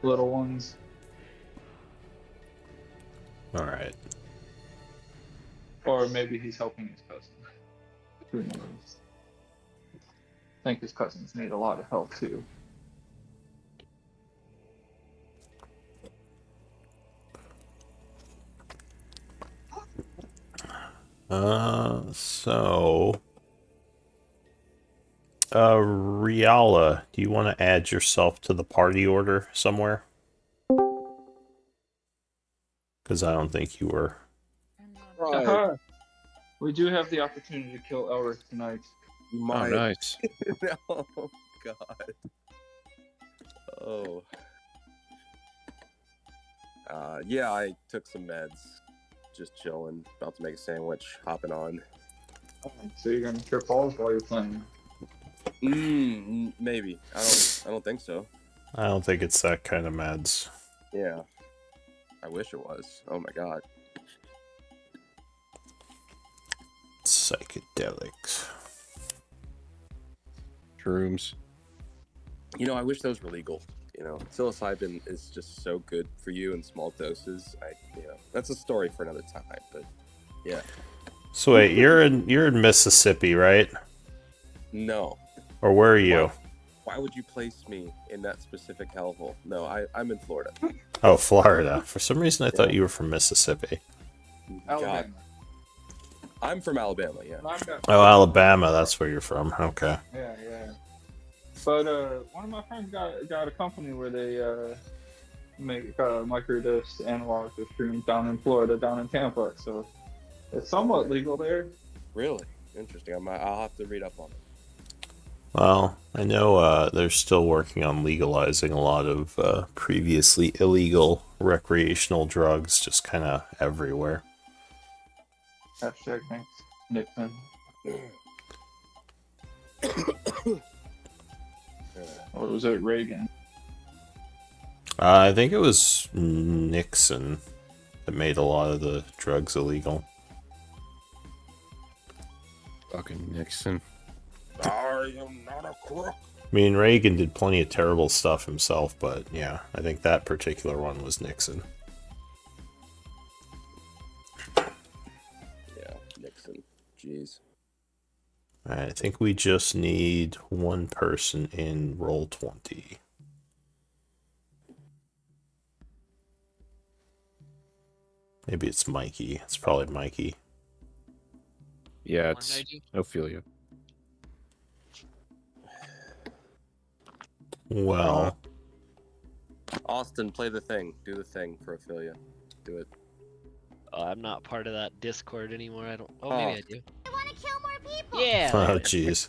little ones. All right. Or maybe he's helping his cousin. Who knows? I think his cousins need a lot of help too. So, Riala, do you want to add yourself to the party order somewhere? Because I don't think you were. I'm not. Right. Haha. We do have the opportunity to kill Elric tonight. You Oh, might. nice. Oh, God. Oh. Yeah, I took some meds. Just chilling. About to make a sandwich. Hopping on. So you're gonna trip balls while you're playing. Maybe. I don't think so. I don't think it's that kind of meds. Yeah. I wish it was. Oh my God. Psychedelics. Shrooms. You know, I wish those were legal. You know, psilocybin is just so good for you in small doses. That's a story for another time. But yeah, So wait, you're in Mississippi, right? no. Or where are you? Why would you place me in that specific hellhole? No, I'm in Florida. Oh, Florida. For some reason, I thought you were from Mississippi. Alabama. God, I'm from Alabama. Yeah. Oh, Alabama. That's where you're from. Okay. Yeah, yeah. But one of my friends got a company where they make microdose analogs of shrooms down in Florida, down in Tampa. So it's somewhat legal there. Really interesting. I'll have to read up on it. Well, I know they're still working on legalizing a lot of previously illegal recreational drugs, just kind of everywhere. Hashtag thanks, Nixon. Or was it Reagan? I think it was Nixon that made a lot of the drugs illegal. Fucking Nixon. I am not a crook. I mean, Reagan did plenty of terrible stuff himself, but yeah, I think that particular one was Nixon. Yeah, Nixon. Jeez. Alright, I think we just need one person in roll 20. Maybe it's Mikey. It's probably Mikey. Yeah, What did I it's do? Ophelia. Well, Austin, play the thing. Do the thing for Ophelia. Do it. I'm not part of that Discord anymore. I don't. Oh, Oh. maybe I do. I want to kill more people. Yeah. oh jeez.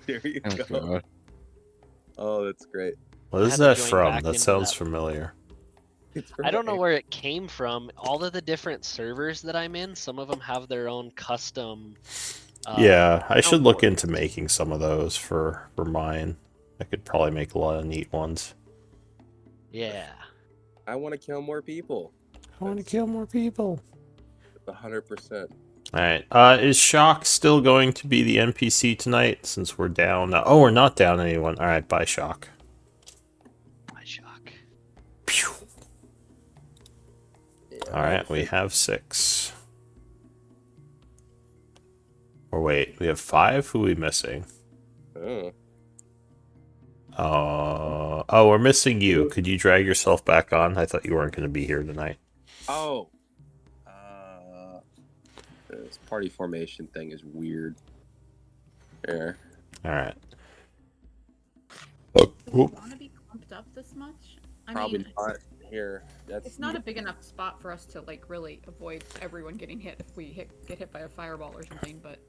There you Oh, go. God. Oh, that's great. What I is had to that join from? back That into sounds that. familiar. I don't know where it came from. All of the different servers that I'm in, some of them have their own custom. Yeah, I should look soundboard. into making some of those for mine. I could probably make a lot of neat ones. Yeah. I want to kill more people. I want to kill more people. 100%. Alright, is Shock still going to be the NPC tonight since we're down? Oh, we're not down anyone. Alright, bye, Shock. My shock. Pew. Yeah, Alright, we have 6. Or wait, we have 5? Who are we missing? Oh. Oh, we're missing you. Could you drag yourself back on? I thought you weren't going to be here tonight. Oh. This party formation thing is weird. Yeah. Alright. Does it want to be clumped up this much? I Probably mean, not here. That's it's not a big enough spot for us to like really avoid everyone getting hit if we get hit by a fireball or something. But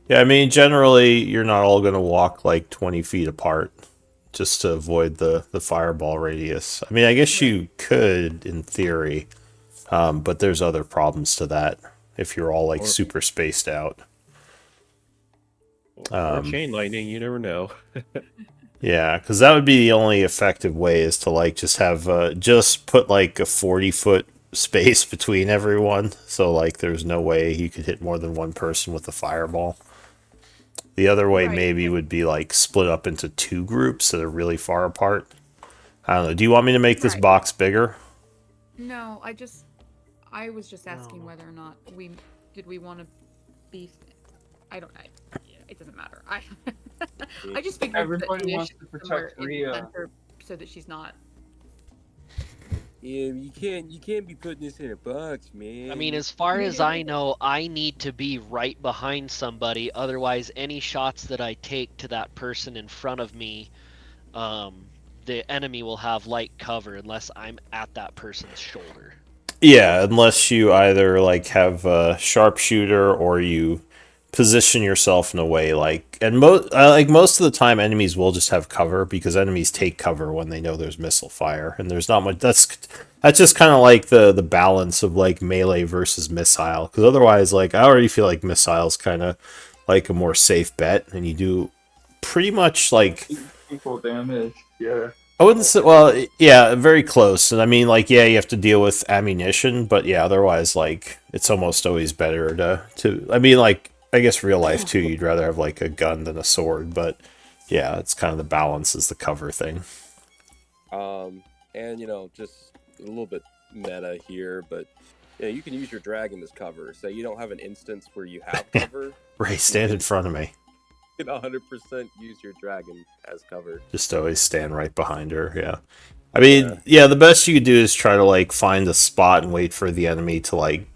Yeah, I mean, generally, you're not all going to walk like 20 feet apart just to avoid the fireball radius. I mean, I guess you could, in theory, but there's other problems to that if you're all like super spaced out. Or chain lightning, you never know. Yeah, because that would be the only effective way is to like just have just put like a 40-foot space between everyone, so like there's no way you could hit more than one person with a fireball. The other way Right. maybe would be like split up into 2 groups that are really far apart. I don't know. Do you want me to make this Right. box bigger? No, I was just asking No. whether or not we want to be. It doesn't matter. I just figured Everybody that wants Ish to somewhere protect in the Rhea. center so that she's not. Yeah, you can't be putting this in a box, man. I mean, as far as I know, I need to be right behind somebody. Otherwise, any shots that I take to that person in front of me, the enemy will have light cover unless I'm at that person's shoulder. Yeah, unless you either like have a sharpshooter or you position yourself in a way and most of the time enemies will just have cover because enemies take cover when they know there's missile fire and there's not much. That's just kind of like the balance of like melee versus missile, because otherwise like I already feel like missile's kind of like a more safe bet and you do pretty much like Equal damage. Yeah. I wouldn't say, well, yeah, very close. And I mean, like, yeah, you have to deal with ammunition, but yeah, otherwise, like, it's almost always better I mean, like, I guess real life too, you'd rather have like a gun than a sword, but yeah, it's kind of the balance is the cover thing. And just a little bit meta here, but you can use your dragon as cover. So you don't have an instance where you have cover. Ray, stand in front of me. You can 100% use your dragon as cover. Just always stand right behind her, yeah. I mean, yeah, the best you could do is try to, like, find a spot and wait for the enemy to, like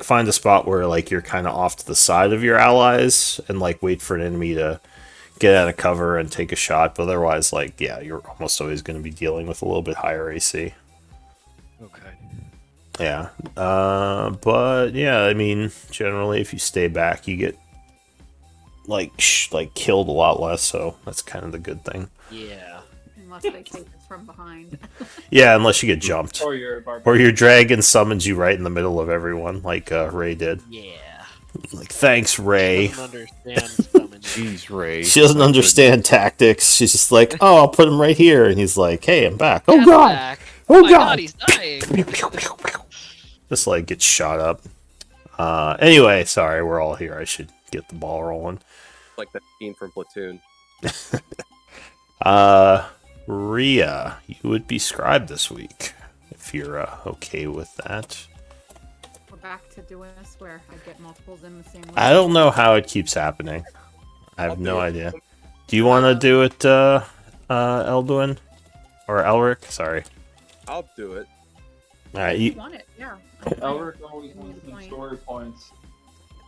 find a spot where, like, you're kind of off to the side of your allies and, like, wait for an enemy to get out of cover and take a shot. But otherwise, like, yeah, you're almost always going to be dealing with a little bit higher AC. Okay. Yeah. But, yeah, I mean, generally, if you stay back, you get like killed a lot less, so that's kind of the good thing. Yeah. Unless they take us from behind. Yeah, unless you get jumped. Or your Or your dragon summons you right in the middle of everyone, like Ray did. Yeah. Like, thanks, Ray. She doesn't understand summoning. Jeez, Ray. She doesn't My understand tactics. She's just like, oh, I'll put him right here. And he's like, hey, I'm back. Oh, Yeah, God. back. Oh, my God. he's dying. Just, like, gets shot up. Anyway, sorry, we're all here. I should get the ball rolling. Like that scene from Platoon. Rhea, you would be scribed this week, if you're okay with that. We're back to doing this where I get multiples in the same way. I don't know how it keeps happening. I have no idea. Do you want to do it, Elduin? Or Elric? Sorry. I'll do it. Alright, You you... want it, yeah. Elric always wants some story points.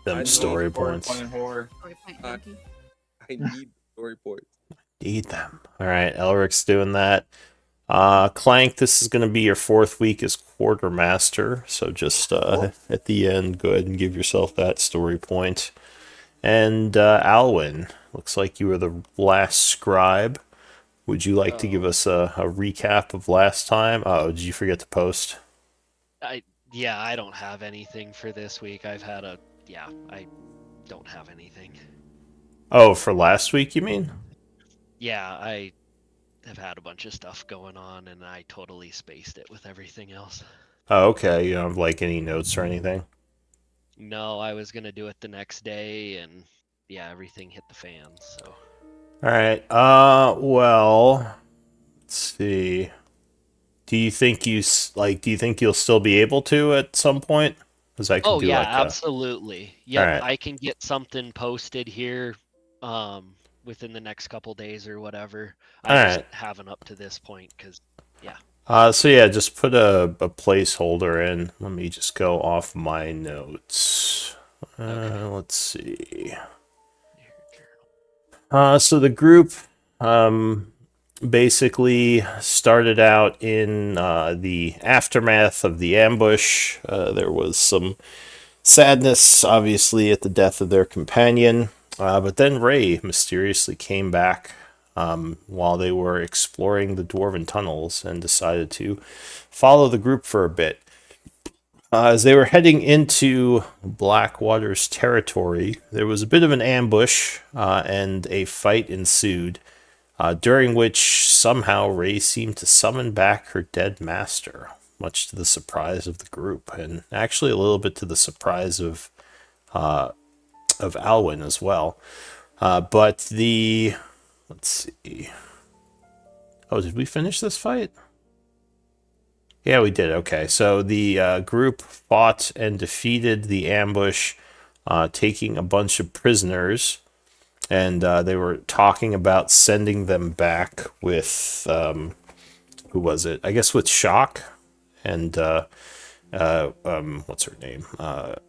Them story points. Playing horror. I need story points. Need them. Alright, Elric's doing that. Clank, this is going to be your 4th week as quartermaster, so just at the end, go ahead and give yourself that story point. And Alwyn, looks like you were the last scribe. Would you like to give us a recap of last time? Oh, did you forget to post? I don't have anything for this week. I don't have anything. Oh, for last week, you mean? Yeah, I have had a bunch of stuff going on, and I totally spaced it with everything else. Oh, okay. You don't have, like, any notes or anything? No, I was gonna do it the next day, and yeah, everything hit the fan, so... Alright, well... Let's see... Do you think you'll still be able to at some point? Because I can do yeah, like absolutely. Yep, Alright. I can get something posted here within the next couple days or whatever. I just haven't up to this point because, yeah. So yeah, just put a placeholder in. Let me just go off my notes. Okay. Let's see. So the group basically started out in the aftermath of the ambush. There was some sadness, obviously, at the death of their companion. But then Ray mysteriously came back while they were exploring the dwarven tunnels and decided to follow the group for a bit. As they were heading into Blackwater's territory, there was a bit of an ambush and a fight ensued, during which somehow Ray seemed to summon back her dead master, much to the surprise of the group, and actually a little bit to the surprise of Alwyn as well. But let's see. Oh, did we finish this fight? Yeah, we did. Okay, so the group fought and defeated the ambush, taking a bunch of prisoners, and they were talking about sending them back with who was it? I guess with Shock and what's her name?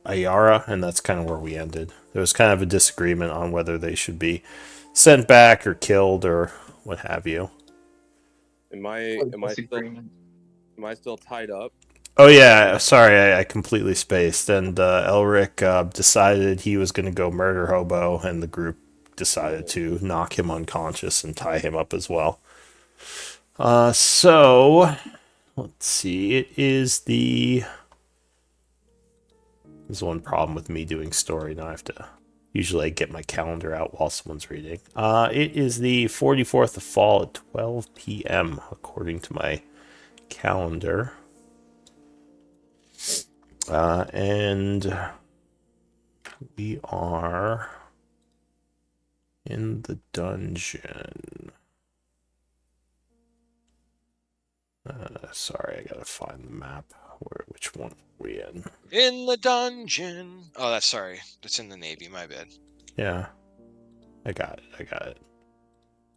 Ayara, and that's kind of where we ended. There was kind of a disagreement on whether they should be sent back or killed or what have you. Am I Disagreement. still tied up? Oh yeah, sorry, I completely spaced. And Elric decided he was going to go murder Hobo, and the group decided to knock him unconscious and tie him up as well. So let's see. It is the. There's one problem with me doing story. Now I have to. Usually I get my calendar out while someone's reading. It is the 44th of fall at 12 p.m. according to my calendar. And we are in the dungeon. Sorry, I gotta find the map. Which one are we in? In the dungeon. Oh, that's in the Navy. My bad. Yeah, I got it.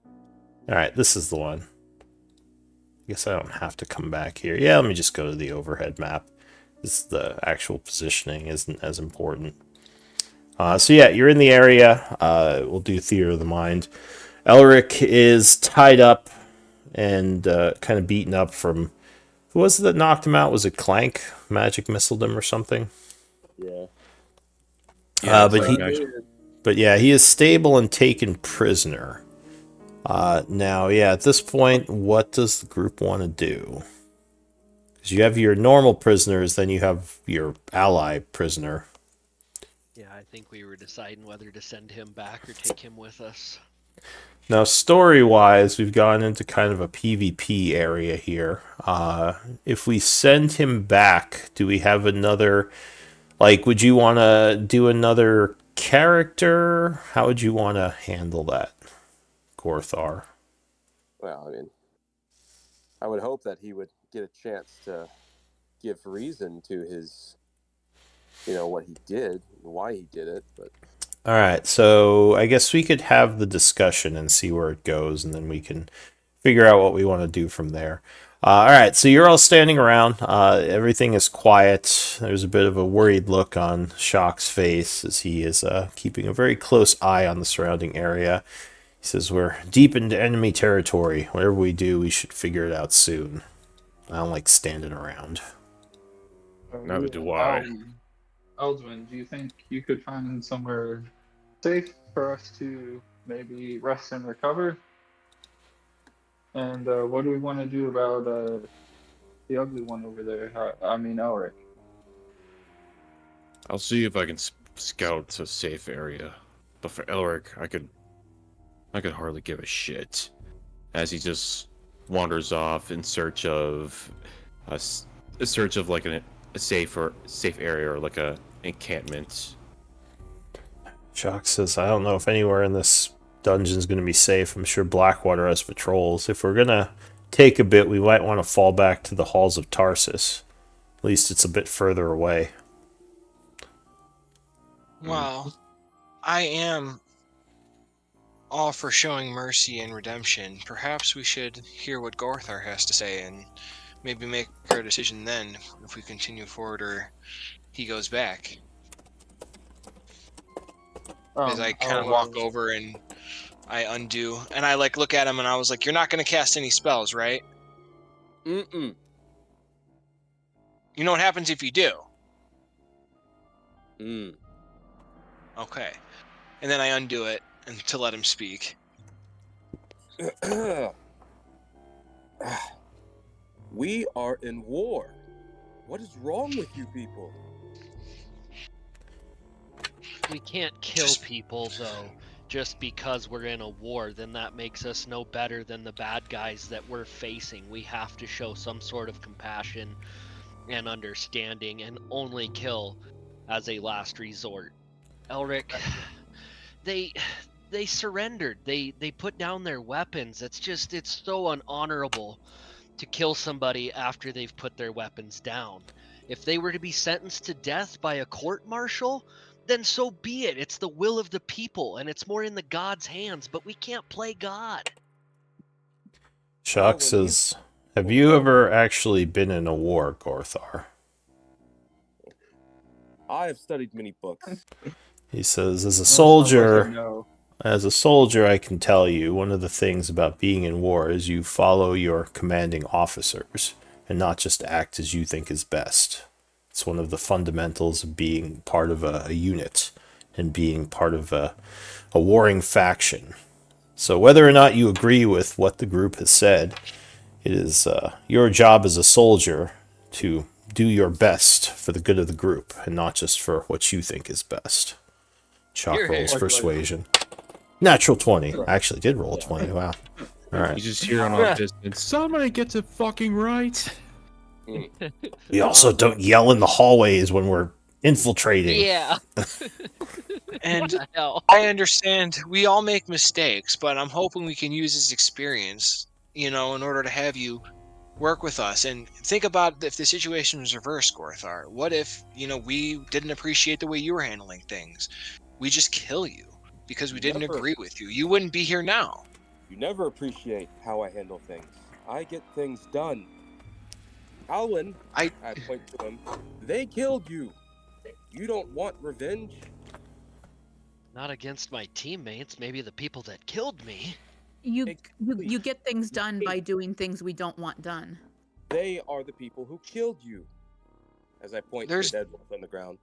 All right, this is the one. I guess I don't have to come back here. Yeah, let me just go to the overhead map. The actual positioning isn't as important. So yeah, you're in the area. We'll do Theater of the Mind. Elric is tied up and kind of beaten up from... Who was it that knocked him out? Was it Clank? Magic missiled him or something? Yeah. But yeah, he is stable and taken prisoner. Now, yeah, at this point, what does the group want to do? Because you have your normal prisoners, then you have your ally prisoner. Yeah, I think we were deciding whether to send him back or take him with us. Now, story-wise, we've gone into kind of a PvP area here. If we send him back, do we have another... Like, would you want to do another character? How would you want to handle that, Gorthar? Well, I mean, I would hope that he would get a chance to give reason to his, what he did and why he did it, but... All right, so I guess we could have the discussion and see where it goes, and then we can figure out what we want to do from there. All right, so you're all standing around. Everything is quiet. There's a bit of a worried look on Shock's face as he is keeping a very close eye on the surrounding area. He says, "We're deep into enemy territory. Whatever we do, we should figure it out soon. I don't like standing around." Neither do I. Eldwin, do you think you could find somewhere safe for us to maybe rest and recover? And what do we want to do about the ugly one over there? I mean, Elric. I'll see if I can scout a safe area. But for Elric, I could hardly give a shit, as he just wanders off in search of a like a safe area or like a encampment. Shock says, "I don't know if anywhere in this dungeon is going to be safe. I'm sure Blackwater has patrols. If we're going to take a bit, we might want to fall back to the halls of Tarsus. At least it's a bit further away." Well, I am all for showing mercy and redemption. Perhaps we should hear what Gorthar has to say and maybe make our decision then if we continue forward or he goes back. As I kind of walk over and I undo and I look at him and I was like, "You're not going to cast any spells, right?" Mm-mm. You know what happens if you do? Mm. Okay. And then I undo it and to let him speak. We are in war. What is wrong with you people? We can't kill people, though, just because we're in a war. Then that makes us no better than the bad guys that we're facing. We have to show some sort of compassion and understanding and only kill as a last resort. Elric, they surrendered. They put down their weapons. It's so unhonorable to kill somebody after they've put their weapons down. If they were to be sentenced to death by a court martial, then so be it. It's the will of the people, and it's more in the God's hands, but we can't play God. Shock says, have you ever actually been in a war, Gorthar? I have studied many books. He says, Sounds like a no. as a soldier, I can tell you, one of the things about being in war is you follow your commanding officers and not just act as you think is best. It's one of the fundamentals of being part of a unit and being part of a warring faction. So whether or not you agree with what the group has said, it is your job as a soldier to do your best for the good of the group and not just for what you think is best. Chalk Here, rolls here. persuasion. Natural 20. I actually did roll a 20. Wow. All right. You just hear on off distance, somebody gets it fucking right. We also don't yell in the hallways when we're infiltrating. Yeah. And What the hell? I understand we all make mistakes, but I'm hoping we can use this experience, in order to have you work with us. And think about if the situation was reversed, Gorthar. What if, we didn't appreciate the way you were handling things? We just kill you because we didn't agree with you. You wouldn't be here now. You never appreciate how I handle things. I get things done. Alwyn, I point to him, they killed you. You don't want revenge? Not against my teammates, maybe the people that killed me. You get things done by doing things we don't want done. They are the people who killed you. As I point to the dead wolf on the ground.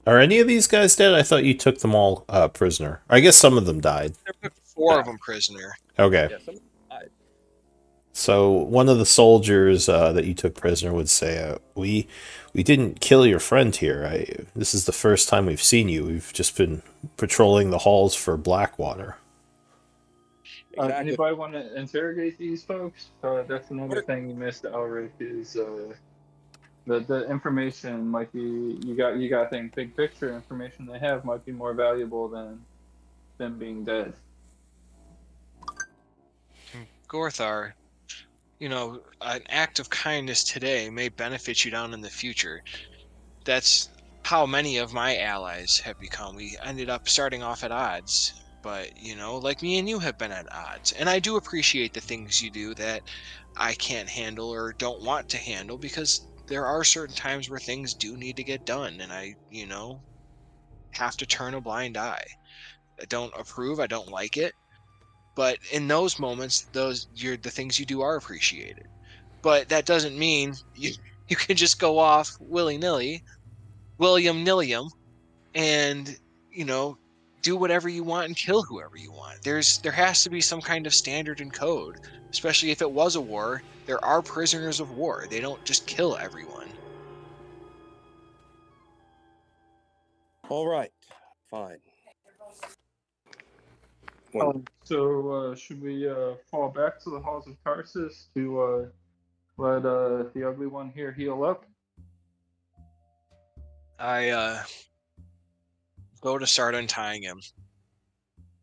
Are any of these guys dead? I thought you took them all prisoner. I guess some of them died. There were 4 of them prisoner. Okay. Yeah, some died. So one of the soldiers that you took prisoner would say, we didn't kill your friend here. This is the first time we've seen you. We've just been patrolling the halls for Blackwater. Exactly. Anybody want to interrogate these folks? That's another thing you missed, Elric, is the information might be you got to think big picture information they have might be more valuable than them being dead. Gorthar, an act of kindness today may benefit you down in the future. That's how many of my allies have become. We ended up starting off at odds, but, like me and you have been at odds. And I do appreciate the things you do that I can't handle or don't want to handle, because there are certain times where things do need to get done, and I, have to turn a blind eye. I don't approve, I don't like it. But in those moments, the things you do are appreciated. But that doesn't mean you can just go off willy-nilly, William-nillium, and, do whatever you want and kill whoever you want. There has to be some kind of standard and code, especially if it was a war. There are prisoners of war. They don't just kill everyone. All right, fine. So should we fall back to the halls of Tarsus to let the ugly one here heal up? I go to start untying him,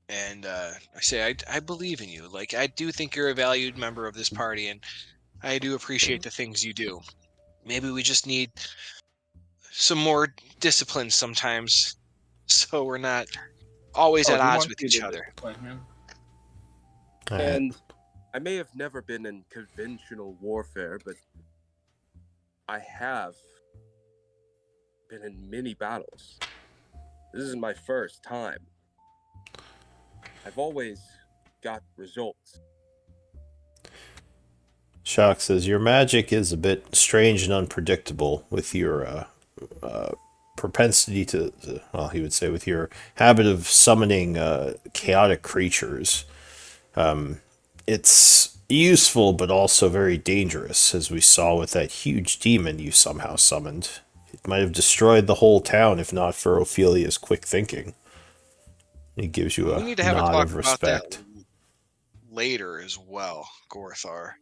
and I say, I believe in you. Like, I do think you're a valued member of this party, and I do appreciate the things you do. Maybe we just need some more discipline sometimes, so we're not always at odds with each other. And I may have never been in conventional warfare, but I have been in many battles. This is my first time. I've always got results. Shock says, your magic is a bit strange and unpredictable with your propensity to, well, he would say, with your habit of summoning chaotic creatures. It's useful, but also very dangerous, as we saw with that huge demon you somehow summoned. It might have destroyed the whole town if not for Ophelia's quick thinking. He gives you We a need to have a nod talk of about that respect. later as well, Gorthar.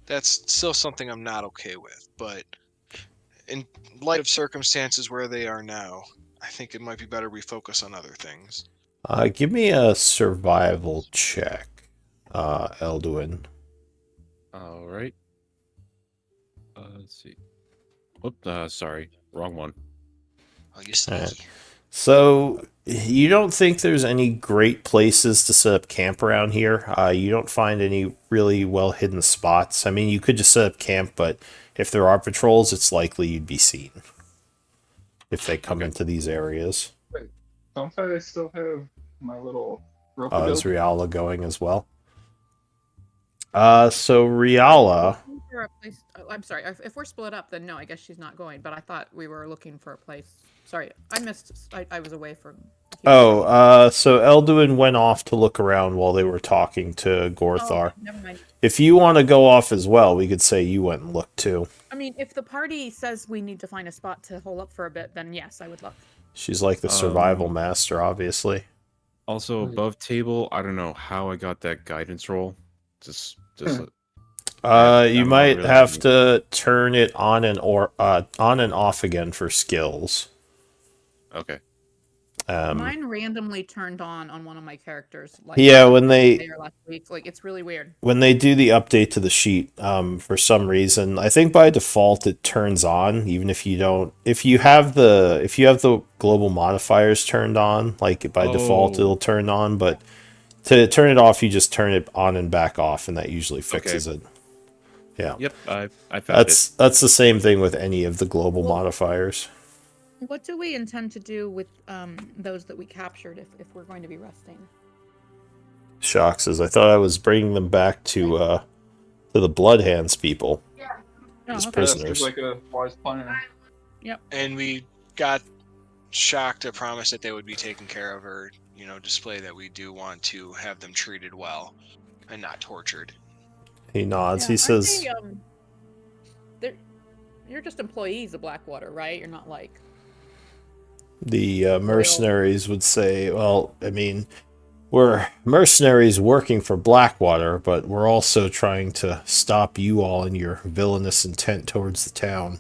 That's still something I'm not okay with, but in light of circumstances where they are now, I think it might be better we focus on other things. Give me a survival check, Elduin. All right. Let's see. Whoop, sorry. Wrong one. Oh, you sneaky. So, you don't think there's any great places to set up camp around here? You don't find any really well hidden spots? I mean, you could just set up camp, but if there are patrols, it's likely you'd be seen if they come Okay. into these areas. Wait, don't I still have my little rope Is ability? Riala going as well? So Riala, Looking for a place- I'm sorry. If we're split up, then no, I guess she's not going. But I thought we were looking for a place. Sorry, I missed. I was away from. so Elduin went off to look around while they were talking to Oh, Gorthar. never mind. If you want to go off as well, we could say you went and looked too. I mean, if the party says we need to find a spot to hole up for a bit, then yes, I would look. She's like the survival master, obviously. Also, above table, I don't know how I got that guidance roll. Just You I'm not might really- have to turn it on and off again for skills. Okay. Mine randomly turned on one of my characters. Like Yeah, when day or last week, like it's really weird. when they do the update to the sheet, for some reason, I think by default it turns on, even if you don't. If you have the global modifiers turned on, like by default it'll turn on, but to turn it off, you just turn it on and back off, and that usually fixes it. Yeah. Yep, I found it. That's the same thing with any of the global modifiers. What do we intend to do with those that we captured if we're going to be resting? Shock says, I thought I was bringing them back to the Bloodhands people. Oh, As okay. prisoners. Seems like a wise plan. And we got Shock to promise that they would be taken care of, or display that we do want to have them treated well and not tortured. He nods. Yeah, He aren't says, you're just employees of Blackwater, right? You're not like. the mercenaries would say, well, I mean, we're mercenaries working for Blackwater, but we're also trying to stop you all in your villainous intent towards the town.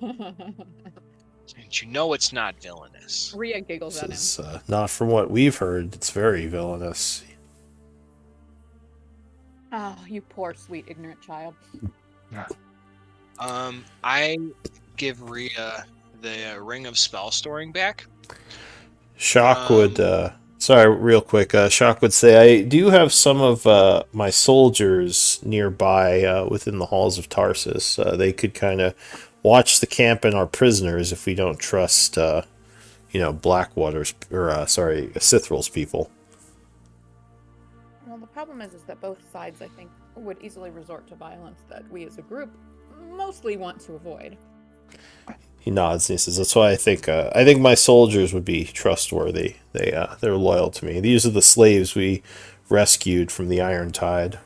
And it's not villainous. Rhea giggles at him. This is not from what we've heard. It's very villainous. Oh, you poor, sweet, ignorant child. I give Rhea the ring of spell storing back. Shock would, sorry, real quick, Shock would say, I do have some of my soldiers nearby within the halls of Tarsus. They could kind of watch the camp and our prisoners if we don't trust, Blackwater's, or, Sithral's people. Well, the problem is that both sides, I think, would easily resort to violence that we as a group mostly want to avoid. He nods and he says, "That's why I think my soldiers would be trustworthy. They're loyal to me. These are the slaves we rescued from the Iron Tide."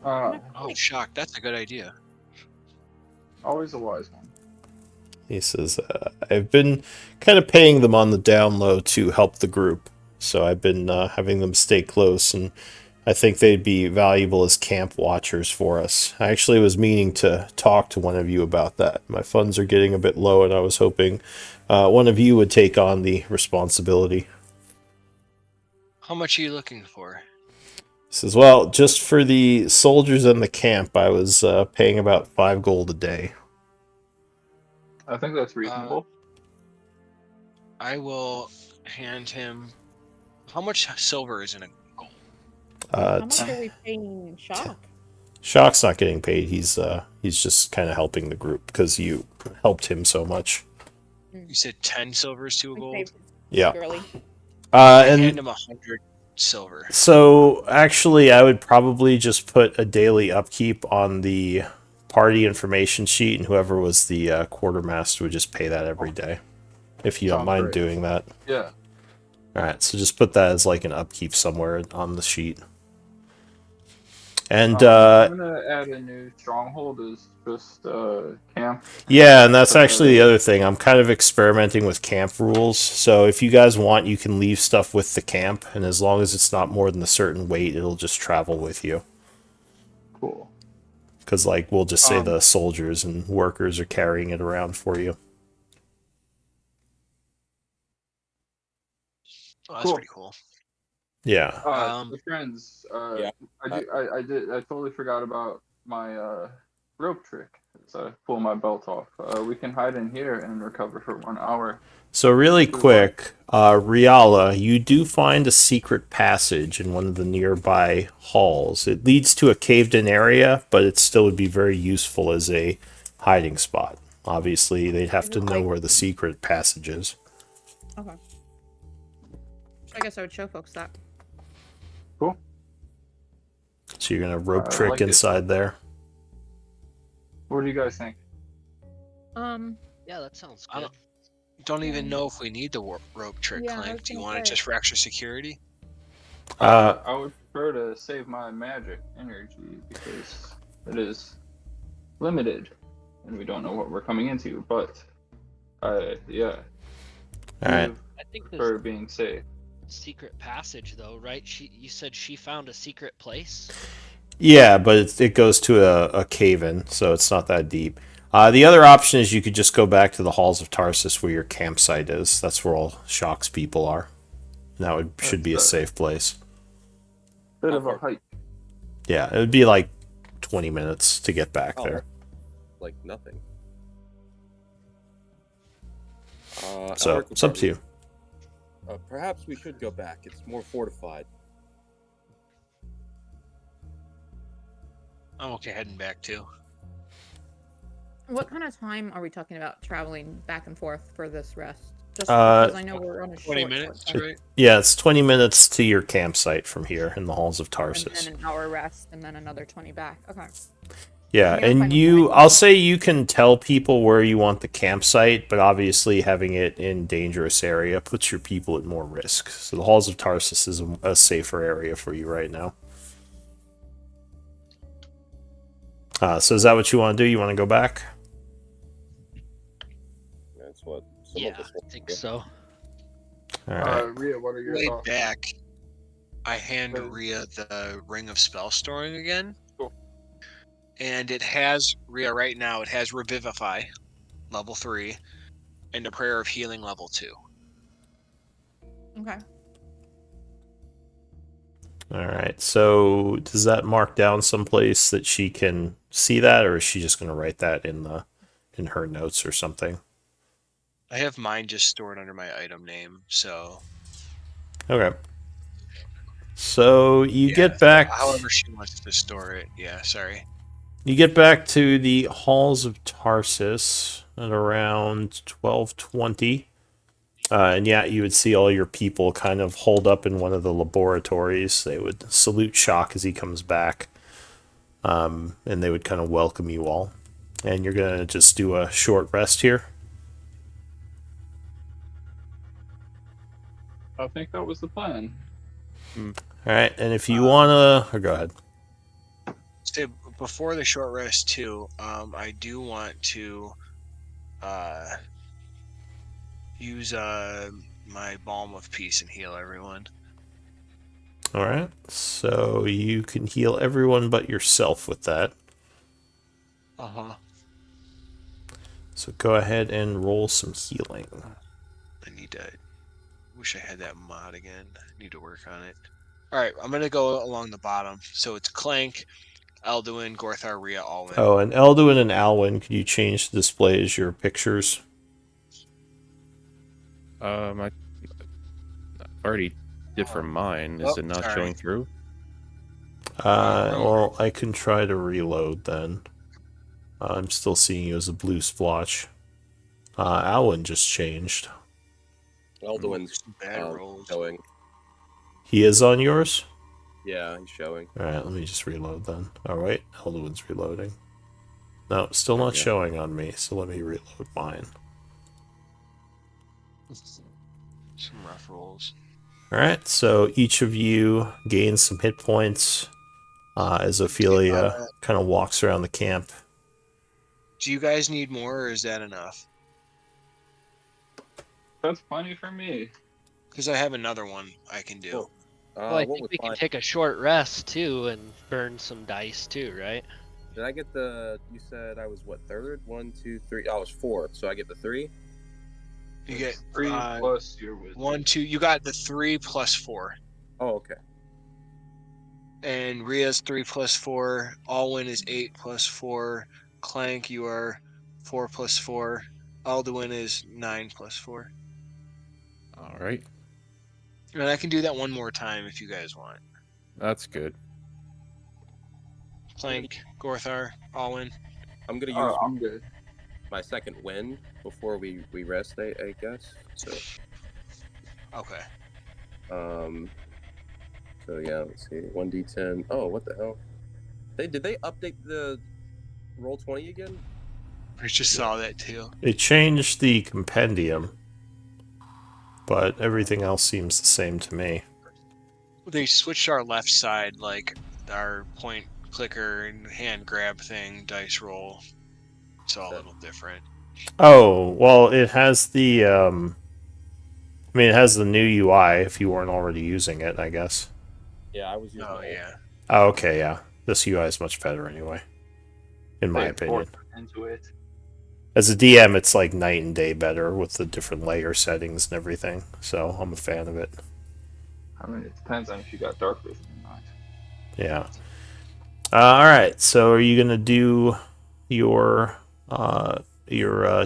Oh, Shock, that's a good idea. Always a wise one. He says, "I've been kind of paying them on the down low to help the group, so I've been having them stay close, and I think they'd be valuable as camp watchers for us. I actually was meaning to talk to one of you about that. My funds are getting a bit low, and I was hoping one of you would take on the responsibility." How much are you looking for? He says, "Well, just for the soldiers in the camp, I was paying about 5 gold a day." I think that's reasonable. I will hand him. How much silver is in a gold? How much are we paying Shock? Shock's not getting paid. He's just kind of helping the group because you helped him so much. You said 10 silvers to a gold. Yeah. Girly. And hand him 100 silver. so actually, I would probably just put a daily upkeep on the party information sheet, and whoever was the quartermaster would just pay that every day, if you don't Sounds mind great. doing that. Yeah. All right, so just put that as like an upkeep somewhere on the sheet. And I'm gonna add a new stronghold as just camp. yeah, and that's actually the other thing. I'm kind of experimenting with camp rules. So if you guys want, you can leave stuff with the camp, and as long as it's not more than a certain weight, it'll just travel with you. Cool. Because, like, we'll just say the soldiers and workers are carrying it around for you. Oh, that's Cool. pretty cool. Yeah. The friends. Yeah. I totally forgot about my rope trick. So I pull my belt off. We can hide in here and recover for 1 hour. So really If we want. quick, Riala, you do find a secret passage in one of the nearby halls. It leads to a caved-in area, but it still would be very useful as a hiding spot. Obviously, they'd have Is to it know like- where the secret passage is. Okay. So I guess I would show folks that. Cool. So you're gonna rope I trick like it. inside there. What do you guys think? Yeah, that sounds I good. Don't even know if we need the rope trick, Yeah, I Clank. was Do you gonna want it say. just for extra security? I would prefer to save my magic energy because it is limited, and we don't know what we're coming into. But, yeah, All right. I think prefer this being safe. secret passage, though, right? You said she found a secret place. Yeah, but it goes to a cave-in, so it's not that deep. The other option is you could just go back to the halls of Tarsus where your campsite is. That's where all Shock's people are. And that should be a That's, safe place. Bit How of a far? hike. Yeah, it would be like 20 minutes to get back Oh, there. Like nothing. So Alric, it's up to you. Perhaps we should go back. It's more fortified. I'm okay heading back too. What kind of time are we talking about traveling back and forth for this rest? Just Uh, because I know we're on a 20 short minutes, time. right? Yeah, it's 20 minutes to your campsite from here in the halls of And Tarsus. then an hour rest, and then another 20 back. Okay. Yeah, Yeah, I'm fine and with that. I'll say you can tell people where you want the campsite, but obviously having it in dangerous area puts your people at more risk. So the halls of Tarsus is a safer area for you right now. So is that what you want to do? You want to go back? That's what some Yeah, of us I want to think do. so. All right. Rhea, what are your Way thoughts? back, I hand Because- Rhea the Ring of Spell Storing again. Cool. And it has, Rhea, right now, it has Revivify, level 3, and a Prayer of Healing, level 2. Okay. All right. So does that mark down someplace that she can see that, or is she just going to write that in her notes or something? I have mine just stored under my item name, so Okay. So you yeah, get back. however she wants to store it. Yeah, sorry. You get back to the halls of Tarsus at around 12:20. And yeah, you would see all your people kind of holed up in one of the laboratories. They would salute Shock as he comes back. And they would kind of welcome you all. And you're going to just do a short rest here. I think that was the plan. All right. And if you want to... Or go ahead. So before the short rest too, I do want to use my Balm of Peace and heal everyone. All right. So you can heal everyone but yourself with that. Uh-huh. So go ahead and roll some healing. I need to wish I had that mod again. I need to work on it. Alright, I'm gonna go along the bottom. So it's Clank, Elduin, Gorthar, Rhea, Alwyn. Oh, and Elduin and Alwyn, could you change the display as your pictures? I already did for mine. Is Oh, it not sorry. showing through? Well, I can try to reload then. I'm still seeing you as a blue splotch. Alwyn just changed. Elduin's Some bad rolls. showing. He is on yours? Yeah, he's showing. Alright, let me just reload then. Oh, wait, Elduin's reloading. No, still not Yeah. showing on me, so let me reload mine. Some rough rolls. Alright, so each of you gains some hit points as Ophelia kind of walks around the camp. Do you guys need more, or is that enough? That's plenty for me. Because I have another one I can do. Cool. Well, I what think was we can mine? take a short rest too and burn some dice too, right? Did I get the? You said I was what, third? 1, 2, 3. I was fourth, so I get the 3. You get It's 3 plus your wisdom. 1, 2. You got the 3 plus 4. Oh, okay. And Ria's 3 plus 4. Alwyn is 8 plus 4. Clank, you are 4 plus 4. Alduin is 9 plus 4. All right, And I can do that one more time if you guys want. that's good. Clank, Gorthar, Alwyn. I'm gonna use Oh, I'm good. my second win before we rest. I guess. So Okay. So yeah, let's see. 1d10. Oh, what the hell? Did they update the roll 20 again? I just saw that too. They changed the compendium, but everything else seems the same to me. They switched our left side, like our point clicker and hand grab thing, dice roll. It's all a little different. Oh, well, it has the I mean, it has the new UI if you weren't already using it, I guess. Yeah, I was using. Oh the old yeah. Oh, okay, yeah. This UI is much better anyway, in my They opinion. forced into it. As a DM, it's like night and day better with the different layer settings and everything. So I'm a fan of it. I mean, it depends on if you got dark vision or not. Yeah. All right. So are you gonna do your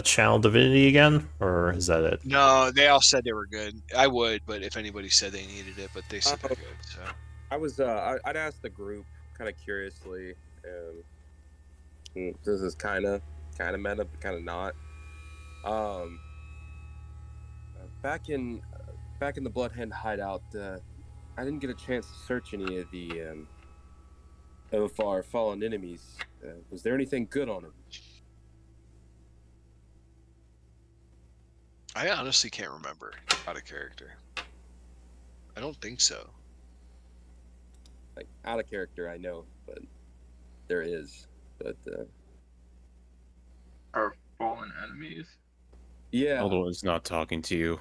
channel divinity again, or is that it? No, they all said they were good. I would, but if anybody said they needed it, but they said they're good. So I'd ask the group kind of curiously. This is kind of meta, but kind of not. Back in the Bloodhand hideout, I didn't get a chance to search any of our fallen enemies. Was there anything good on them? I honestly can't remember out of character. I don't think so. Like out of character, I know, but there is. But Our fallen enemies. yeah. Although it's not talking to you.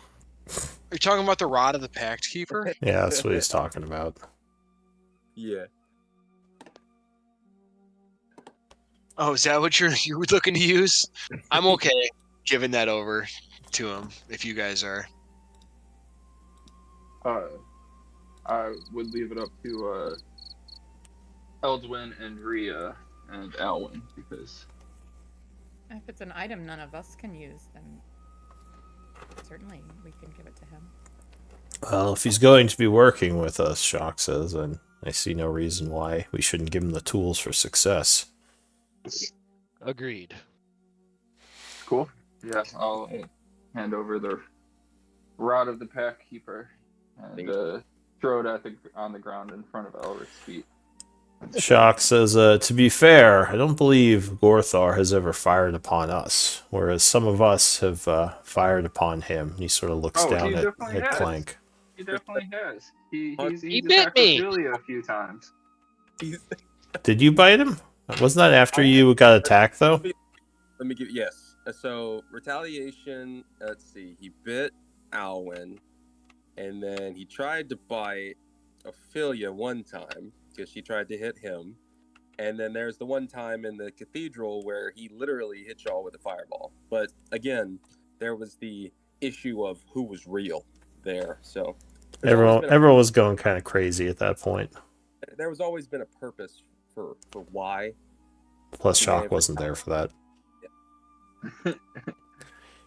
Are you talking about the Rod of the Pact Keeper? Yeah, that's what he's talking about. Yeah. Oh, is that what you're looking to use? I'm okay giving that over to him if you guys are. I would leave it up to Eldwin and Rhea and Alwyn because If it's an item none of us can use, then certainly we can give it to him. Well, if he's going to be working with us, Shock says, then I see no reason why we shouldn't give him the tools for success. Agreed. cool. Yeah, I'll hand over the Rod of the Pack Keeper and throw it on the ground in front of Elric's feet. Shock says, to be fair, I don't believe Gorthar has ever fired upon us, whereas some of us have fired upon him. He sort of looks down he at definitely has. Clank. He definitely has. He's He bit attacked me. Ophelia a few times. Did you bite him? Wasn't that after you got attacked, though? Let me give yes. So retaliation. Let's see. He bit Alwyn, and then he tried to bite Ophelia one time because she tried to hit him, and then there's the one time in the cathedral where he literally hit y'all with a fireball. But again, there was the issue of who was real there. So Everyone was going kind of crazy at that point. there was always been a purpose for why. Plus, He may Shock have wasn't there for that.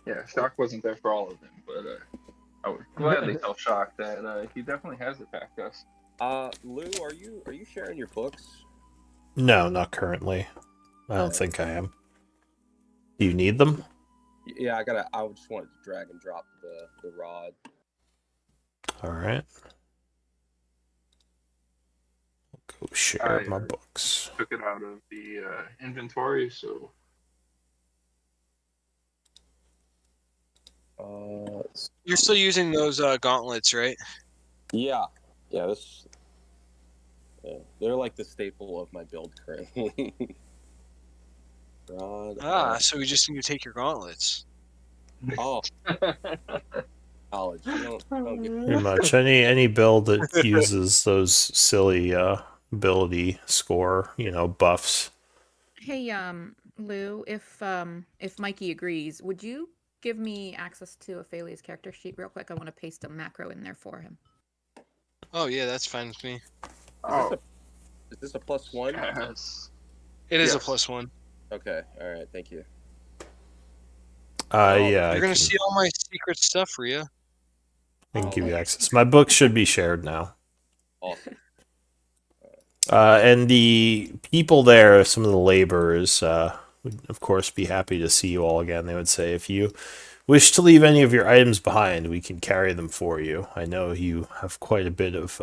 Yeah, Shock wasn't there for all of them, but I would gladly tell Shock that he definitely has attacked us. Lou, are you sharing your books? No, not currently. I don't think I am. Do you need them? Yeah, I just wanted to drag and drop the rod. All right. Go share my I books. took it out of the inventory, so You're still using those gauntlets, right? Yeah, this. Yeah, they're like the staple of my build currently. Rod. So we just need to take your gauntlets. Oh, knowledge. You don't get Pretty much any build that uses those silly ability score, buffs. Hey, Lou, if Mikey agrees, would you give me access to Ophelia's character sheet real quick? I want to paste a macro in there for him. Oh yeah, that's fine with me. Oh, Is this a +1? yes. It is a Yes. +1. Okay. All right. Thank you. Yeah, You're gonna see all my secret stuff, Rhea. I can give you access. My book should be shared now. Awesome. And the people there, some of the laborers, would of course be happy to see you all again. They would say, if you wish to leave any of your items behind, we can carry them for you. I know you have quite a bit of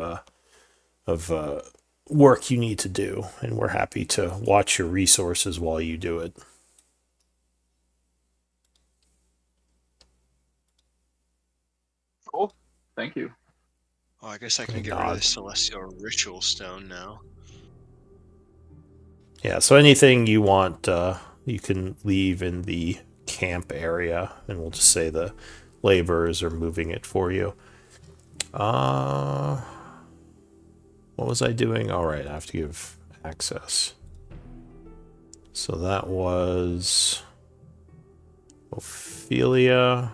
work you need to do, and we're happy to watch your resources while you do it. Cool. Thank you. Oh, I guess I can I get rid of nod. the Celestial Ritual Stone now. Yeah, so anything you want, you can leave in the camp area, and we'll just say the laborers are moving it for you. What was I doing? All right, I have to give access. So that was Ophelia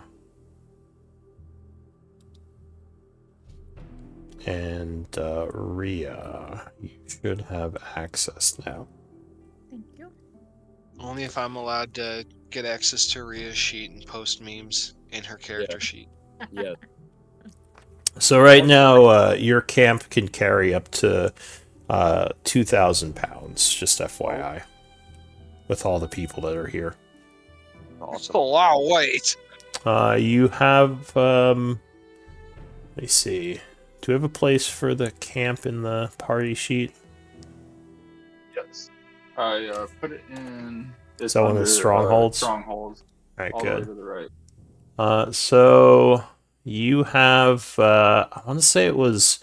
and Rhea. You should have access now. Thank you. Only if I'm allowed to get access to Rhea's sheet and post memes in her character sheet. Yeah. So right now, your camp can carry up to 2,000 pounds, just FYI, with all the people that are here. That's a lot of weight. You have, let me see, do we have a place for the camp in the party sheet? Yes. I put it in. It's that one of the under, strongholds? Strongholds. All right, All the way good. to the right. So you have, I want to say it was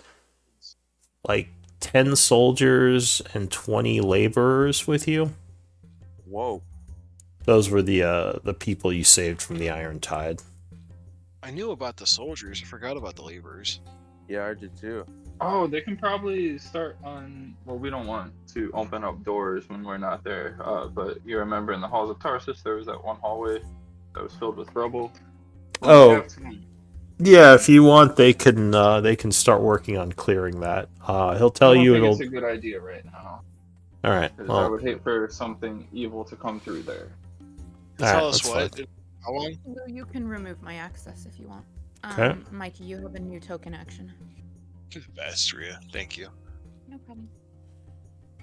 like 10 soldiers and 20 laborers with you. Whoa. Those were the people you saved from the Iron Tide. I knew about the soldiers. I forgot about the laborers. Yeah, I did too. Oh, they can probably start on. Well, we don't want to open up doors when we're not there. But you remember in the halls of Tarsus, there was that one hallway that was filled with rubble. When we Oh, have to- yeah. If you want, they can start working on clearing that. He'll I tell don't you think it'll. it's a good idea right now. All right. Because I would hate for something evil to come through there. Tell us that's what. fine. How long? Well, you can remove my access if you want. Okay. Mikey, you have a new token action. You're the best, Rhea. Thank you. No problem.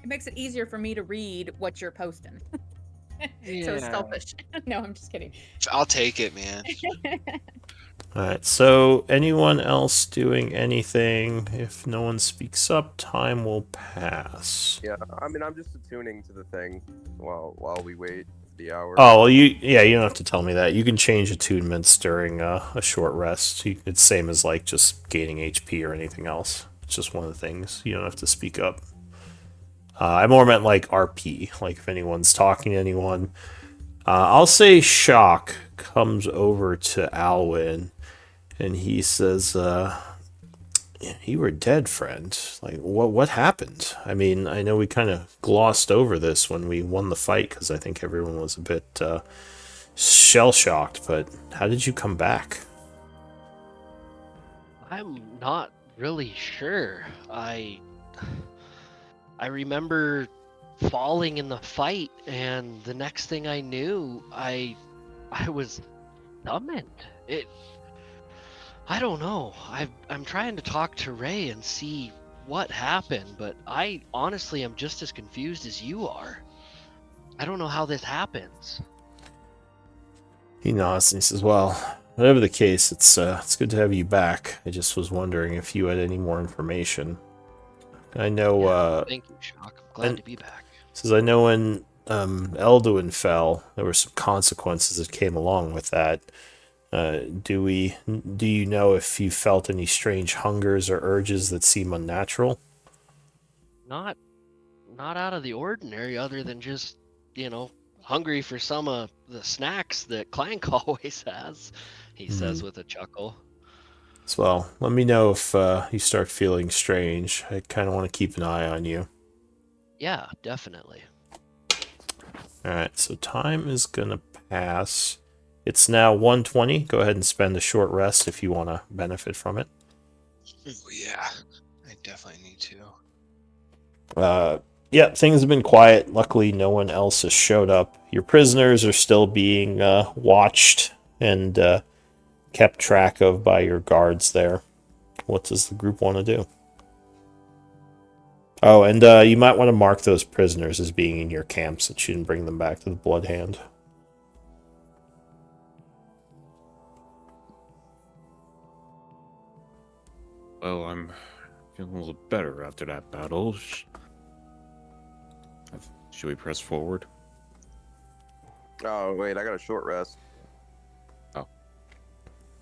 It makes it easier for me to read what you're posting. So it's Yeah. selfish. No, I'm just kidding. I'll take it, man. All right. So anyone else doing anything? If no one speaks up, time will pass. Yeah. I mean, I'm just attuning to the thing while we wait the hour. Oh well, you don't have to tell me that. You can change attunements during a short rest. It's same as like just gaining HP or anything else. It's just one of the things. You don't have to speak up. I more meant like RP, like if anyone's talking to anyone. I'll say Shock comes over to Alwyn, and he says, "You were dead, friend. Like, what happened? I mean, I know we kind of glossed over this when we won the fight because I think everyone was a bit shell-shocked, but how did you come back?" I'm not really sure. I remember falling in the fight, and the next thing I knew, I was summoned. I don't know. I'm trying to talk to Ray and see what happened, but I honestly am just as confused as you are. I don't know how this happens. He nods and he says, "Well, whatever the case, it's good to have you back. I just was wondering if you had any more information. I know, Thank you, Shock. I'm glad and- to be back. says I know when Elduin fell, there were some consequences that came along with that. Do you know if you felt any strange hungers or urges that seem unnatural?" Not out of the ordinary, other than just, hungry for some of the snacks that Clank always has, he says with a chuckle. As well, let me know if you start feeling strange. I kind of want to keep an eye on you. Yeah, definitely. Alright, so time is going to pass. It's now 1:20. Go ahead and spend a short rest if you want to benefit from it. Oh, yeah, I definitely need to. Yeah, things have been quiet. Luckily, no one else has showed up. Your prisoners are still being watched and kept track of by your guards there. What does the group want to do? Oh, and you might want to mark those prisoners as being in your camp since you didn't bring them back to the Blood Hand. Well, I'm feeling a little better after that battle. Should we press forward? Oh wait, I got a short rest. Oh.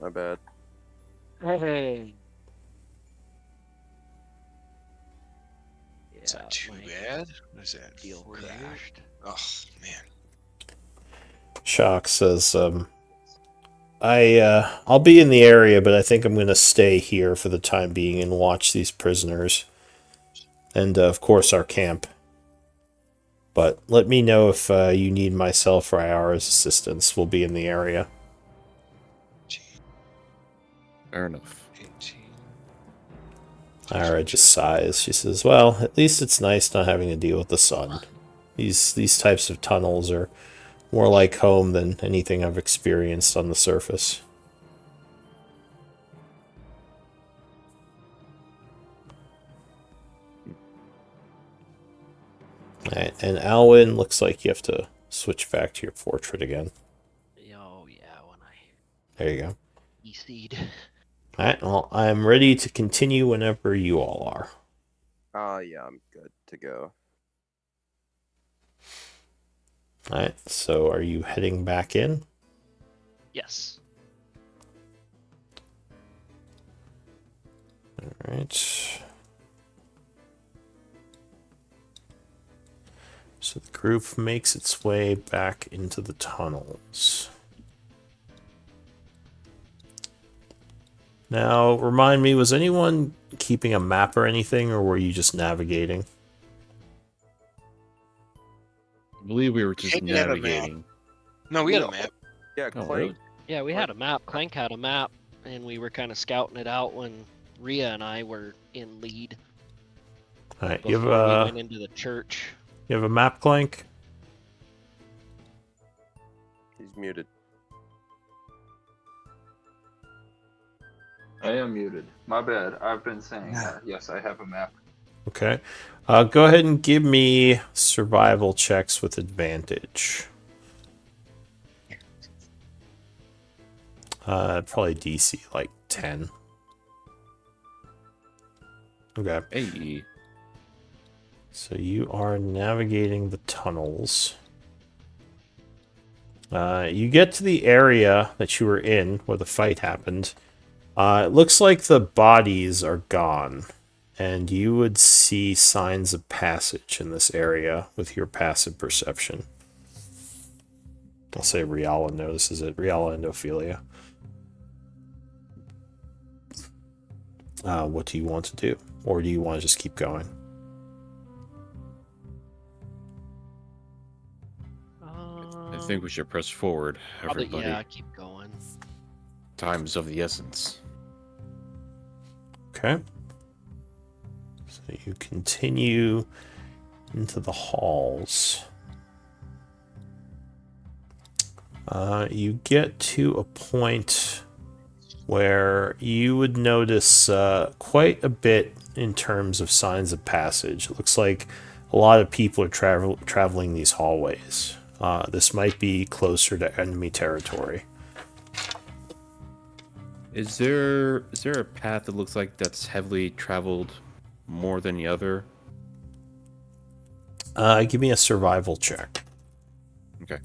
My bad. Hey. Is that too bad? What is that? Deal 48? crashed. Oh man. Shock says, I'll be in the area, but I think I'm going to stay here for the time being and watch these prisoners. And, of course, our camp. But let me know if you need myself or Ira's assistance. We'll be in the area. Fair enough. 18. Ira just sighs. She says, well, at least it's nice not having to deal with the sun. These types of tunnels are more like home than anything I've experienced on the surface. Alright, and Alwyn, looks like you have to switch back to your portrait again. Oh yeah, when I There you go. EC'd. Alright, well, I'm ready to continue whenever you all are. Yeah, I'm good to go. Alright, so are you heading back in? Yes. Alright. So the group makes its way back into the tunnels. Now, remind me, was anyone keeping a map or anything, or were you just navigating? I believe we were just Maybe have a map. navigating. No, we had a map. Yeah, Oh, Clank. really? Yeah, we had a map. Clank had a map, and we were kind of scouting it out when Rhea and I were in lead Alright, before we went into the church. you have a map, Clank? He's muted. I am muted. My bad. I've been saying yes, I have a map. Okay. Go ahead and give me survival checks with advantage. Probably DC like 10. Okay. Hey. So you are navigating the tunnels. You get to the area that you were in where the fight happened. It looks like the bodies are gone, and you would see signs of passage in this area with your passive perception. I'll say Riala notices it. Riala and Ophelia. What do you want to do? Or do you want to just keep going? I think we should press forward, Probably, everybody. yeah, keep going. Time is of the essence. Okay. So you continue into the halls. You get to a point where you would notice quite a bit in terms of signs of passage. It looks like a lot of people are traveling these hallways. This might be closer to enemy territory. Is there a path that looks like that's heavily traveled more than the other? Give me a survival check. Okay.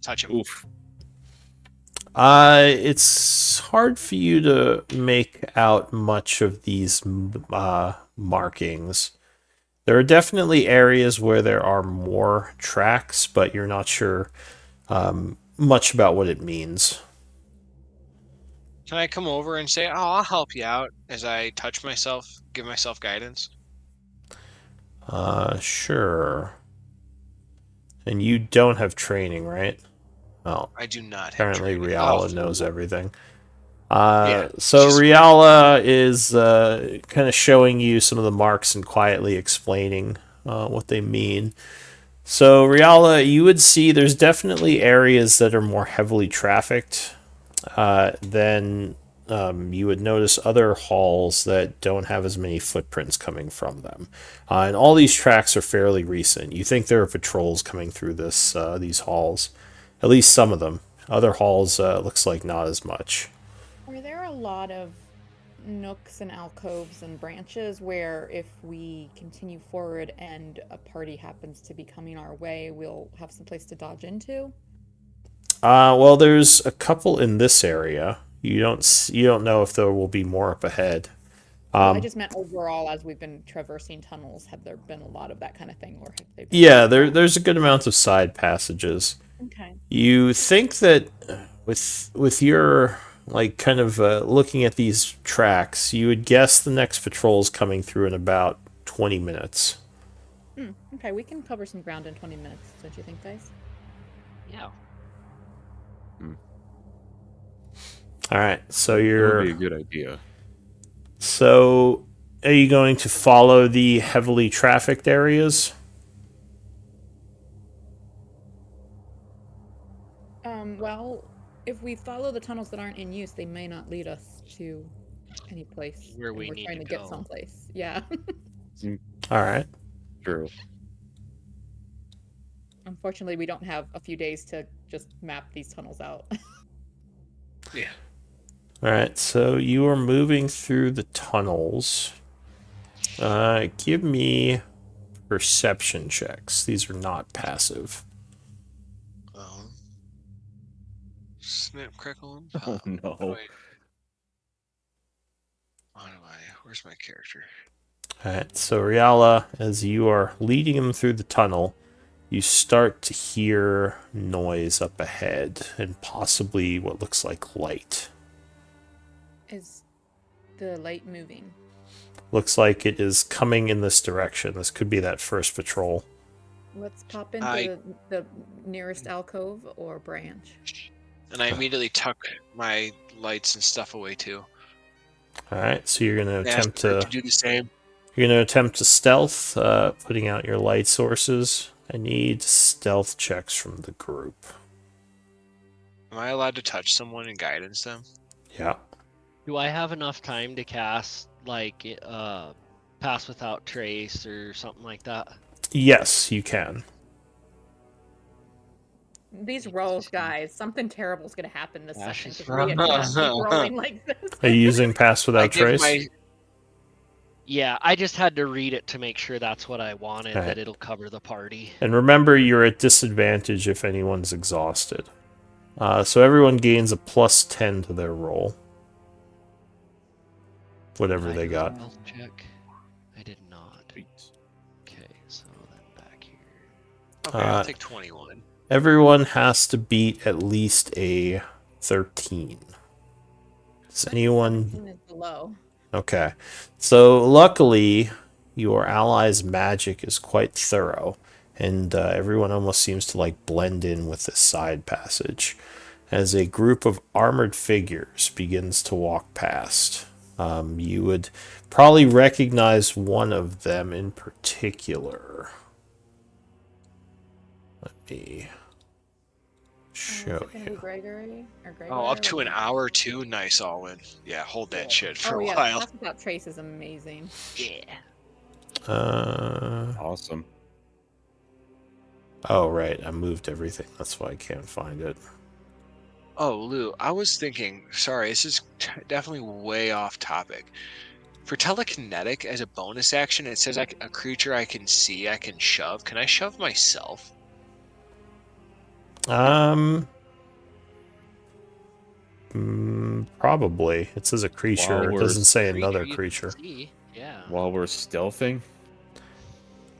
Touch him. Oof. It's hard for you to make out much of these markings. There are definitely areas where there are more tracks, but you're not sure much about what it means. Can I come over and say, "Oh, I'll help you out" as I touch myself, give myself guidance? Sure. And you don't have training, right? Well, I do not have apparently training. Riala Oh, knows everything. Yeah, So she's- Riala is kind of showing you some of the marks and quietly explaining what they mean. So Riala, you would see there's definitely areas that are more heavily trafficked. Then you would notice other halls that don't have as many footprints coming from them. And all these tracks are fairly recent. You think there are patrols coming through these halls, at least some of them. Other halls looks like not as much. Are there a lot of nooks and alcoves and branches where if we continue forward and a party happens to be coming our way, we'll have some place to dodge into? Well, there's a couple in this area. You don't know if there will be more up ahead. Well, I just meant overall as we've been traversing tunnels, have there been a lot of that kind of thing, or have they been? Yeah, there's a good amount of side passages. Okay. You think that with your like kind of looking at these tracks, you would guess the next patrol is coming through in about 20 minutes. Okay, we can cover some ground in 20 minutes, don't you think, guys? Yeah. All right, so That would you're be a good idea. so are you going to follow the heavily trafficked areas? Well, if we follow the tunnels that aren't in use, they may not lead us to any place Where and we we're need trying to to get go. someplace. Yeah. All right. True. Unfortunately, we don't have a few days to just map these tunnels out. Yeah. All right, so you are moving through the tunnels. Give me perception checks. These are not passive. Snap, crackle, and Oh pop. no. Where's my character? All right, so Riala, as you are leading him through the tunnel, you start to hear noise up ahead and possibly what looks like light. Is the light moving? Looks like it is coming in this direction. This could be that first patrol. Let's pop into I- the nearest alcove or branch. And I immediately tuck my lights and stuff away too. All right, so you're going to Ask attempt her to do the same. stealth, putting out your light sources. I need stealth checks from the group. Am I allowed to touch someone and guidance them? Yeah. Do I have enough time to cast like pass without trace or something like that? Yes, you can. These rolls, guys. Something terrible is going to happen this Ash session. is 'Cause Rhea can't keep rolling like this. Are you using pass I without give trace? my Yeah, I just had to read it to make sure that's what I wanted, Alright. that it'll cover the party. And remember, you're at disadvantage if anyone's exhausted. So everyone gains a plus 10 to their roll. Whatever Did I they do a got. stealth check? I did not. Okay, so then back here. Okay, Uh, I'll take 21. Everyone has to beat at least a 13. Does anyone... 17 is below. Okay. So luckily, your ally's magic is quite thorough, and everyone almost seems to like blend in with this side passage as a group of armored figures begins to walk past. You would probably recognize one of them in particular. Let me show Is it gonna be you. Gregory or Gregory? Oh, up to an hour too? Nice, Alwyn. Yeah, hold that shit for a while. Pass without trace is amazing. Yeah. Awesome. Oh, right. I moved everything. That's why I can't find it. Oh, Lou, I was thinking, sorry, this is definitely way off topic. For telekinetic, as a bonus action, it says a creature I can see, I can shove. Can I shove myself? Probably. It says a creature. While It we're doesn't say another you can creature. see, yeah. While we're stealthing,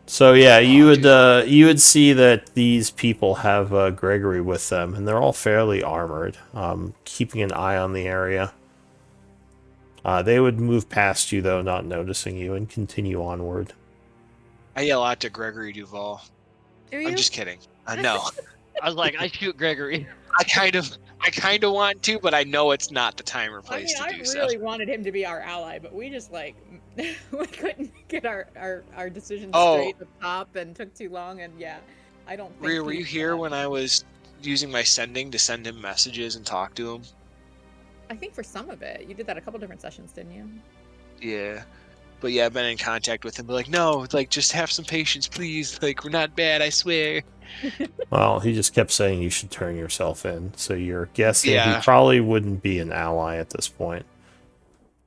So yeah, you dude. would see that these people have Gregory with them, and they're all fairly armored, keeping an eye on the area. They would move past you though, not noticing you, and continue onward. I yell out to Gregory Duval. Do you? I'm just kidding. No. I was like, I shoot Gregory. I kind of want to, but I know it's not the time or I place mean, to I do really so. wanted him to be our ally, but we just like we couldn't get our decisions Oh. straight at the top and took too long. And yeah, I don't think. Rhea, were you here when I was using my sending to send him messages and talk to him? I think for some of it, you did that a couple different sessions, didn't you? Yeah. But yeah, I've been in contact with him. But like, no, like just have some patience, please. Like, we're not bad, I swear. Well, he just kept saying you should turn yourself in, so you're guessing he Yeah. probably wouldn't be an ally at this point.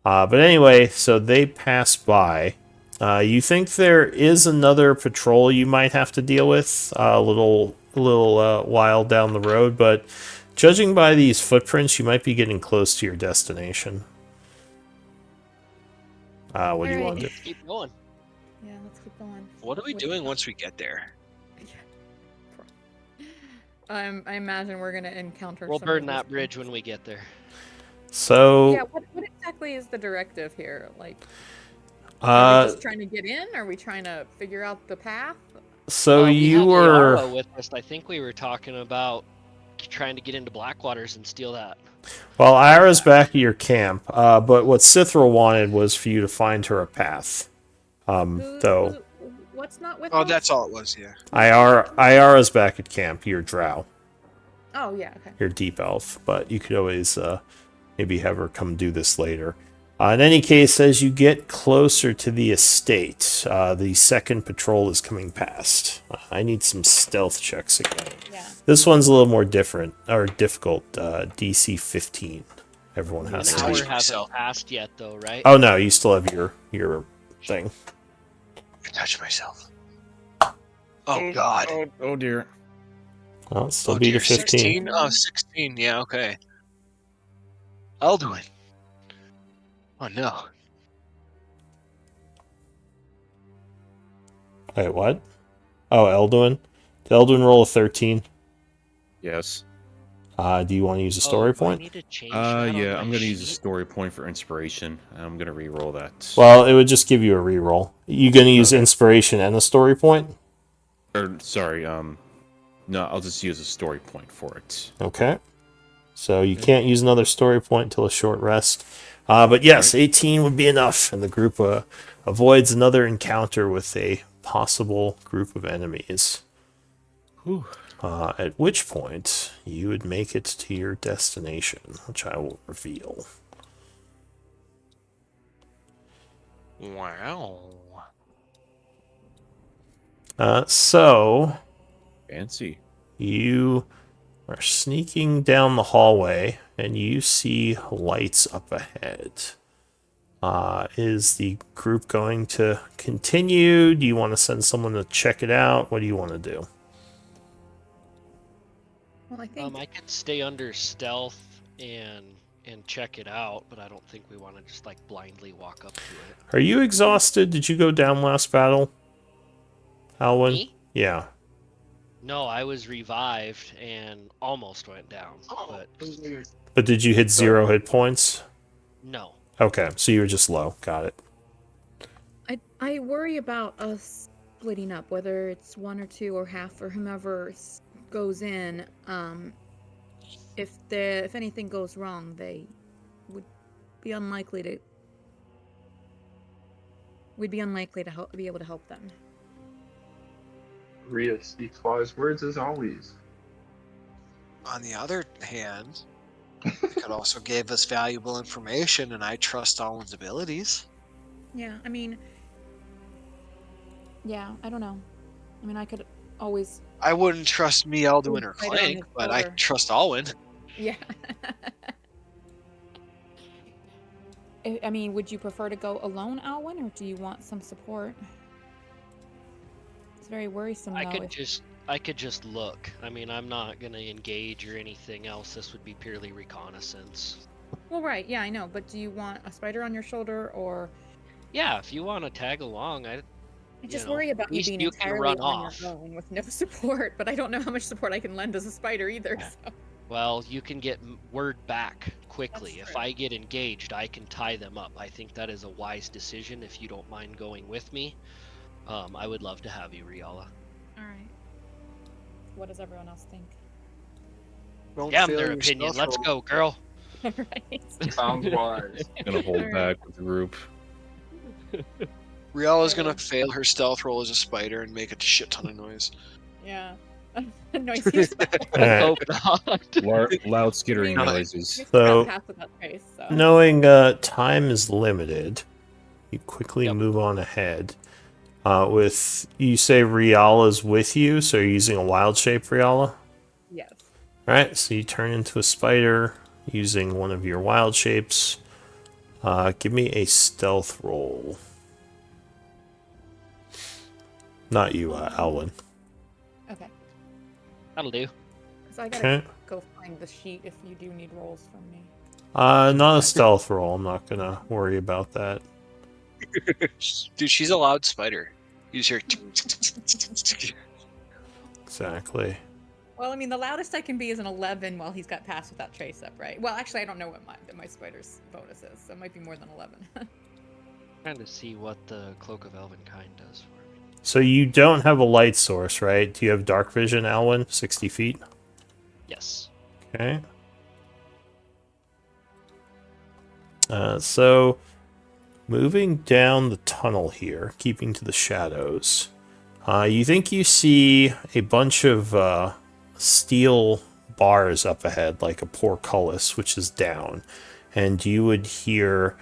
But anyway, so they pass by. You think there is another patrol you might have to deal with a little while down the road, but judging by these footprints, you might be getting close to your destination. What do you want to do? Keep going. Yeah, let's keep going. What are we doing once we get there? I imagine we're gonna encounter. We'll some burn that resistance. bridge when we get there. So Yeah, what exactly is the directive here? Like, are we just trying to get in? Are we trying to figure out the path? so we you had were Yara with us. I think we were talking about trying to get into Blackwaters and steal that. well, Ira's back at your camp, but what Cithril wanted was for you to find her a path. Though What's not with? Oh, us? that's all it was, yeah. Ira's back at camp. Your drow, Oh yeah, okay. your deep elf, but you could always maybe have her come do this later. In any case, as you get closer to the estate, the second patrol is coming past. I need some stealth checks again. Yeah. This one's a little more difficult. DC 15. Everyone has An to hour be. Touch hasn't myself. passed yet, though, right? Oh no, you still have your thing. I touched myself. Oh God. Oh dear. Well, it's still Oh beat dear, a 15. 16? Oh, 16. Yeah, okay. Elduin. Oh no. Wait, what? Oh, Elduin. Did Elduin roll a 13? Yes. Do you want to use a story do I point? need to change that on Yeah, my I'm gonna use a sheet? story point for inspiration. I'm gonna re-roll that. Well, it would just give you a reroll. You gonna use Okay. inspiration and a story point? Or sorry, no, I'll just use a story point for it. Okay. So you can't use another story point until a short rest. But yes, 18 would be enough, and the group avoids another encounter with a possible group of enemies. Whew. At which point you would make it to your destination, which I will reveal. Wow. So Fancy. you are sneaking down the hallway, and you see lights up ahead. Is the group going to continue? Do you want to send someone to check it out? What do you want to do? Well, I think I could stay under stealth and check it out, but I don't think we want to just like blindly walk up to it. Are you exhausted? Did you go down last battle, Alwyn? Me? Yeah. No, I was revived and almost went down, but But did you hit 0 hit points? no. Okay, so you were just low. Got it. I worry about us splitting up, whether it's one or two or half or whomever goes in. If anything goes wrong, they would be unlikely to. We'd be unlikely to be able to help them. Rhea speaks wise words as always. On the other hand, it could also give us valuable information, and I trust Alwyn's abilities. Yeah, I mean, yeah, I don't know. I mean, I could always. I wouldn't trust me, Elduin, or Right on Clank, his but I shoulder. trust Alwyn. Yeah. I mean, would you prefer to go alone, Alwyn, or do you want some support? It's very worrisome, though. I could just look. I mean, I'm not gonna engage or anything else. This would be purely reconnaissance. Well, right, yeah, I know, but do you want a spider on your shoulder, or? Yeah, if you want to tag along, I just know, worry about at you least being you can entirely run on off. your own with no support, but I don't know how much support I can lend as a spider either. So. Well, you can get word back quickly. That's If true. I get engaged, I can tie them up. I think that is a wise decision. If you don't mind going with me, I would love to have you, Riala. All right. What does everyone else think? Don't Damn fail their your opinion. stealth Let's roll. go, girl. Right. Sounds wise. Gonna hold Alright. back with the group. Riala's gonna Alright. fail her stealth roll as a spider and make a shit ton of noise. Yeah. Noisy spider. All right. Hope not. Loud skittering Nice. noises. It's So- got past without trace, so. Knowing time is limited, you quickly Yep. move on ahead. With you say Riala's with you, so you're using a wild shape, Riala. Yes. All right, so you turn into a spider using one of your wild shapes. Give me a stealth roll. Not you, Alwyn. Okay. That'll do. So I gotta Okay. go find the sheet if you do need rolls from me. Not a stealth roll. I'm not gonna worry about that. Dude, she's a loud spider. You just hear. Exactly. Well, I mean, the loudest I can be is an 11 while he's got pass without trace up, right? Well, actually, I don't know what my spider's bonus is, so it might be more than 11. Trying to see what the Cloak of Elvenkind does for me. So you don't have a light source, right? Do you have dark vision, Alwyn? 60 feet? Yes. Okay. So, moving down the tunnel here, keeping to the shadows, you think you see a bunch of steel bars up ahead, like a portcullis, which is down, and you would hear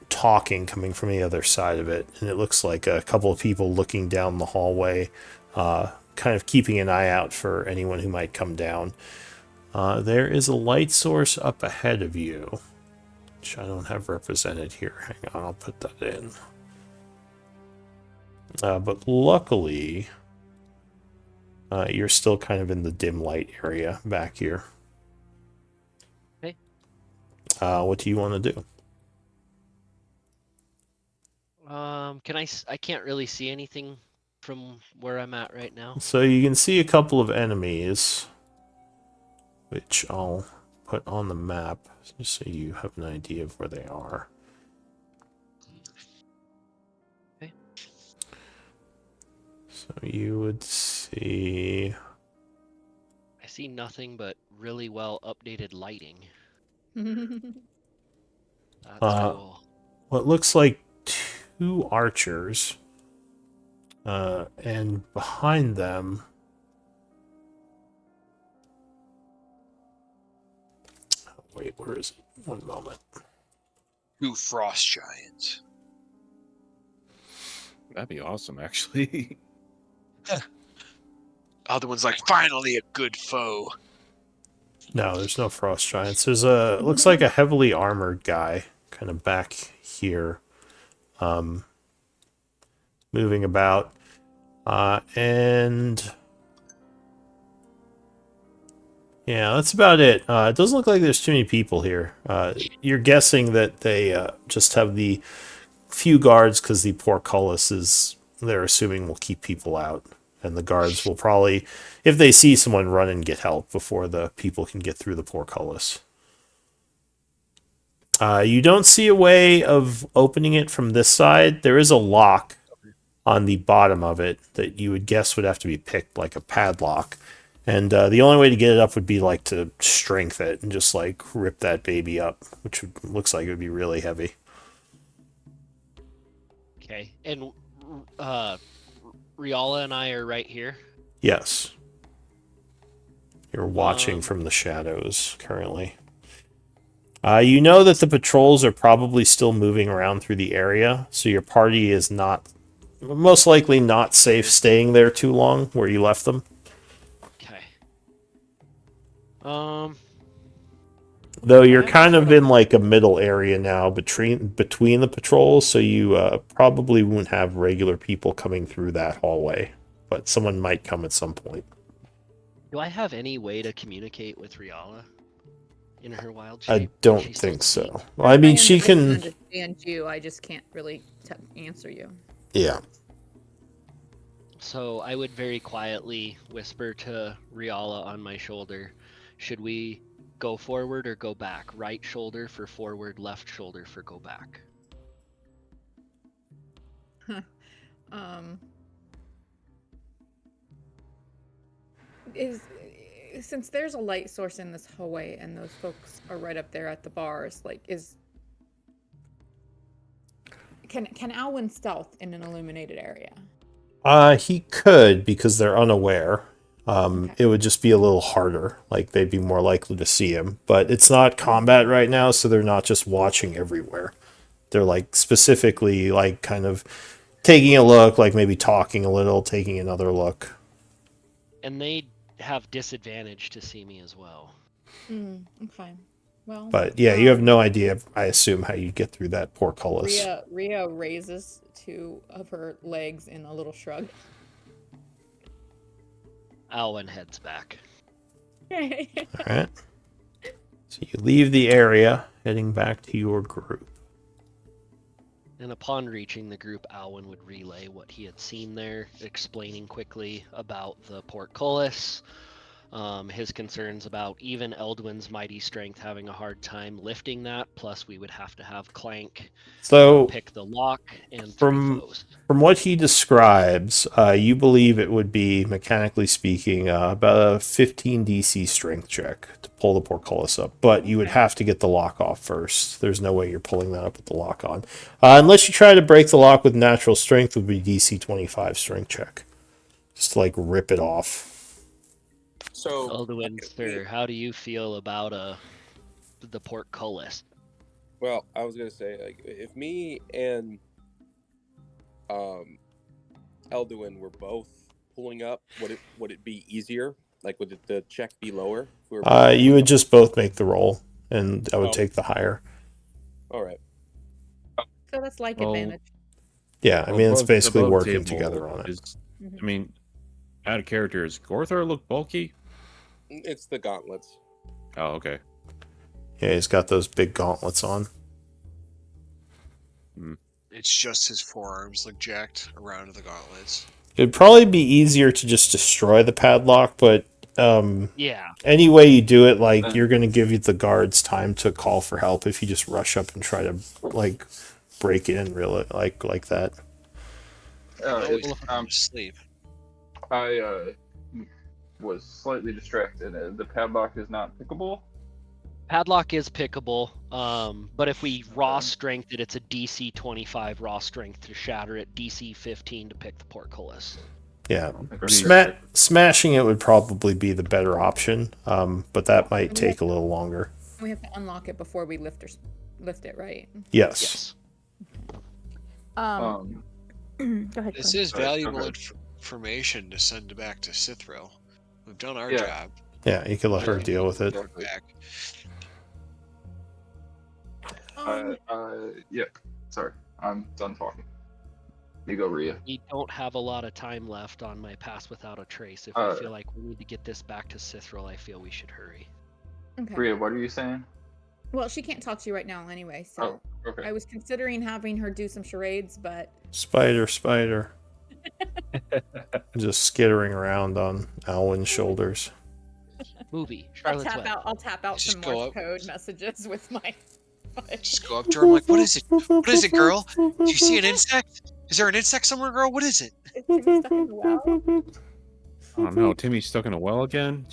talking coming from the other side of it, and it looks like a couple of people looking down the hallway, kind of keeping an eye out for anyone who might come down. There is a light source up ahead of you, which I don't have represented here. Hang on, I'll put that in. But luckily, you're still kind of in the dim light area back here. Okay. What do you want to do? I can't really see anything from where I'm at right now. So you can see a couple of enemies, which I'll put on the map just so you have an idea of where they are. Okay. So you would see... I see nothing but really well updated lighting. That's cool. what looks like two archers, and behind them... Wait, where is it? One moment. 2 frost giants. That'd be awesome, actually. Other one's like, finally a good foe. No, there's no frost giants. There's a looks like a heavily armored guy kind of back here, moving about, and yeah, that's about it. It doesn't look like there's too many people here. You're guessing that they just have the few guards because the portcullis is, they're assuming, will keep people out. And the guards will probably, if they see someone, run and get help before the people can get through the portcullis. You don't see a way of opening it from this side. There is a lock on the bottom of it that you would guess would have to be picked, like a padlock. And the only way to get it up would be like to strength it and just like rip that baby up, which looks like it would be really heavy. Okay. And Riala and I are right here. Yes. You're watching Um, from the shadows currently. You know that the patrols are probably still moving around through the area, so your party is not, most likely not safe staying there too long where you left them. Okay. Though you're I kind of sort of- in like a middle area now between the patrols, so you probably won't have regular people coming through that hallway, but someone might come at some point. Do I have any way to communicate with Riala in her wild I shape? don't Can she still think speak? so. Well, I mean, she I can can. understand you. I just can't really answer you. Yeah. So I would very quietly whisper to Riala on my shoulder, should we go forward or go back? Right shoulder for forward, left shoulder for go back. is since there's a light source in this hallway and those folks are right up there at the bars, like can Alwyn stealth in an illuminated area? He could because they're unaware. Okay. It would just be a little harder. Like they'd be more likely to see him. But it's not combat right now, so they're not just watching everywhere. They're like specifically like kind of taking a look, like maybe talking a little, taking another look. And they have disadvantage to see me as well. Okay. Well, But yeah, you have no idea, I assume, how you get through that portcullis. Rhea raises two of her legs in a little shrug. Alwyn heads back. Alright. So you leave the area, heading back to your group. And upon reaching the group, Alwyn would relay what he had seen there, explaining quickly about the portcullis, his concerns about even Eldwin's mighty strength having a hard time lifting that, plus we would have to have Clank So pick the lock and From- three foes. From what he describes, you believe it would be, mechanically speaking, about a 15 DC strength check to pull the portcullis up. But you would have to get the lock off first. There's no way you're pulling that up with the lock on. Unless you try to break the lock with natural strength, would be DC 25 strength check. Just to, like, rip it off. So, Eldwin, sir, how do you feel about the portcullis? well, I was gonna say, like, if me and Elduin were both pulling up, would it be easier? Like, would the check be lower? If we were You would just both make the roll, and I would take the higher. All right. So that's like Well, advantage. Yeah, I mean, it's basically above working table together on it. is- I mean, out of character, does Gorthar look bulky? It's the gauntlets. Oh, okay. Yeah, he's got those big gauntlets on. It's just his forearms look jacked around the gauntlets. It'd probably be easier to just destroy the padlock, but Yeah. any way you do it, like, you're going to give the guards time to call for help if you just rush up and try to, like, break it in like that. Always I'm asleep. I was slightly distracted. The padlock is not pickable. Padlock is pickable, but if we raw strength it, it's a DC 25 raw strength to shatter it, DC 15 to pick the portcullis. Yeah. Okay. Smashing it would probably be the better option, but that might take a little longer. We have to unlock it before we lift it, right? Yes. Go ahead. This Clay. is Right, valuable okay. information to send back to Cithril. We've done our Yeah. job. Yeah, you could let her Yeah. deal with it. Exactly. Back. Yeah. Sorry, I'm done talking. You go, Rhea. We don't have a lot of time left on my pass without a trace. If we feel like we need to get this back to Cithril, I feel we should hurry. Okay. Rhea, what are you saying? Well, she can't talk to you right now anyway, so Oh, okay. I was considering having her do some charades, but Spider. Just skittering around on Alwyn's shoulders. Movie. I'll Charlotte's tap Web. out. I'll tap out Just some go Morse up. code messages with my. Just go up to her. I'm like, what is it? What is it, girl? Do you see an insect? Is there an insect somewhere, girl? What is it? Is Timmy stuck in the well? Oh no, Timmy's stuck in a well again?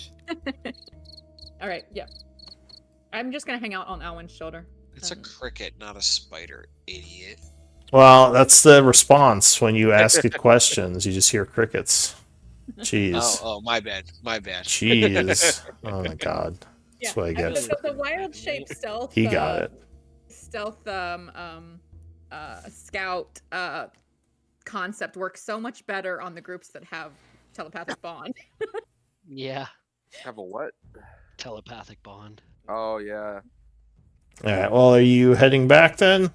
All right. Yeah. I'm just gonna hang out on Alwyn's shoulder. It's a cricket, not a spider, idiot. Well, that's the response when you ask it questions. You just hear crickets. Jeez. Oh, my bad. My bad. Jeez. Oh my god. Yeah. That's what I I mean, get. the wild shape stealth. He got it. Stealth scout concept works so much better on the groups that have telepathic bond. Yeah. Have a what? Telepathic bond. Oh yeah. Alright, well, are you heading back then?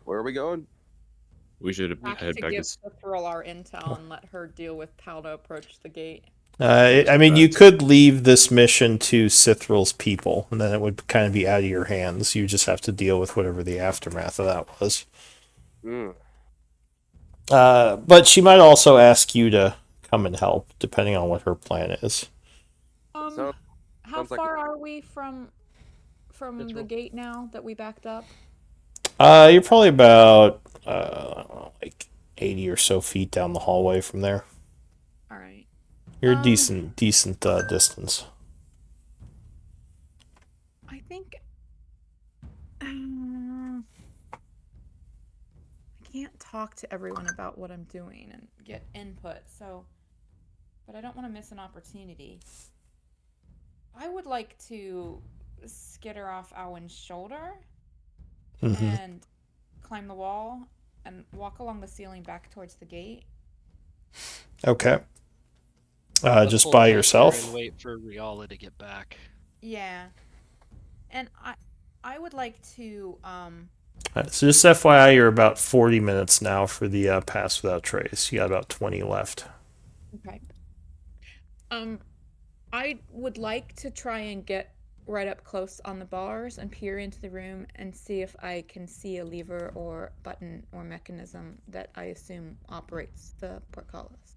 Where are we going? We should Back head to back give to... Cithril our intel and let her deal with how to approach the gate. I mean, you could leave this mission to Cithril's people, and then it would kind of be out of your hands. You just have to deal with whatever the aftermath of that was. Mm. But she might also ask you to come and help, depending on what her plan is. So- How sounds like far are we from the Cithril? gate now that we backed up? You're probably about I don't know, like 80 or so feet down the hallway from there. All right. You're a decent distance. I think I can't talk to everyone about what I'm doing and get input, so but I don't want to miss an opportunity. I would like to skitter off Owen's shoulder Mm-hmm. and climb the wall and walk along the ceiling back towards the gate. Okay. The Just full by picture yourself? and wait for Riala to get back. Yeah. And I would like to So just FYI, you're about 40 minutes now for the pass without trace. You got about 20 left. okay. I would like to try and get right up close on the bars and peer into the room and see if I can see a lever or button or mechanism that I assume operates the portcullis.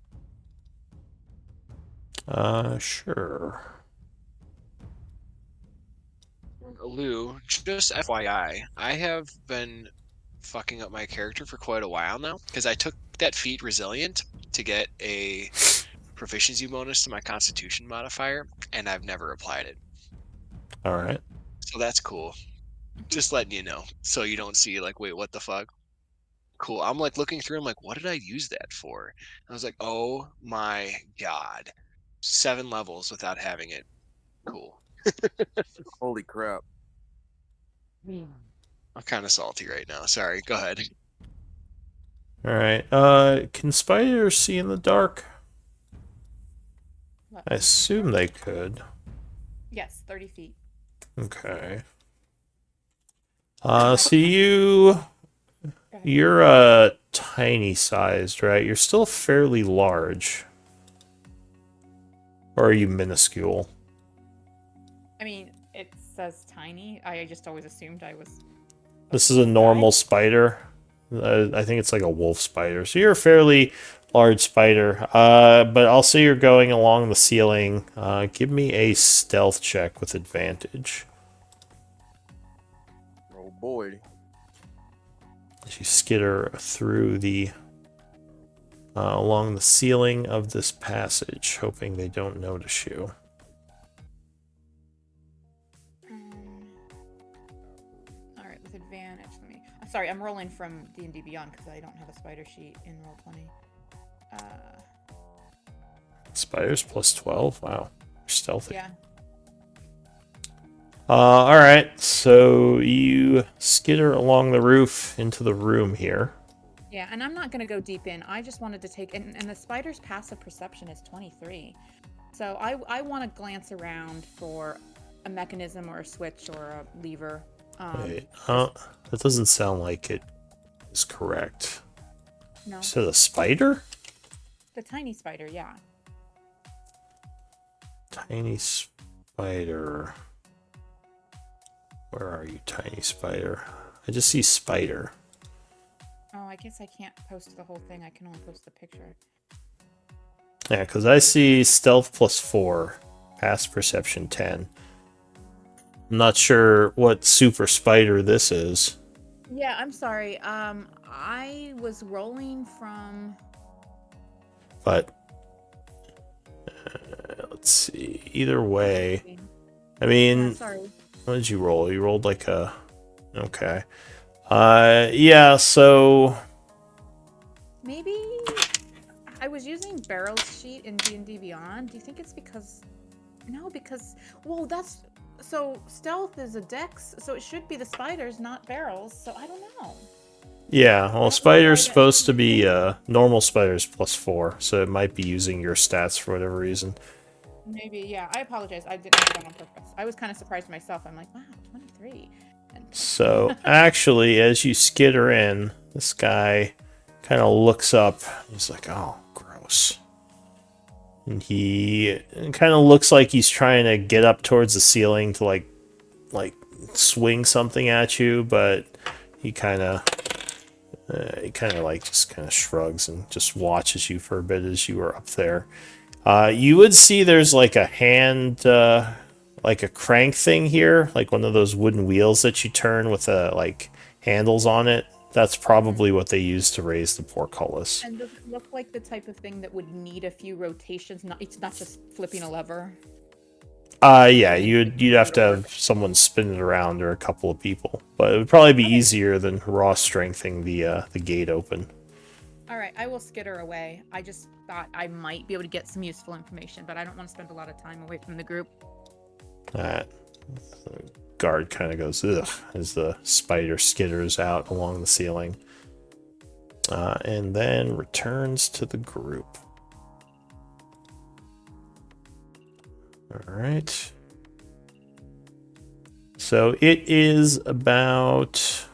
Sure. Lou, just FYI, I have been fucking up my character for quite a while now because I took that feat resilient to get a proficiency bonus to my constitution modifier, and I've never applied it. All right. So that's cool. Just letting you know, so you don't see like, wait, what the fuck? Cool. I'm like looking through. I'm like, what did I use that for? I was like, oh my god, 7 levels without having it. Cool. Holy crap. I'm kind of salty right now. Sorry. Go ahead. All right. Can spiders see in the dark? What? I assume they could. Yes, 30 feet. Okay. Okay. So you're tiny sized, right? You're still fairly large. Or are you minuscule? I mean, it says tiny. I just always assumed I was. This is a normal spider. I think it's like a wolf spider. So you're a fairly large spider. But I'll say you're going along the ceiling. Give me a stealth check with advantage. Oh boy. As you skitter through the along the ceiling of this passage, hoping they don't notice you. All right, with advantage. I'm sorry, I'm rolling from D&D Beyond because I don't have a spider sheet in Roll20. Spiders plus 12. Wow, you're stealthy. Yeah. All right, so you skitter along the roof into the room here. Yeah, and I'm not going to go deep in. I just wanted to take... And the spider's passive perception is 23. So I want to glance around for a mechanism or a switch or a lever. Wait, that doesn't sound like it is correct. No. So the spider? The tiny spider, yeah. Tiny spider. Where are you, tiny spider? I just see spider. Oh, I guess I can't post the whole thing. I can only post the picture. Yeah, because I see stealth plus 4, past perception 10. I'm not sure what super spider this is. Yeah, I'm sorry. I was rolling from... But let's see. Either way, I mean, Yeah, sorry. what did you roll? You rolled like a... Okay. Yeah, so... Maybe I was using Barrel's sheet in D&D Beyond. Do you think it's because... No, because... Well, that's... So, stealth is a dex, so it should be the spiders, not Barrels, so I don't know. Yeah, well, spider's supposed to be normal spiders plus 4, so it might be using your stats for whatever reason. Maybe, yeah. I apologize. I didn't do that on purpose. I was kind of surprised myself. I'm like, wow, 23. And So, actually, as you skitter in, this guy kind of looks up. He's like, oh, gross. And he kind of looks like he's trying to get up towards the ceiling to, like swing something at you, but he kind of just kind of shrugs and just watches you for a bit as you are up there. You would see there's like a hand, like a crank thing here, like one of those wooden wheels that you turn with like handles on it. That's probably what they use to raise the portcullis. And does it look like the type of thing that would need a few rotations? It's not just flipping a lever. Yeah, you'd have to have someone spin it around or a couple of people, but it would probably be easier than raw strengthening the gate open. All right, I will skitter away. I just thought I might be able to get some useful information, but I don't want to spend a lot of time away from the group. The guard kind of goes ugh as the spider skitters out along the ceiling, and then returns to the group. All right. So it is about.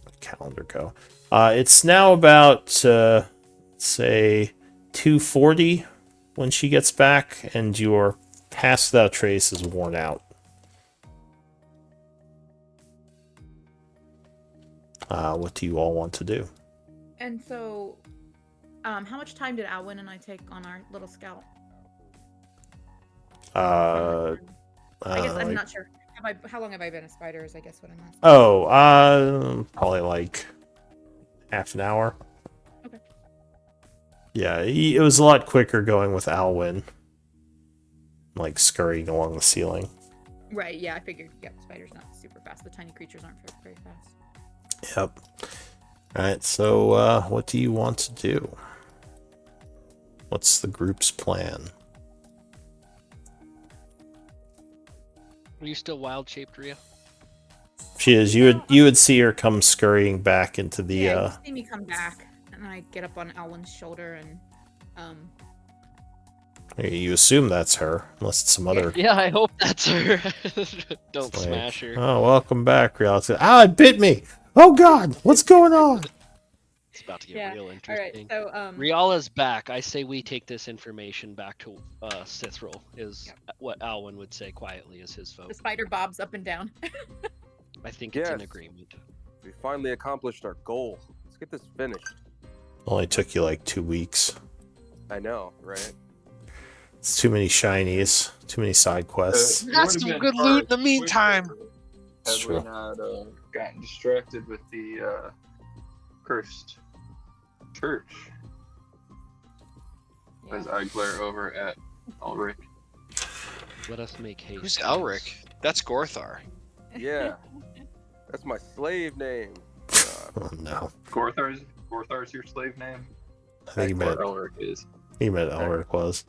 Where'd the calendar go? It's now about say 2:40 when she gets back, and your pass without trace is worn out. What do you all want to do? And so, how much time did Alwyn and I take on our little scout? I I guess I'm not sure. How long have I been a spider? Is I guess what I'm asking. Oh, probably like half an hour. Okay. Yeah, it was a lot quicker going with Alwyn, like scurrying along the ceiling. Right. Yeah, I figured. Yep, spiders not super fast. The tiny creatures aren't very fast. Yep. All right. So, what do you want to do? What's the group's plan? Are you still wild shaped, Rhea? She is. You would see her come scurrying back into the. Yeah, you see me come back, and I get up on Alwyn's shoulder, and You assume that's her, unless it's some other. Yeah, I hope that's her. Don't like, smash her. Oh, welcome back, reality. Ah, it bit me. Oh God, what's going on? It's about to get real interesting. All right, so Riala's back. I say we take this information back to Cithril, is what Alwyn would say quietly is his vote. the spider bobs up and down. I think it's an Yes. agreement. We finally accomplished our goal. Let's get this finished. Only took you like 2 weeks. I know, right? It's too many shinies, too many side quests. It Got would've some been good far loot in the meantime. quicker It's Had we true. not gotten distracted with the cursed church. As I glare over at Ulrich. Let us make haste. Who's Elric? That's Gorthar. Yeah. That's my slave name. Oh no, Gorthar's your slave name? I think he Or meant Ulrich is. Ulrich was.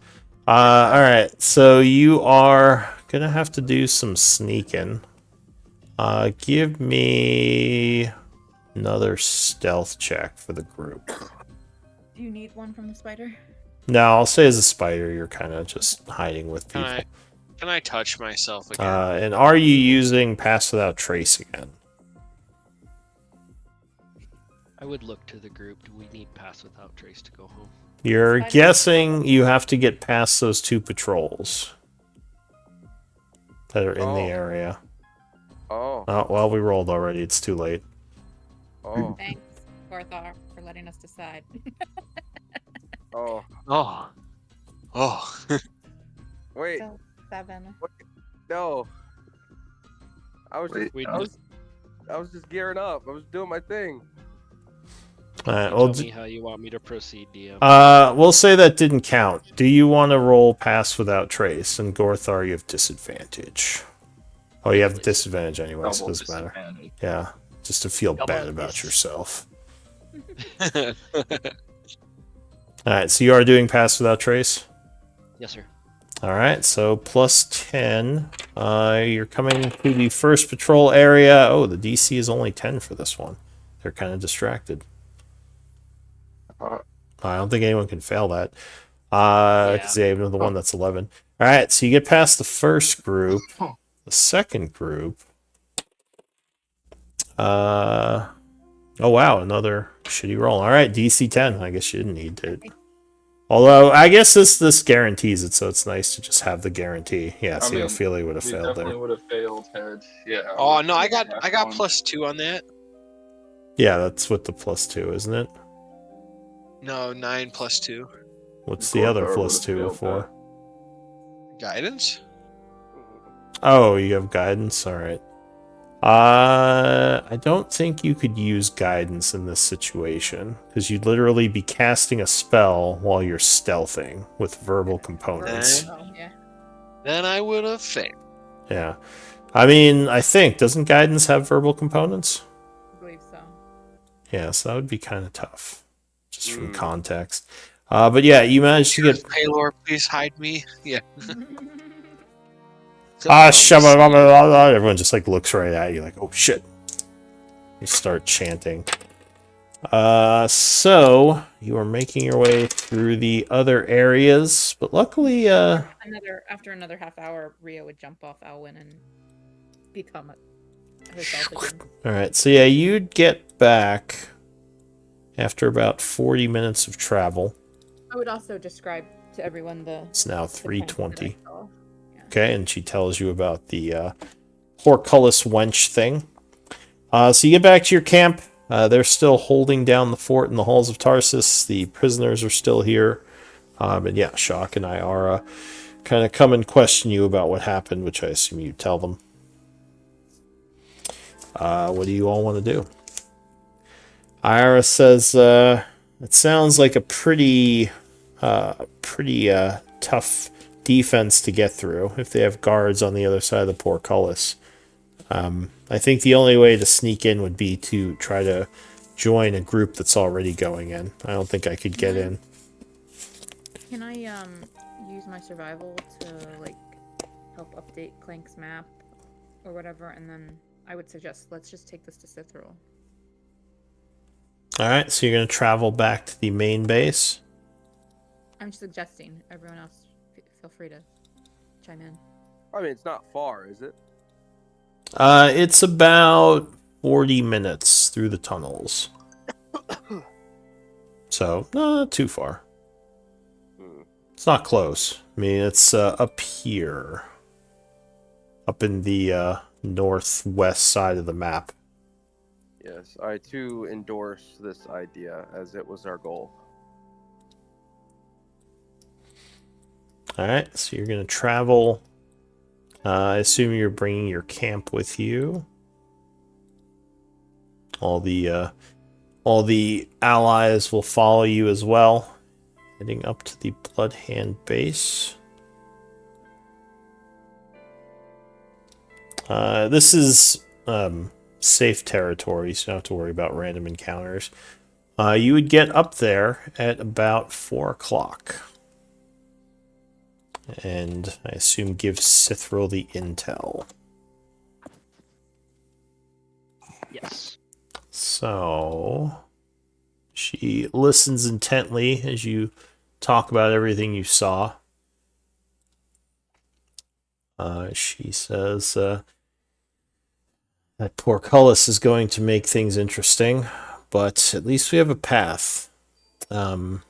All right, so you are gonna have to do some sneaking. Give me another stealth check for the group. Do you need one from the spider? No, I'll say as a spider, you're kind of just hiding with people. Can I touch myself again? And are you using Pass Without Trace again? I would look to the group. Do we need pass without trace to go home? You're Spider- guessing you have to get past those 2 patrols that are in the Oh. area. Oh, Oh, well, we rolled already. It's too late. oh, Thanks, Gorthar, for letting us decide. oh. Oh. Oh. Wait, So 7. no. I was Wait, just, We I was just gearing up. I was doing my thing. All right, You well, tell me how you want me to proceed, DM. we'll say that didn't count. Do you want to roll Pass Without Trace? And Gorthar, you have disadvantage. Oh, you have disadvantage anyway, so it Double doesn't matter. disadvantage. Yeah, just to feel Double bad about dis. yourself. All right, so you are doing Pass Without Trace? Yes, sir. All right, so plus 10. You're coming to the first patrol area. Oh, the DC is only 10 for this one. They're kind of distracted. I don't think anyone can fail that. Because they have the one that's 11. All right, so you get past the first group. The second group. Oh, wow, another shitty roll. All right, DC 10. I guess you didn't need it. Although, I guess this guarantees it, so it's nice to just have the guarantee. Yeah, see, mean, Ophelia would have We failed definitely there. would have failed had Oh no, I got one. +2 on that. Yeah, that's with the plus 2, isn't it? No, 9 + 2. What's the other Gorthar plus would've 2 failed for? Guidance? Oh, you have guidance? Alright. I don't think you could use guidance in this situation because you'd literally be casting a spell while you're stealthing with verbal components. Oh, yeah. Then I would have failed. Yeah. I mean, I think, doesn't guidance have verbal components? I believe so. Yeah, so that would be kind of tough, just from context. But yeah, you managed to get... Paylor, please hide me. Yeah. shabba. Everyone just like looks right at you like, oh shit. You start chanting. So you are making your way through the other areas, but luckily, After another half hour, Rio would jump off Alwyn and become herself again. all right. So yeah, you'd get back after about 40 minutes of travel. I would also describe to everyone the. It's now the 3:20. tent that I saw. Yeah. Okay, and she tells you about the portcullis wench thing. So you get back to your camp. They're still holding down the fort in the halls of Tarsus. The prisoners are still here. And yeah, Shock and Iara kind of come and question you about what happened, which I assume you tell them. What do you all want to do? Iara says, it sounds like a pretty tough defense to get through if they have guards on the other side of the portcullis. I think the only way to sneak in would be to try to join a group that's already going in. I don't think I could get in. Can I use my survival to like help update Clank's map or whatever, and then I would suggest let's just take this to Cithril. Alright, so you're going to travel back to the main base? I'm suggesting. Everyone else, feel free to chime in. I mean, it's not far, is it? It's about 40 minutes through the tunnels. So, not too far. It's not close. I mean, it's up here. Up in the northwest side of the map. Yes, I too endorse this idea as it was our goal. Alright, so you're going to travel. I assume you're bringing your camp with you. All the allies will follow you as well. Heading up to the Bloodhand base. This is safe territory, so you don't have to worry about random encounters. You would get up there at about 4 o'clock. And I assume give Cithril the intel. Yes. So she listens intently as you talk about everything you saw. She says that portcullis is going to make things interesting, but at least we have a path. I'm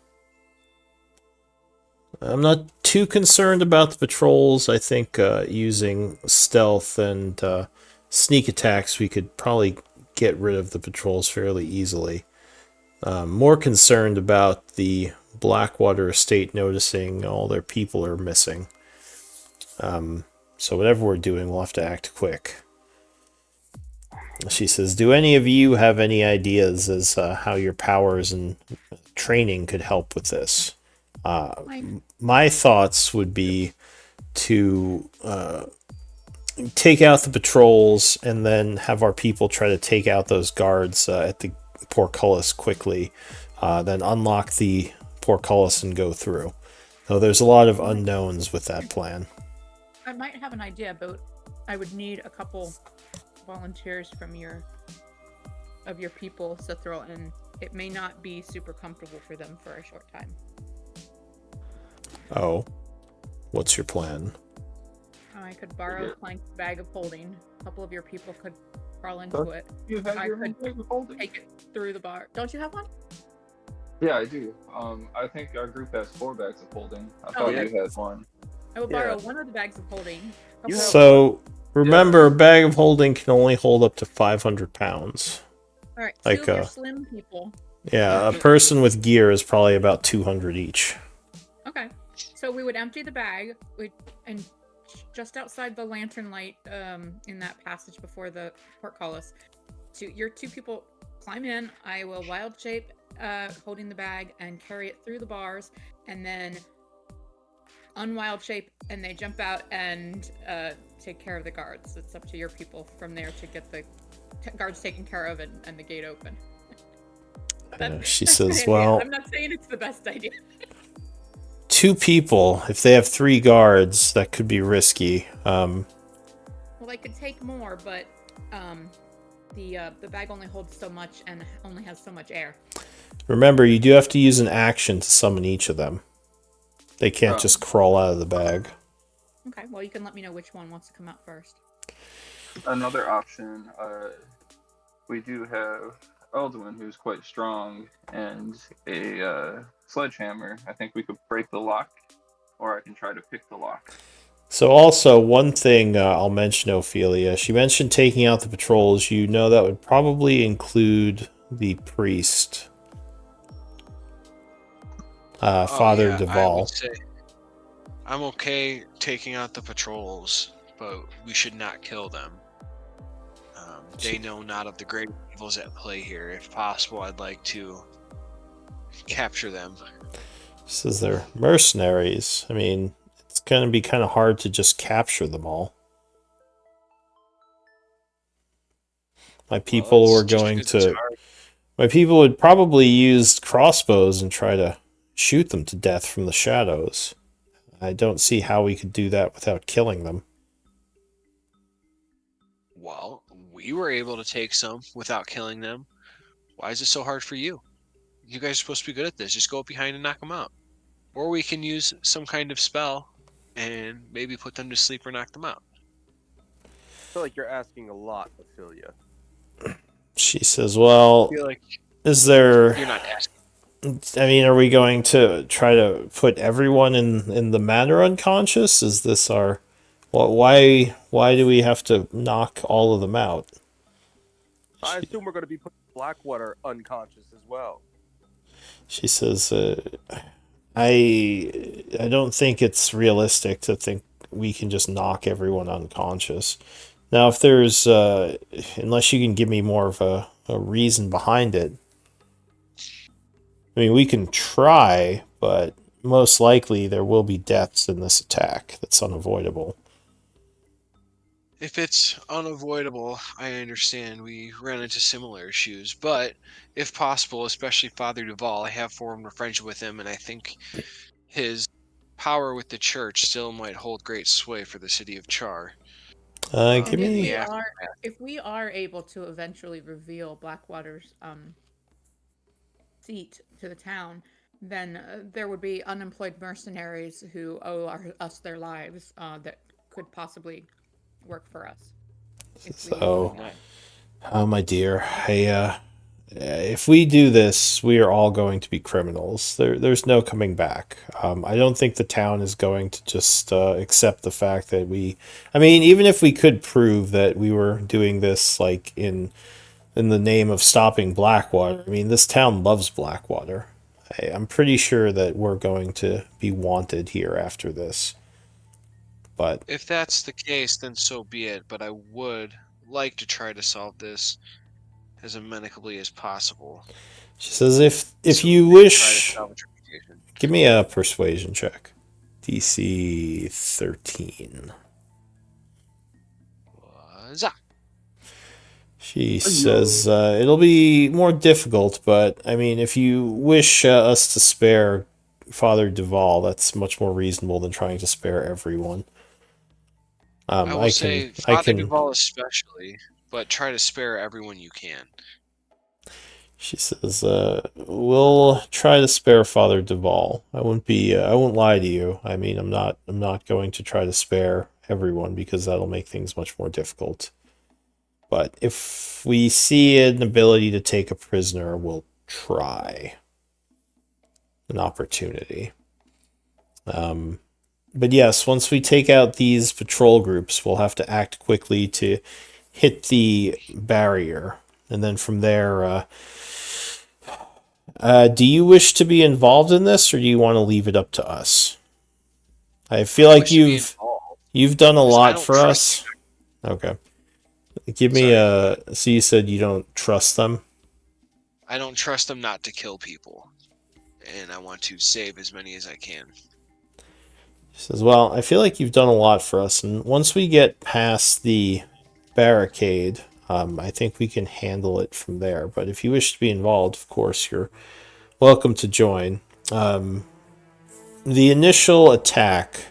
not too concerned about the patrols. I think using stealth and sneak attacks, we could probably get rid of the patrols fairly easily. More concerned about the Blackwater estate noticing all their people are missing. So whatever we're doing, we'll have to act quick. She says, do any of you have any ideas as how your powers and training could help with this? My thoughts would be to take out the patrols and then have our people try to take out those guards at the portcullis quickly, then unlock the portcullis and go through. So there's a lot of unknowns with that plan. I might have an idea, but I would need a couple volunteers from your people, Cithril, and it may not be super comfortable for them for a short time. Oh, what's your plan? I could borrow Clank's bag of holding. A couple of your people could crawl into it. You have I your could bag of holding? take it through the bar. Don't you have one? Yeah, I do. I think our group has 4 bags of holding. I thought okay. you had one. I will borrow one of the bags of holding. So remember, a bag of holding can only hold up to 500 pounds. All right, like two of your slim people. Yeah, a person with gear is probably about 200 each. Okay, so we would empty the bag and just outside the lantern light, in that passage before the portcullis. Your two people climb in. I will wild shape, holding the bag, and carry it through the bars, and then unwild shape, and they jump out and take care of the guards. It's up to your people from there to get the guards taken care of and the gate open. She That's says, my idea. well, I'm not saying it's the best idea. 2 people, if they have 3 guards, that could be risky. Well, I could take more, but the bag only holds so much and only has so much air. Remember, you do have to use an action to summon each of them. They can't just crawl out of the bag. Okay, well, you can let me know which one wants to come out first. Another option, we do have Eldwin, who's quite strong, and a sledgehammer. I think we could break the lock, or I can try to pick the lock. So also, one thing I'll mention, Ophelia, she mentioned taking out the patrols. You know that would probably include the priest, Father I Duval. would say I'm okay taking out the patrols, but we should not kill them. They know not of the great evils at play here. If possible, I'd like to capture them. Says they're mercenaries. I mean, it's going to be kind of hard to just capture them all. My people were going to... My people would probably use crossbows and try to shoot them to death from the shadows. I don't see how we could do that without killing them. Well, we were able to take some without killing them. Why is it so hard for you? You guys are supposed to be good at this. Just go up behind and knock them out. Or we can use some kind of spell and maybe put them to sleep or knock them out. I feel like you're asking a lot, Ophelia. She says, well, I feel like is there... you're not asking. I mean, are we going to try to put everyone in the manor unconscious? Is this our... Well, why do we have to knock all of them out? I assume we're going to be putting Blackwater unconscious as well. She says, I don't think it's realistic to think we can just knock everyone unconscious. Now, if there's... unless you can give me more of a reason behind it. I mean, we can try, but most likely there will be deaths in this attack. That's unavoidable. If it's unavoidable, I understand we ran into similar issues, but if possible, especially Father Duval, I have formed a friendship with him, and I think his power with the church still might hold great sway for the city of Chaur. Give me... If we are able to eventually reveal Blackwater's seat to the town, then there would be unemployed mercenaries who owe us their lives that could possibly work for us. So, oh my dear, if we do this, we are all going to be criminals. There's no coming back. I don't think the town is going to just accept the fact that we... I mean, even if we could prove that we were doing this, like, in the name of stopping Blackwater, I mean, this town loves Blackwater. I'm pretty sure that we're going to be wanted here after this. But if that's the case, then so be it. But I would like to try to solve this as amicably as possible. She says, if you wish, give me a persuasion check. DC 13. She says, it'll be more difficult, but, I mean, if you wish us to spare Father Duval, that's much more reasonable than trying to spare everyone. I will say Father Duval especially, but try to spare everyone you can. She says, we'll try to spare Father Duval. I won't lie to you. I mean, I'm not going to try to spare everyone because that'll make things much more difficult. But if we see an ability to take a prisoner, we'll try an opportunity. But yes, once we take out these patrol groups, we'll have to act quickly to hit the barrier. And then from there, do you wish to be involved in this, or do you want to leave it up to us? I feel like You've done a I lot don't for trust- us. Okay. Give me Sorry. so you said you don't trust them? I don't trust them not to kill people, and I want to save as many as I can. She says, well, I feel like you've done a lot for us, and once we get past the barricade, I think we can handle it from there. But if you wish to be involved, of course, you're welcome to join. The initial attack,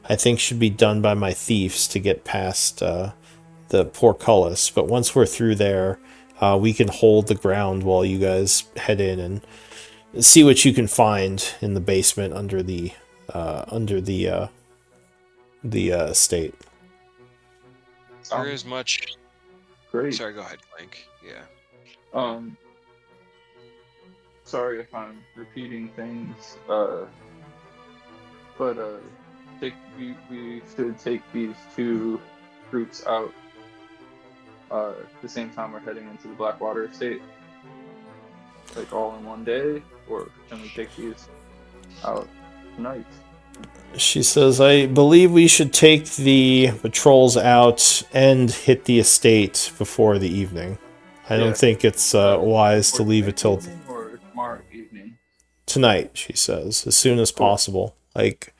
I think, should be done by my thieves to get past the portcullis. But once we're through there, we can hold the ground while you guys head in and see what you can find in the basement under the estate. There is much. Great. Sorry, go ahead, Clank. Yeah. Sorry if I'm repeating things, but we should take these two groups out at the same time we're heading into the Blackwater estate, like all in one day, or can we take these out tonight? She says, I believe we should take the patrols out and hit the estate before the evening. I don't think it's wise to leave it till or tomorrow evening. tonight, she says, as soon as possible. Like,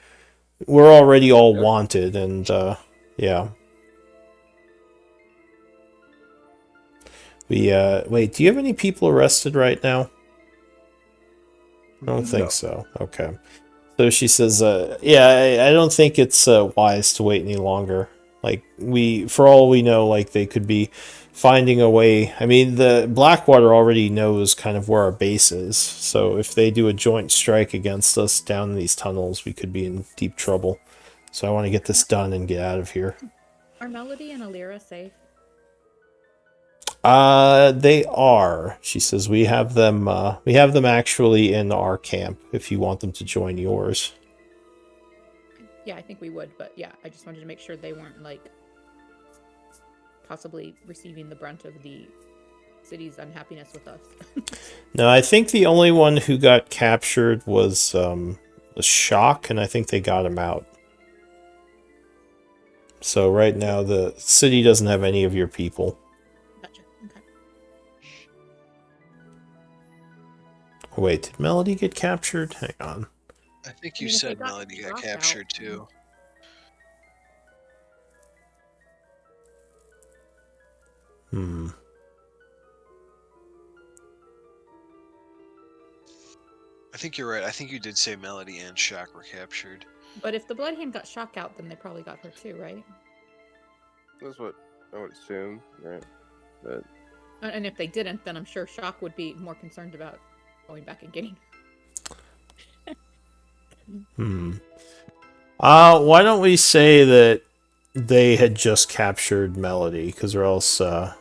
we're already all wanted, and yeah. Wait, do you have any people arrested right now? I don't think so. Okay. So she says, yeah, I don't think it's wise to wait any longer. Like, for all we know, like, they could be finding a way. I mean, the Blackwater already knows kind of where our base is. So if they do a joint strike against us down in these tunnels, we could be in deep trouble. So I want to get this done and get out of here. Are Melody and Alira safe? They are. She says we have them actually in our camp if you want them to join yours. Yeah, I think we would, but yeah, I just wanted to make sure they weren't like possibly receiving the brunt of the city's unhappiness with us. No, I think the only one who got captured was the Shock, and I think they got him out. So right now the city doesn't have any of your people. Gotcha. Okay. Wait, did Melody get captured? Hang on. I think you said Melody got captured too. I think you're right. I think you did say Melody and Shock were captured. But if the Bloodhand got Shock out, then they probably got her too, right? That's what I would assume, right? But And if they didn't, then I'm sure Shock would be more concerned about going back and getting. Why don't we say that they had just captured Melody, because or else I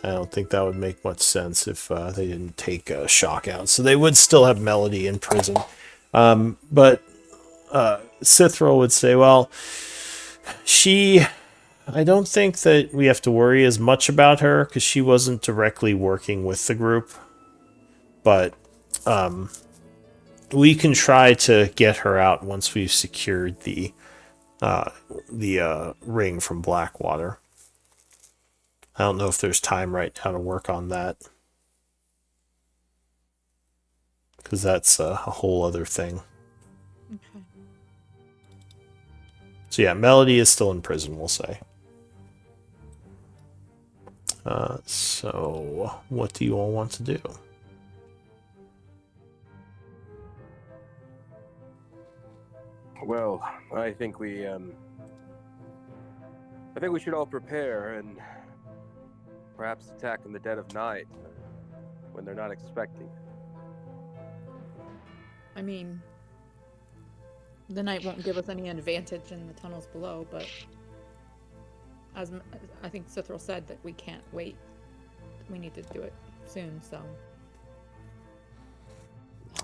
don't think that would make much sense if they didn't take Shock out. So they would still have Melody in prison. But Cithril would say, well, I don't think that we have to worry as much about her because she wasn't directly working with the group. But we can try to get her out once we've secured the ring from Blackwater. I don't know if there's time right now to work on that, because that's a whole other thing. Okay. So yeah, Melody is still in prison, we'll say. So what do you all want to do? well, I think we should all prepare and perhaps attack in the dead of night when they're not expecting. I mean, the night won't give us any advantage in the tunnels below, but as I think Cithril said, that we can't wait. We need to do it soon, so.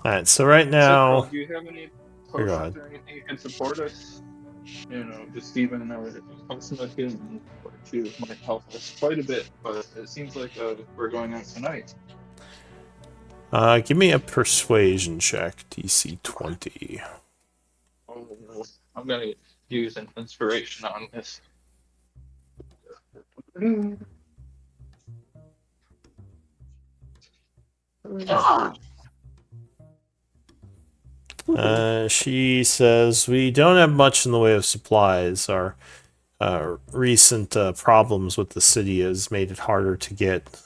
Alright, so right now... So, do you have any Go potions ahead. or anything you can support us? You know, just even though consummate healing or two might help us quite a bit, but it seems like we're going out tonight. Give me a persuasion check, DC 20. Oh, I'm gonna use an inspiration on this. She says, we don't have much in the way of supplies. Our recent problems with the city has made it harder to get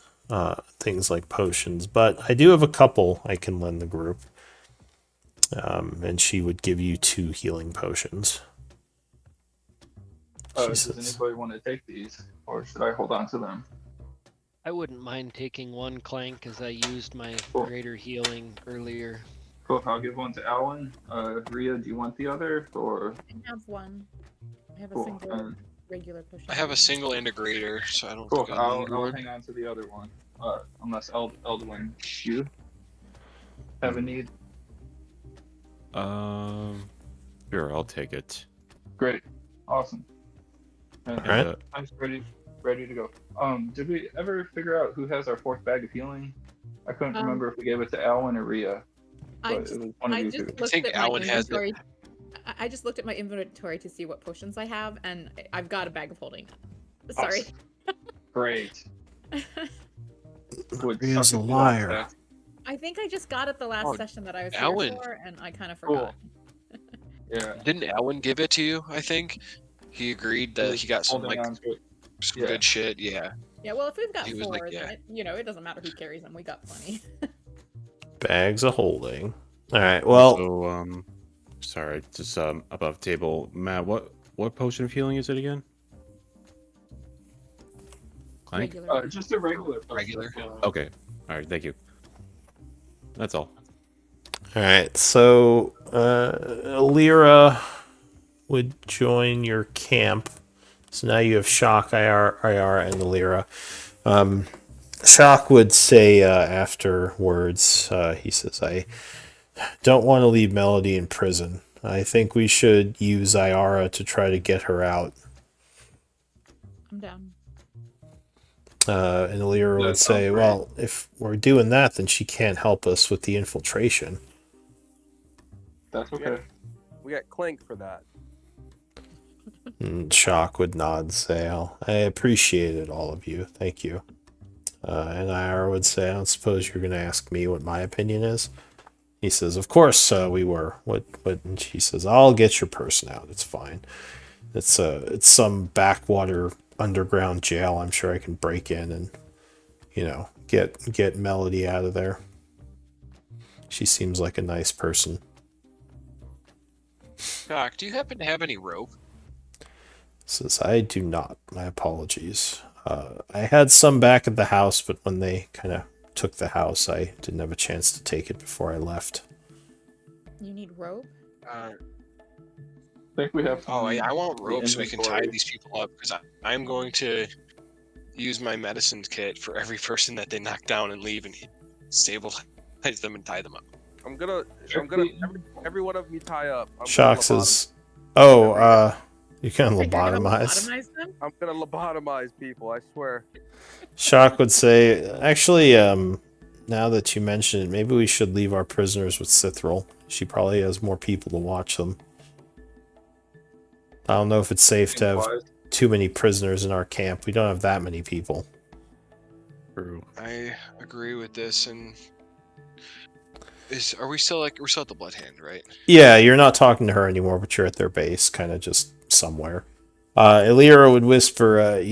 things like potions, but I do have a couple I can lend the group. And she would give you 2 healing potions. Does anybody want to take these, or should I hold on to them? I wouldn't mind taking one, Clank, as I used my Cool. greater healing earlier. Cool. I'll give one to Alan. Rhea, do you want the other, or? I have one. I have a Cool. single regular potion. I have a single integrator, so I don't Cool. think I'll need I'll one. hang on to the other one. Unless Eldwin, you have a need. Sure, I'll take it. Great. Awesome. Alright. I'm ready to go. Did we ever figure out who has our 4th bag of healing? I couldn't remember if we gave it to Alwyn or Rhea. I But it was one of I you just two. looked think at my Alan has it. inventory. I just looked at my inventory to see what potions I have, and I've got a bag of holding. Sorry. Great. Would Rhea's suck a if we liar. lost I think I just got it the last Oh, session that I was Alan. here for, and I kind of Cool. forgot. that. Yeah. Didn't Alan give it to you? I think he agreed that he got some Holding like on to it. some yeah. good shit. Yeah. Yeah, well, if we've got He was 4, like, yeah. then it doesn't matter who carries them. We got plenty. Bags of holding. Alright, well, So, sorry, just above table, Matt. What potion of healing is it again? Clank? Regular. Just a regular. Regular. Okay. All right. Thank you. That's all. alright, so Lyra would join your camp. So now you have Shock, IR, and Lyra. Shock would say afterwards, he says, I don't want to leave Melody in prison. I think we should use Iara to try to get her out. I'm down. And Lyra That would sounds say, great. well, if we're doing that, then she can't help us with the infiltration. That's okay. We got Clink for that. And Shock would nod and say, oh, I appreciate it, all of you. Thank you. And Iara would say, I don't suppose you're going to ask me what my opinion is? He says, of course we were. What? And she says, I'll get your person out. It's fine. It's some backwater underground jail. I'm sure I can break in and, get Melody out of there. She seems like a nice person. Doc, do you happen to have any rope? Says, I do not. My apologies. I had some back at the house, but when they kind of took the house, I didn't have a chance to take it before I left. You need rope? I think we have. Oh, I want the rope so we can tie inventory. these people up because I'm going to use my medicine kit for every person that they knock down and leave and stabilize them and tie them up. I'm gonna every one of me tie up. Shock says, you can Like, you're gonna lobotomize. lobotomize them? I'm gonna lobotomize people. I swear. Shock would say, actually, now that you mention it, maybe we should leave our prisoners with Cithril. She probably has more people to watch them. I don't know if it's safe to have too many prisoners in our camp. We don't have that many people. True. I agree with this. And we're still at the Blood Hand, right? Yeah, you're not talking to her anymore, but you're at their base, kind of just somewhere. Elira would whisper,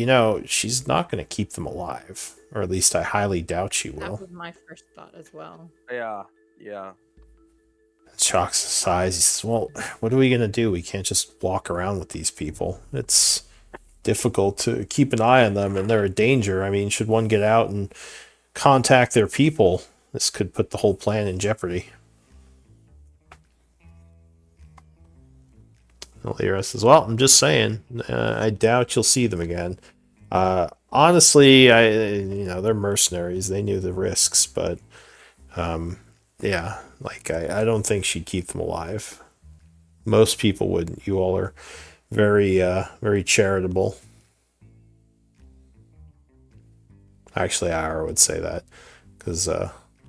she's not going to keep them alive. Or at least I highly doubt she That will. was my first thought as well. Yeah. Shock sighs. He says, well, what are we going to do? We can't just walk around with these people. It's difficult to keep an eye on them, and they're a danger. I mean, should one get out and contact their people, this could put the whole plan in jeopardy. Lyra says, well, I'm just saying, I doubt you'll see them again. Honestly, they're mercenaries. They knew the risks, but yeah, I don't think she'd keep them alive. Most people wouldn't. You all are very, very charitable. Actually, Ira would say that because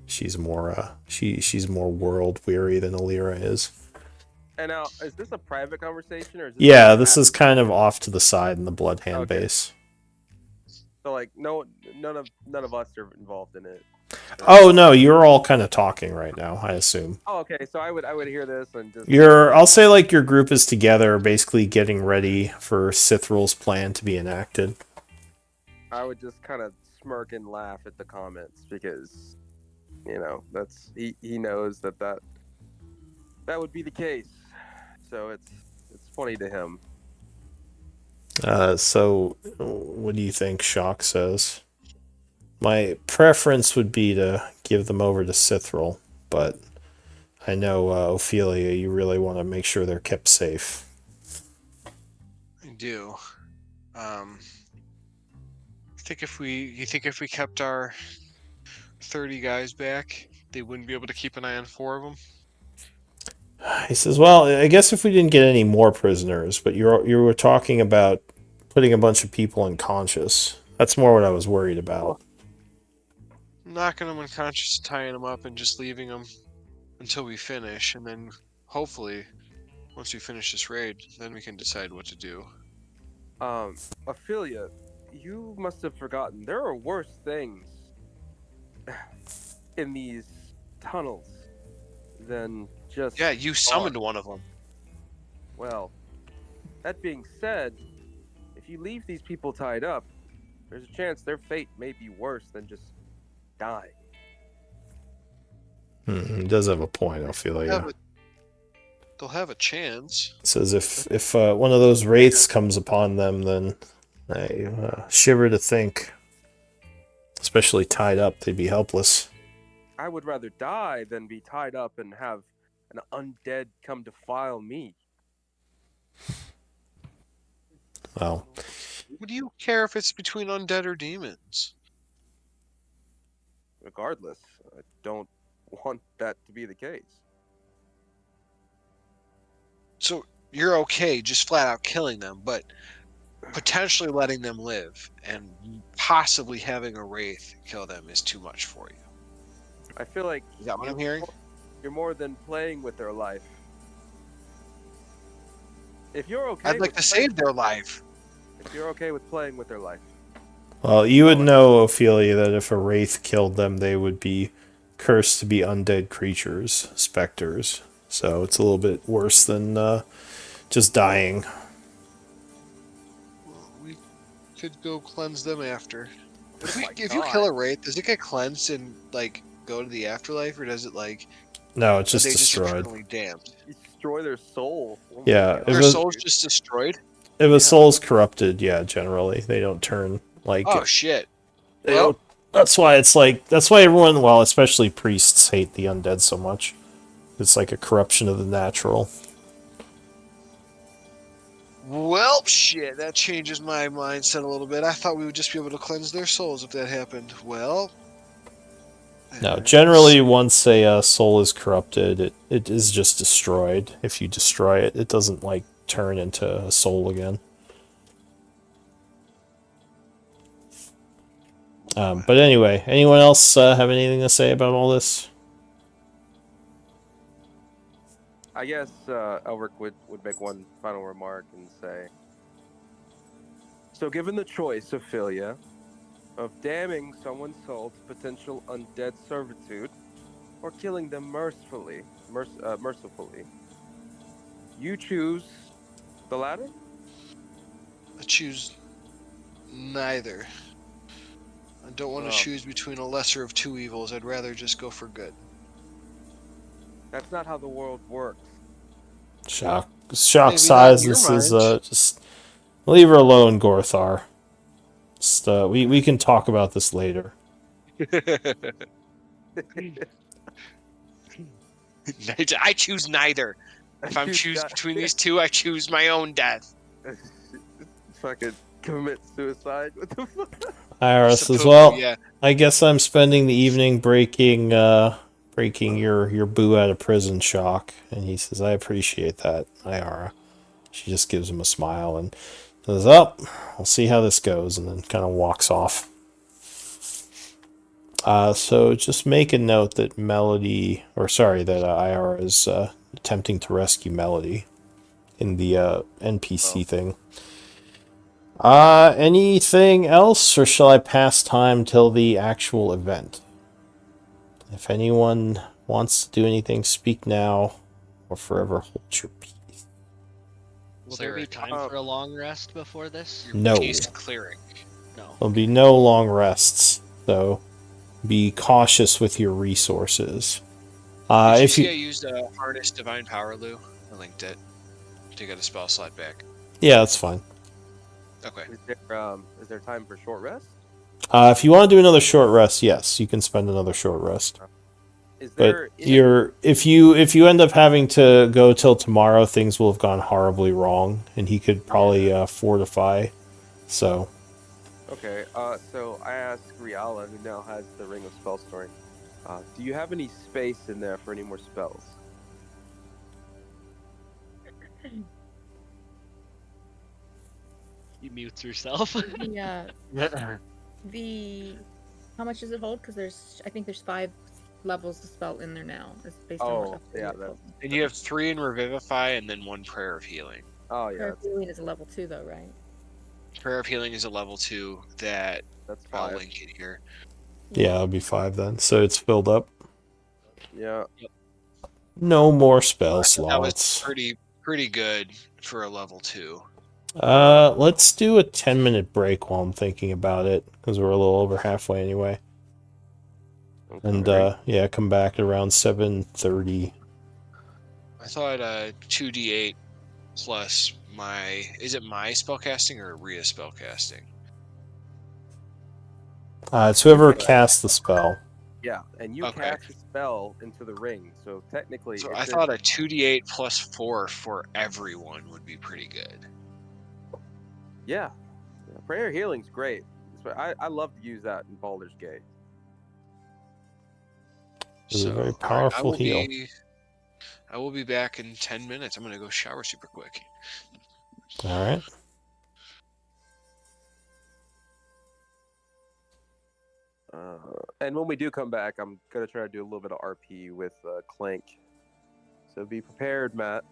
she's more world weary than Alira is. And now, is this a private conversation or is this? Yeah, this is kind of off to the side in the blood hand Okay. base. So like none of us are involved in it. Oh no, you're all kind of talking right now, I assume. Oh, okay. So I would hear this and just. I'll say like your group is together, basically getting ready for Sithral's plan to be enacted. I would just kind of smirk and laugh at the comments because, that's he knows that would be the case. So it's funny to him. So what do you think Shock says? My preference would be to give them over to Sithral, but I know, Ophelia, you really want to make sure they're kept safe. I do. You think if we kept our 30 guys back, they wouldn't be able to keep an eye on 4 of them? He says, well, I guess if we didn't get any more prisoners, but you were talking about putting a bunch of people unconscious. That's more what I was worried about. Knocking them unconscious, tying them up, and just leaving them until we finish, and then hopefully, once we finish this raid, then we can decide what to do. Ophelia, you must have forgotten. There are worse things in these tunnels than just. Yeah, you summoned one of them. Well, that being said, if you leave these people tied up, there's a chance their fate may be worse than just dying. He does have a point, Ophelia. They'll have a chance. Says if one of those wraiths comes upon them, then I shiver to think. Especially tied up, they'd be helpless. I would rather die than be tied up and have an undead come defile me. Well, What do you care if it's between undead or demons? Regardless, I don't want that to be the case. So you're okay just flat out killing them, but potentially letting them live and possibly having a wraith kill them is too much for you. I feel like Is that what I'm hearing? You're more than playing with their life. If you're okay, I'd like to save their life. If you're okay with playing with their life. well, you would know, Ophelia, that if a wraith killed them, they would be cursed to be undead creatures, specters. So it's a little bit worse than just dying. Well, we could go cleanse them after. Oh my If you God. kill a wraith, does it get cleansed and go to the afterlife, or does it No, it's are just they destroyed. eternally damned? You destroy their soul. Oh my Yeah, God. it Their was- soul's just destroyed? If a soul's corrupted, yeah, generally they don't turn like. Oh shit. They don't. That's why everyone, well, especially priests, hate the undead so much. It's like a corruption of the natural. Well, shit, that changes my mindset a little bit. I thought we would just be able to cleanse their souls if that happened. Well... No, generally, once a soul is corrupted, it is just destroyed. If you destroy it, it doesn't, turn into a soul again. But anyway, anyone else have anything to say about all this? I guess Elric would make one final remark and say, so given the choice, Ophelia, of damning someone's soul to potential undead servitude or killing them mercifully, you choose the latter? I choose neither. I don't want to Oh. choose between a lesser of two evils. I'd rather just go for good. That's not how the world works. Shock Maybe size. not in your This is mind. just leave her alone, Gorthar. Just, we can talk about this later. I choose neither. If I'm choosing between these two, I choose my own death. Fucking commit suicide. What the fuck? Iris says, Suppose- well, yeah. I guess I'm spending the evening breaking your boo out of prison, Shock. And he says, I appreciate that, Iara. She just gives him a smile and says, oh, we'll see how this goes, and then kind of walks off. So just make a note that Iara is attempting to rescue Melody in the NPC Oh. thing. Anything else, or shall I pass time till the actual event? If anyone wants to do anything, speak now, or forever hold your peace. Will there be Cleric. time for a long rest before this? Your No. peace cleric. No. There'll be no long rests, so be cautious with your resources. Did you If see you, I used a Harness Divine Power, Lou? I linked it to get a spell slot back. yeah, that's fine. Okay. Is there time for short rest? If you want to do another short rest, yes, you can spend another short rest. Is But there if you end up having to go till tomorrow, things will have gone horribly wrong, and he could probably fortify. So Okay, so I asked Riala, who now has the Ring of Spell Storing, do you have any space in there for any more spells? He mutes herself. The how much does it hold? Because I think there's 5 levels to spell in there now. It's based on Oh, what yeah, Ophelia told me. And you have 3 in Revivify and then 1 Prayer of Healing. Oh, yeah, Prayer of Healing is a level 2 though, right? Prayer of Healing is a level 2 that that's I'll 5. link it here. yeah, it'll be 5 then. So it's filled up. Yeah. No more spell I thought that was slots. pretty good for a level 2. Let's do a 10-minute break while I'm thinking about it, because we're a little over halfway anyway. Okay. And yeah, come back at around 7:30. I thought 2d8 plus my... Is it my spellcasting or Rhea spellcasting? It's whoever Okay. casts the spell. Yeah, and you Okay. cast a spell into the ring, so technically So it's I thought a 2d8 plus 4 for everyone would be pretty good. yeah. Prayer Healing's great. I love to use that in Baldur's Gate. It's a very So, all right, powerful heal. I will be back in 10 minutes. I'm going to go shower super quick. All right. And when we do come back, I'm gonna try to do a little bit of RP with Clank. So be prepared, Matt.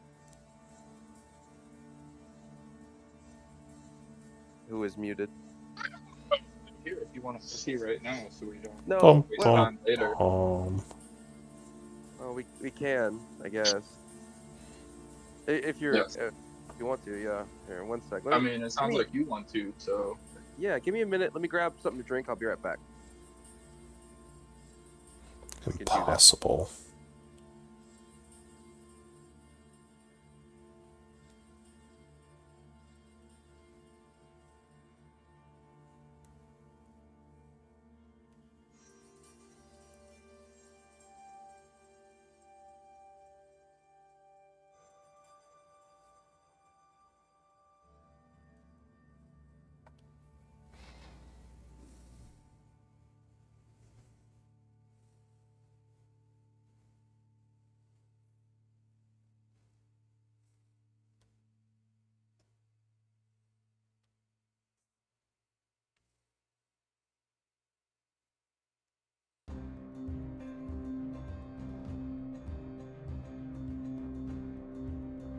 Who is muted? Here, if you want to see right now, so we don't No, waste well, time later. well, we can, I guess. If you're, Yes. if you want to, yeah. Here, one sec. I mean, it sounds like you want to, so. Yeah, give me a minute. Let me grab something to drink. I'll be right back. We can do that. Impossible.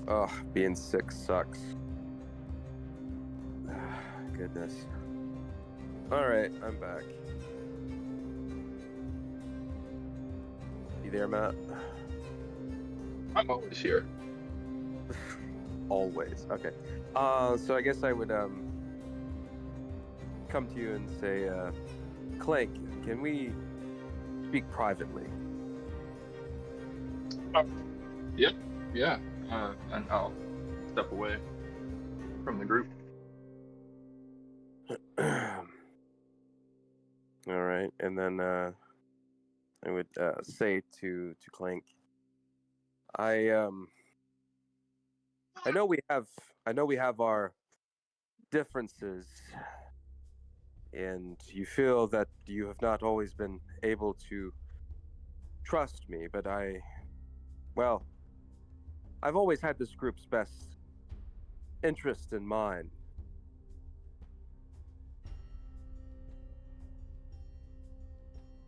Oh, being sick sucks. Goodness. All right, I'm back. You there, Matt? I'm always here. Always. Okay. So I guess I would come to you and say, Clank, can we speak privately? Yeah. And I'll step away from the group. All right, and then I would say to Clank, I know we have our differences, and you feel that you have not always been able to trust me, but I've always had this group's best interest in mind.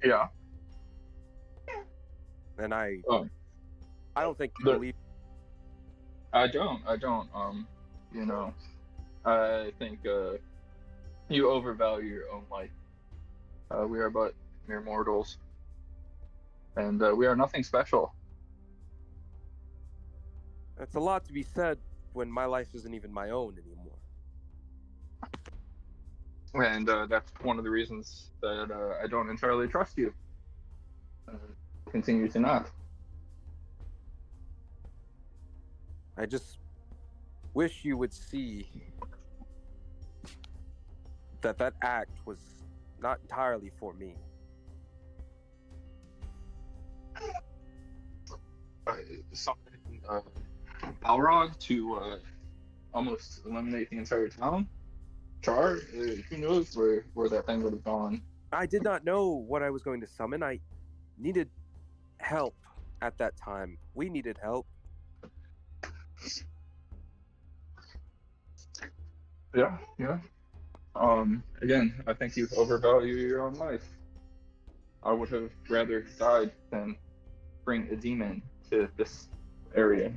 Yeah. And I Oh. don't think you But- believe I don't. You know, I think you overvalue your own life. We are but mere mortals, and we are nothing special. That's a lot to be said when my life isn't even my own anymore. And that's one of the reasons that I don't entirely trust you. Continue to not. I just wish you would see that act was not entirely for me. Something Balrog to almost eliminate the entire town. Chaur, who knows where that thing would have gone. I did not know what I was going to summon. I needed help at that time. We needed help. Yeah. Again, I think you overvalue your own life. I would have rather died than bring a demon to this area.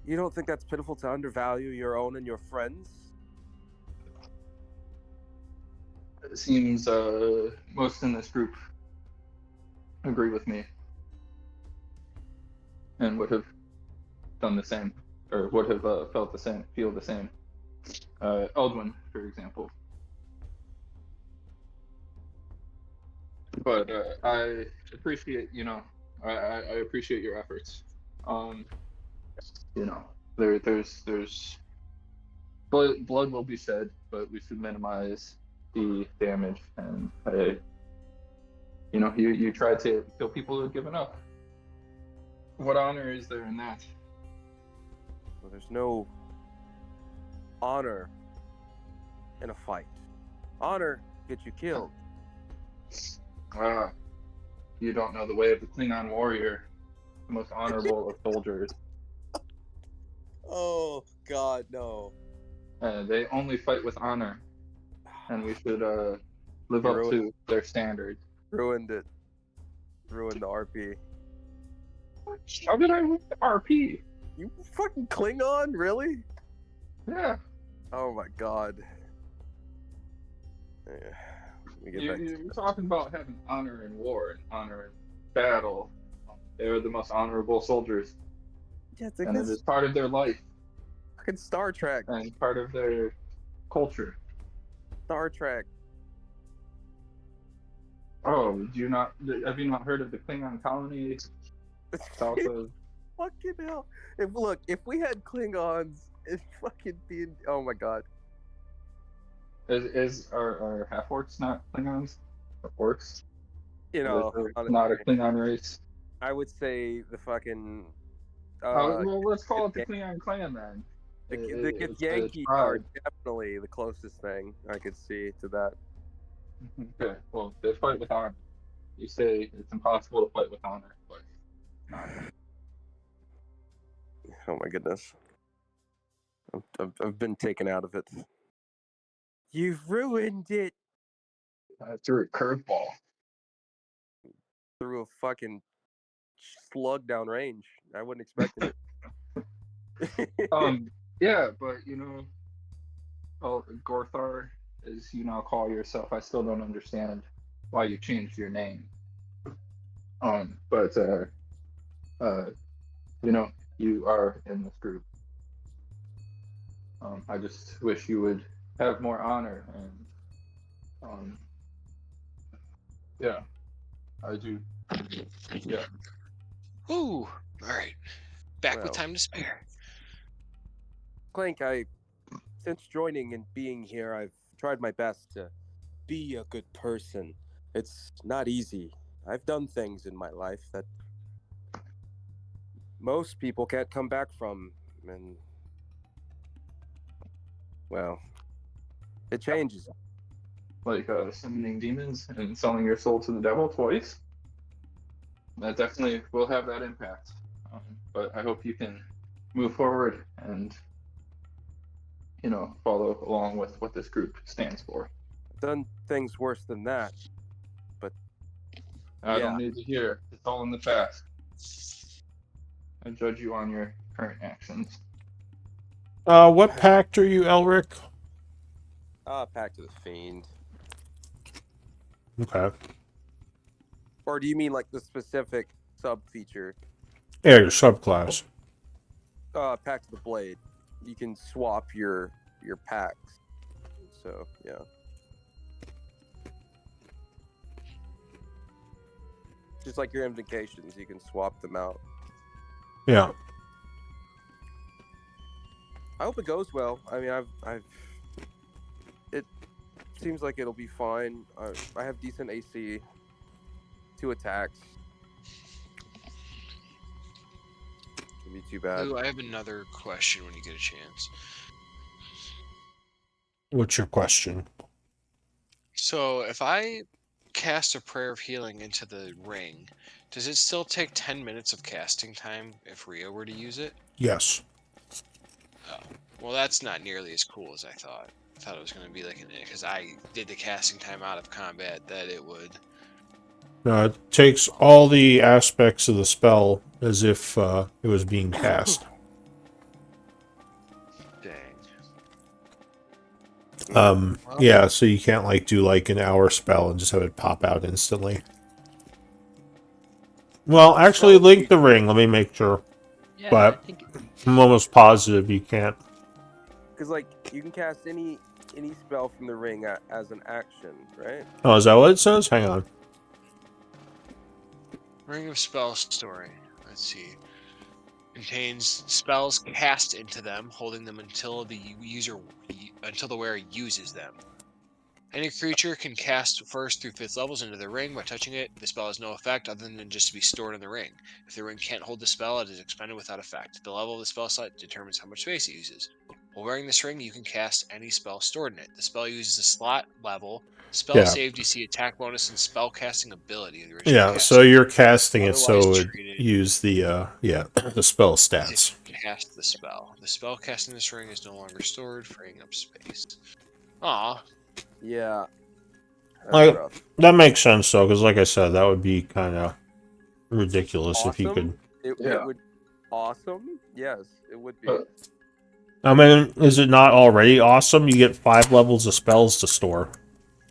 You don't think that's pitiful to undervalue your own and your friends? It seems most in this group agree with me and would have done the same, or would have feel the same. Eldwin, for example. But I appreciate, I appreciate your efforts. There's blood will be shed, but we should minimize the damage. And you try to kill people who have given up. What honor is there in that? Well, there's no honor in a fight. Honor gets you killed. You don't know the way of the Klingon warrior, the most honorable of soldiers. Oh God, no! They only fight with honor, and we should live up to their standards. Ruined it. Ruined the RP. How did I win the RP? You fucking Klingon, really? Yeah. Oh my God. Yeah. You're talking about having honor in war and honor in battle. They're the most honorable soldiers. Yeah, and it is part of their life. Fucking Star Trek. And part of their culture. Star Trek. Oh, have you not heard of the Klingon colony south of... Fucking hell. If we had Klingons, it's fucking being... Oh my God. Are half-orcs not Klingons? Or orcs? Not a Klingon race? I would say the fucking... well, let's call it the Klingon clan then. The Githyanki are definitely the closest thing I could see to that. Okay, well, they fight with honor. You say it's impossible to fight with honor, but not. Oh my goodness. I've been taken out of it. You've ruined it! I threw a curveball. Threw a fucking slug down range. I wasn't expecting it. Yeah, but Gorthar, as you now call yourself, I still don't understand why you changed your name. But you are in this group. I just wish you would have more honor and yeah, I do. Yeah. Ooh, all right. Back with time to spare. Clank, since joining and being here, I've tried my best to be a good person. It's not easy. I've done things in my life that most people can't come back from, and well, it changes. Like summoning demons and selling your soul to the devil twice. That definitely will have that impact. But I hope you can move forward and follow along with what this group stands for. I've done things worse than that, but I don't need to hear. It's all in the past. I judge you on your current actions. What pact are you, Elric? Pact of the Fiend. Okay. Or do you mean like the specific sub feature? Yeah, your subclass. Pact of the Blade. You can swap your packs. So yeah. Just like your invocations, you can swap them out. Yeah. I hope it goes well. I mean, it seems like it'll be fine. I have decent AC, 2 attacks. Shouldn't be too bad. Lou, I have another question when you get a chance. What's your question? So, if I cast a prayer of healing into the ring, does it still take 10 minutes of casting time if Rio were to use it? Yes. Oh, well, that's not nearly as cool as I thought. I thought it was going to be like because I did the casting time out of combat that it would. No, it takes all the aspects of the spell as if it was being cast. Dang. Yeah, so you can't like do like an hour spell and just have it pop out instantly. Well, actually, link the ring. Let me make sure. Yeah, But I think I'm almost positive you can't. Because like you can cast any spell from the ring as an action, right? Oh, is that what it says? Hang on. Ring of Spell Story. Let's see. Contains spells cast into them, holding them until the wearer uses them. Any creature can cast first through 5th levels into the ring. By touching it, the spell has no effect other than just to be stored in the ring. If the ring can't hold the spell, it is expended without effect. The level of the spell slot determines how much space it uses. While wearing this ring, you can cast any spell stored in it. The spell uses a slot level, spell Yeah. save DC, attack bonus, and spell casting ability of the original Yeah, caster. so you're casting it so Otherwise it would treated use the the spell as if stats. you cast the spell. The spell cast in this ring is no longer stored, freeing up space. Aw. Yeah. That's Like rough. that makes sense though, because like I said, that would be kind of ridiculous if you Awesome. could. It would. Awesome. Yes, it would be. But I mean, is it not already awesome? You get 5 levels of spells to store.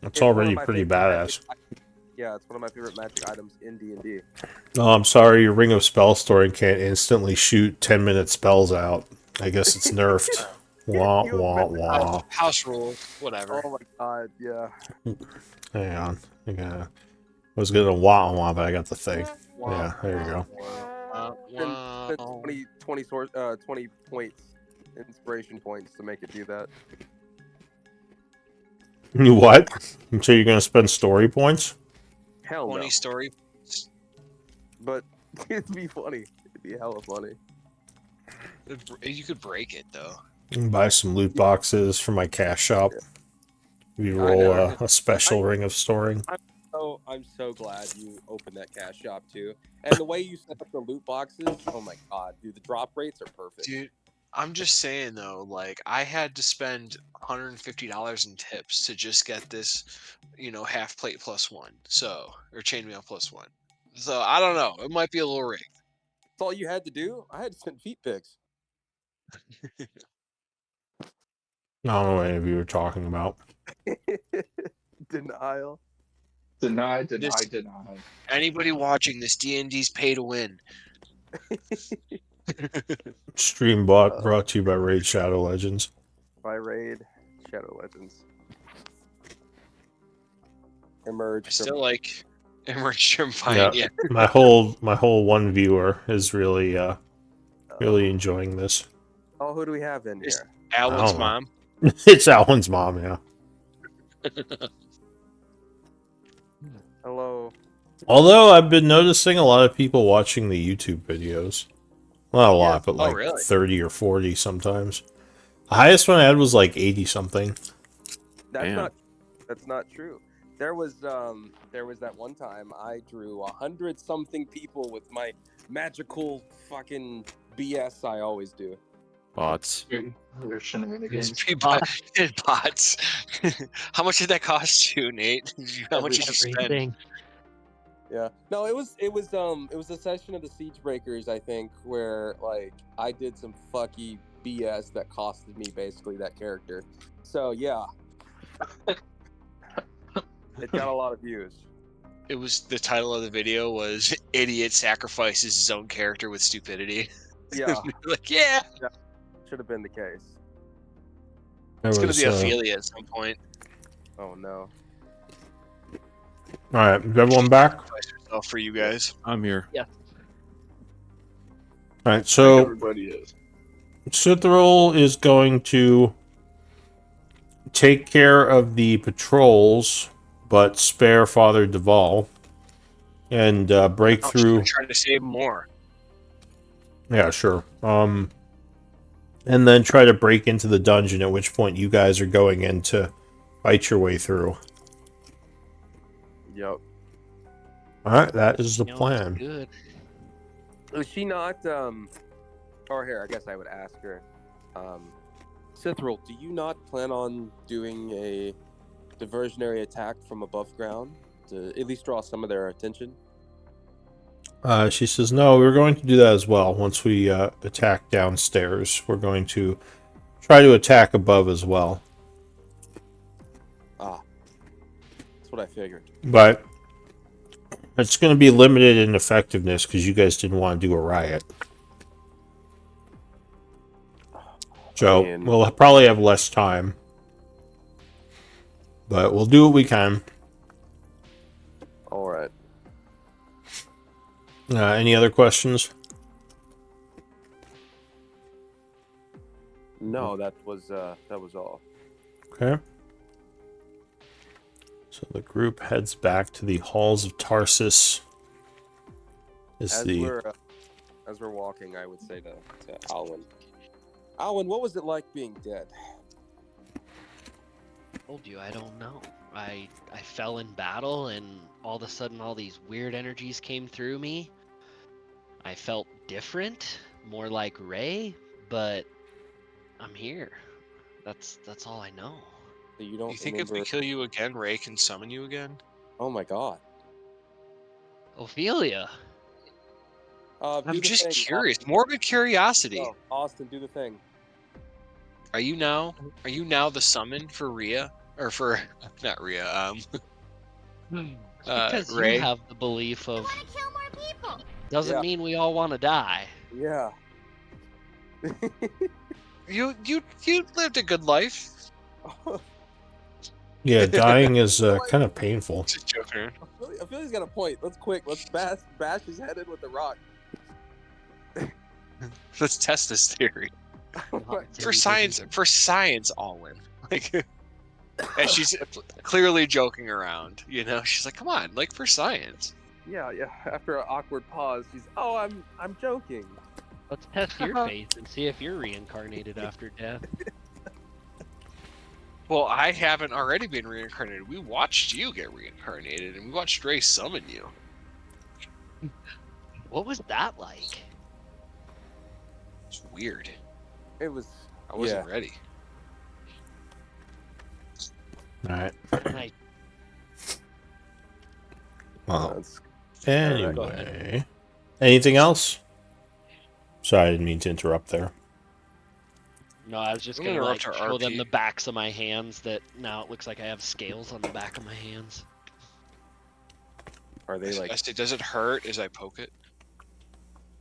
That's It's one of already my pretty favorite badass. Yeah, it's one of my favorite magic items in D&D. Oh, I'm sorry, your Ring of Spell Storing can't instantly shoot 10-minute spells out. I guess it's nerfed. Wah, You wah, imagine- wah. House rules, whatever. Oh my god, yeah. Hang on. I was gonna wah, wah, but I got the thing. Yeah, there you go. Spend 20 points, inspiration points to make it do that. You what? So you're gonna spend story points? Hell no. 20 story. But it'd be funny. It'd be hella funny. You could break it though. You can buy some loot boxes from my cash shop. You I roll know. a special Ring of Storing. I'm so glad you opened that cash shop too. And the way you set up the loot boxes, oh my god, dude, the drop rates are perfect. Dude, I'm just saying though, like I had to spend $150 in tips to just get this, half plate +1. So, or chainmail +1. So I don't know. It might be a little rigged. That's all you had to do? I had to send feet pics. I don't know what any of you were talking about. Denial. deny. Anybody watching this, D&D's pay to win. Stream brought to you by Raid Shadow Legends. By Raid Shadow Legends. Emerge. I still like Emerge from Pine. Yeah, Yeah. my whole one viewer is really enjoying this. Oh, who do we have in Is here? Alan's don't know. mom. It's Alan's mom, yeah. Hello. Although I've been noticing a lot of people watching the YouTube videos. Not a lot, but like really? 30 or 40 sometimes. The highest one I had was like 80 something. That's not true. There was that one time I drew 100 something people with my magical fucking BS I always do. Bots. Your shenanigans. Bots. How much did that cost you, Nate? How much did you spend? everything. Yeah. No, it was a session of the Siege Breakers, I think, where like I did some fucky BS that costed me basically that character. So yeah, it got a lot of views. It was the title of the video was "Idiot Sacrifices His Own Character with Stupidity." Yeah, Like, yeah, should have been the case. There it's gonna was, be Ophelia at some point. Oh no. all right, is everyone back? Sacrifice herself for you guys. I'm here. All right, so Everybody is. Cithril is going to take care of the patrols, but spare Father Duval and break Oh, she's through. gonna try to save more. Yeah, sure. And then try to break into the dungeon. At which point, you guys are going in to fight your way through. Yep. All right, that is the Sounds plan. Good. Was she not? Or here, I guess I would ask her. Cithril, do you not plan on doing a diversionary attack from above ground to at least draw some of their attention? She says, no, we're going to do that as well. Once we attack downstairs, we're going to try to attack above as well. Ah, that's what I figured. But it's going to be limited in effectiveness because you guys didn't want to do a riot. So we'll probably have less time. But we'll do what we can. All right. Any other questions? No, that was all. Okay. So the group heads back to the halls of Tarsus. As we're walking, I would say to Alwyn, what was it like being dead? Told you I don't know. I fell in battle and all of a sudden all these weird energies came through me. I felt different, more like Ray, but I'm here. That's all I know. So you don't You think remember... if we kill you again, Ray can summon you again? Oh my god. Ophelia. Do I'm the just thing, curious. Austin. Morbid curiosity. No, Austin, do the thing. Are you now the summon for Rhea? Or for not Rhea, Because Ray? you have the belief of Want to kill more people? doesn't Yeah. mean we all want to die. Yeah. You lived a good life. Yeah, dying is kind of painful. Just joking. I feel he's got a point. Let's bash his head in with the rock. Let's test this theory. Not For very science, Alwyn. Like, and she's clearly joking around. You know, she's like, "Come on, like for science." Yeah. After an awkward pause, she's, "Oh, I'm joking." Let's test your faith and see if you're reincarnated after death. Well, I haven't already been reincarnated. We watched you get reincarnated, and we watched Ray summon you. What was that like? It's weird. It was. I wasn't ready. All right. I, Well, That's, anyway. Anything else? Sorry, I didn't mean to interrupt there. no, I was just I'm gonna gonna like interrupt our show them RP. the backs of my hands. That now it looks like I have scales on the back of my hands. are they like? Does it hurt as I poke it?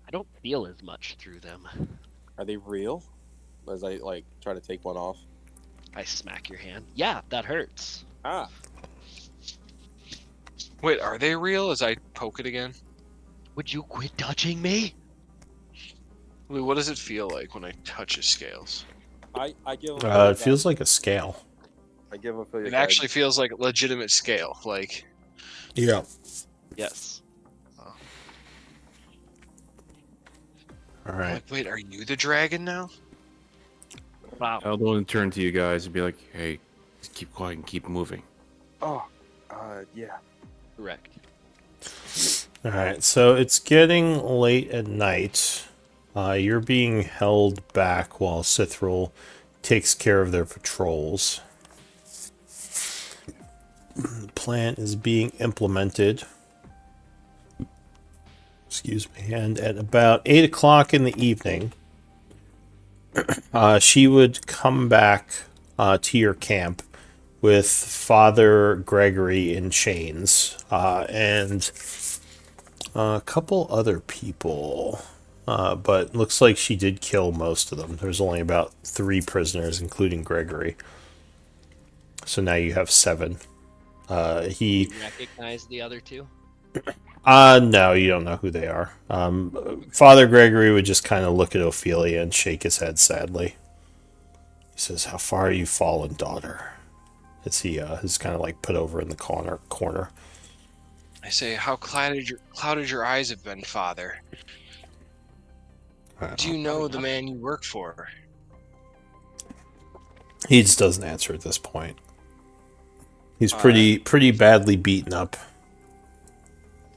I don't feel as much through them. Are they real? As I like try to take one off. I smack your hand. Yeah, that hurts. Ah. Wait, are they real? As I poke it again? Would you quit touching me? Wait, what does it feel like when I touch his scales? I give. It feels like a scale. I give him. It actually feels like a legitimate scale. Like, Yeah. Yes. All right. like, wait, are you the dragon now? Wow. I'll go and turn to you guys and be like, hey, just keep quiet and keep moving. Oh. Yeah. Correct. All right. So it's getting late at night. You're being held back while Cithril takes care of their patrols. The plan is being implemented. Excuse me. And at about 8 o'clock in the evening, she would come back to your camp with Father Gregory in chains and a couple other people. But looks like she did kill most of them. There's only about 3 prisoners, including Gregory. So now you have 7. He You recognize the other 2? No, you don't know who they are. Father Gregory would just kind of look at Ophelia and shake his head sadly. He says, "How far you fallen, daughter?" As he is kind of like put over in the corner. I say, how clouded your eyes have been, Father. Do you know the man you work for? He just doesn't answer at this point. He's pretty badly beaten up.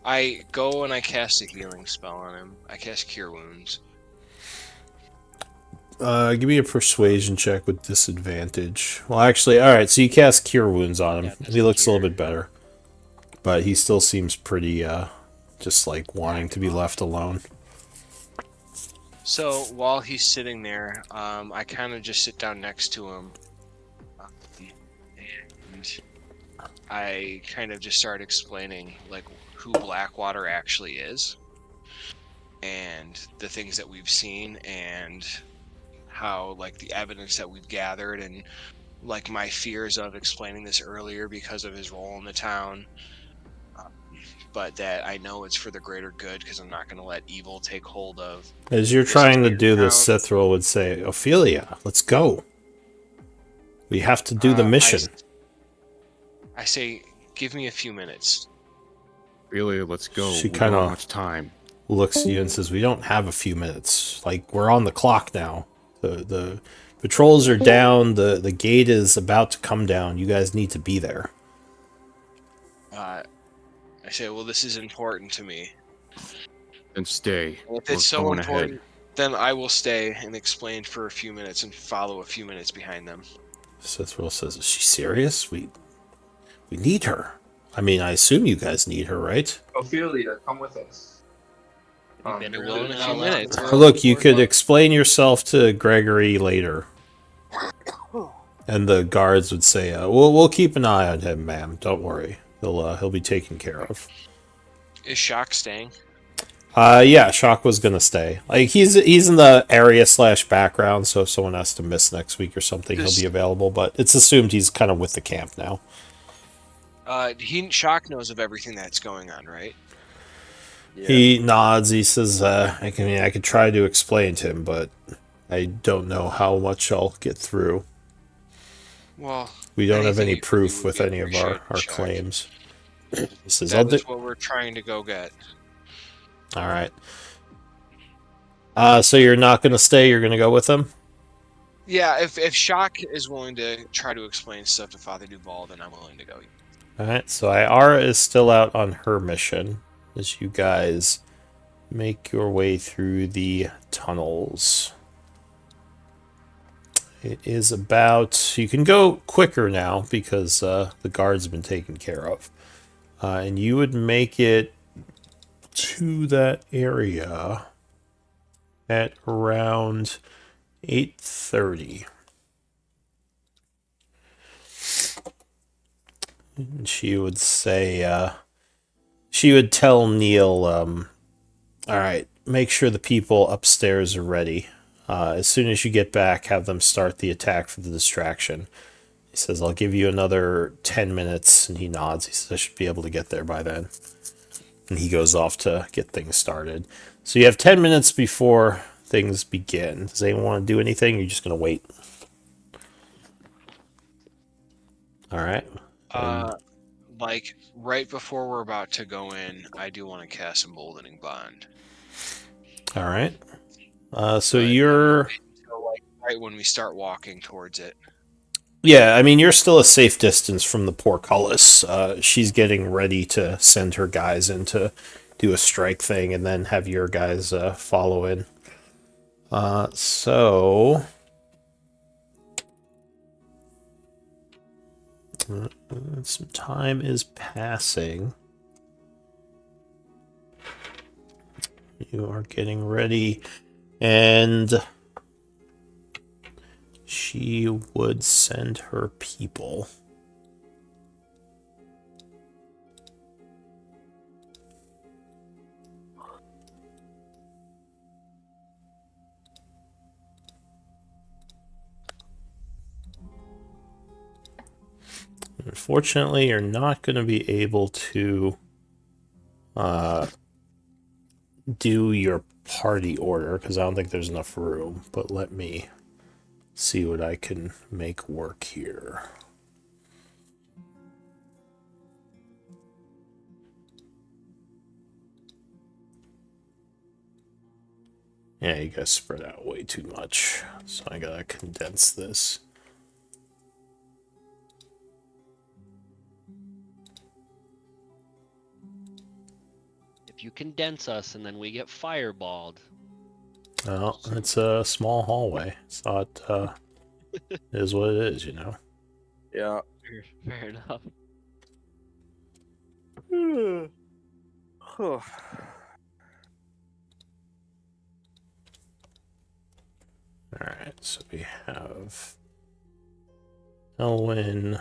I go and I cast a healing spell on him. I cast Cure Wounds. Give me a persuasion check with disadvantage. Well, actually, all right. So you cast Cure Wounds on him, Yeah, and he looks a cure. little bit better, but he still seems pretty just like wanting to be left alone. So while he's sitting there, I kind of just sit down next to him, and I kind of just start explaining like who Blackwater actually is, and the things that we've seen, and how like the evidence that we've gathered, and like my fears of explaining this earlier because of his role in the town. But that I know it's for the greater good because I'm not going to let evil take hold of. As you're this trying to entire do this, town. Sithral would say, "Ophelia, let's go. We have to do the mission." I say, give me a few minutes. Really, let's go. She We don't have kinda- much time. Looks at you and says, "We don't have a few minutes. Like, we're on the clock now. The patrols are down. The gate is about to come down. You guys need to be there." I say, well, this is important to me. Then stay. And if We're it's so going important, ahead. then I will stay and explain for a few minutes and follow a few minutes behind them. Sithral says, "Is she serious? We need her. I mean, I assume you guys need her, right?" Ophelia, come with us. You've been You're willing gonna to few fill now- out minutes. the Look, world you before? could explain yourself to Gregory later. And the guards would say, we'll keep an eye on him, ma'am. Don't worry. He'll be taken care of." Is Shock staying? Yeah, Shock was gonna stay. Like he's in the area / background, so if someone has to miss next week or something, he'll be available. But it's assumed he's kind of with the camp now. Shock knows of everything that's going on, right? Yeah. He nods. He says, I could try to explain to him, but I don't know how much I'll get through. Well, We don't have anything any you can do proof would with be any of our appreciated, Shock. claims." He says, That is what we're trying to go get. All right. So you're not going to stay? You're going to go with them? Yeah, if Shock is willing to try to explain stuff to Father Duval, then I'm willing to go. All right. So Iara is still out on her mission as you guys make your way through the tunnels. It is about... You can go quicker now because the guards have been taken care of. And you would make it to that area at around 8:30. And she would say, she would tell Neil, all right, make sure the people upstairs are ready. As soon as you get back, have them start the attack for the distraction. He says, I'll give you another 10 minutes. And he nods. He says, I should be able to get there by then. And he goes off to get things started. So you have 10 minutes before things begin. Does anyone want to do anything? Or are you just going to wait? All right. Like right before we're about to go in, I do want to cast Emboldening Bond. All right. So But you're... until, like, right when we start walking towards it. Yeah, I mean, you're still a safe distance from the portcullis. She's getting ready to send her guys in to do a strike thing and then have your guys follow in. So... some time is passing. You are getting ready, and she would send her people. Unfortunately, you're not going to be able to do your party order because I don't think there's enough room. But let me see what I can make work here. Yeah, you guys spread out way too much, so I gotta condense this. If you condense us and then we get fireballed. Well, it's a small hallway. It's not, it is what it is, you know? Yeah. Fair enough. Alright, so we have Elwyn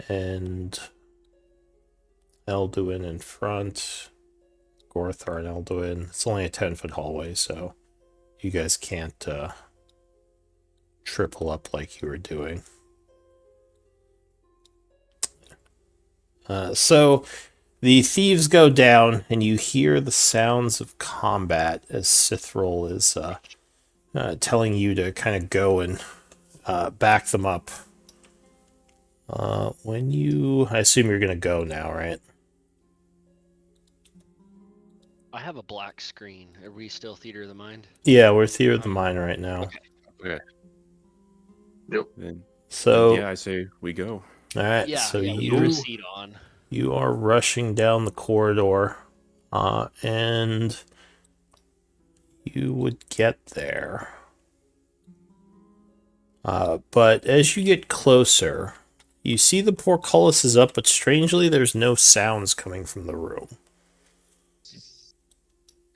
and Elduin in front, Gorthar and Elduin. It's only a 10-foot hallway, so you guys can't triple up like you were doing. So the thieves go down, and you hear the sounds of combat as Sithril is telling you to kind of go and back them up. I assume you're going to go now, right? I have a black screen. Are we still Theater of the Mind? Yeah, we're Theater of the Mind right now. Okay. Okay. Yep. Then So, yeah, I say we go. all right. Yeah, So yeah, we you proceed on. you are rushing down the corridor, and you would get there. But as you get closer, you see the portcullis is up, but strangely, there's no sounds coming from the room.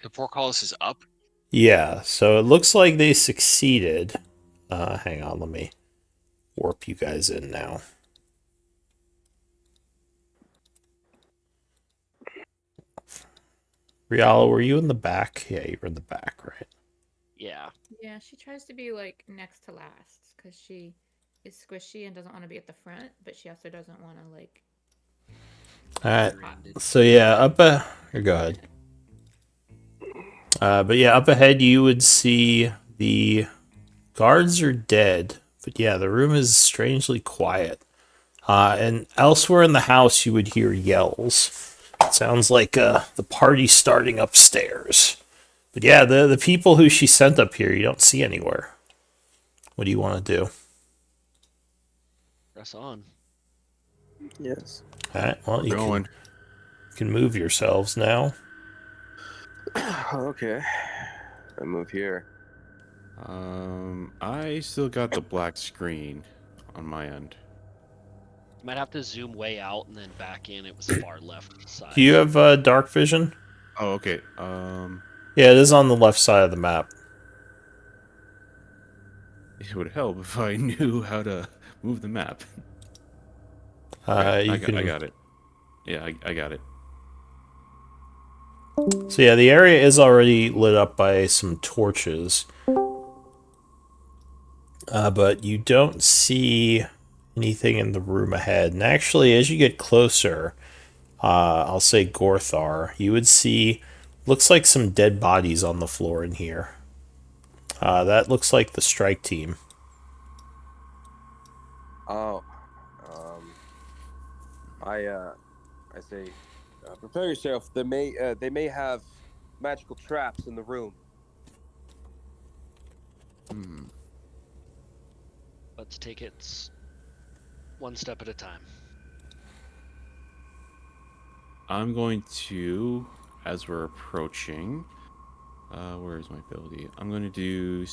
The portcullis is up. Yeah, so it looks like they succeeded. Hang on, let me warp you guys in now. Riala, were you in the back? Yeah, you were in the back, right? Yeah. Yeah, she tries to be like next to last because she is squishy and doesn't want to be at the front, but she also doesn't want to like. All right. Rear-ended. So yeah, go ahead. But yeah, up ahead you would see the guards are dead, but yeah, the room is strangely quiet. And elsewhere in the house you would hear yells. It sounds like the party starting upstairs. But yeah, the people who she sent up here you don't see anywhere. What do you want to do? Press on. Yes. All right, well, you Going. can move yourselves now. Okay. I move here. I still got the black screen on my end. You might have to zoom way out and then back in. It was far left side. Do you have dark vision? Oh, okay. Yeah, it is on the left side of the map. It would help if I knew how to move the map. I got it. Yeah, I got it. So yeah, the area is already lit up by some torches. But you don't see anything in the room ahead. And actually, as you get closer, I'll say Gorthar, you would see, looks like some dead bodies on the floor in here. That looks like the strike team. Oh. I say, prepare yourself. They may have magical traps in the room. Hmm. Let's take it one step at a time. I'm going to, as we're approaching, where is my ability? I'm going to do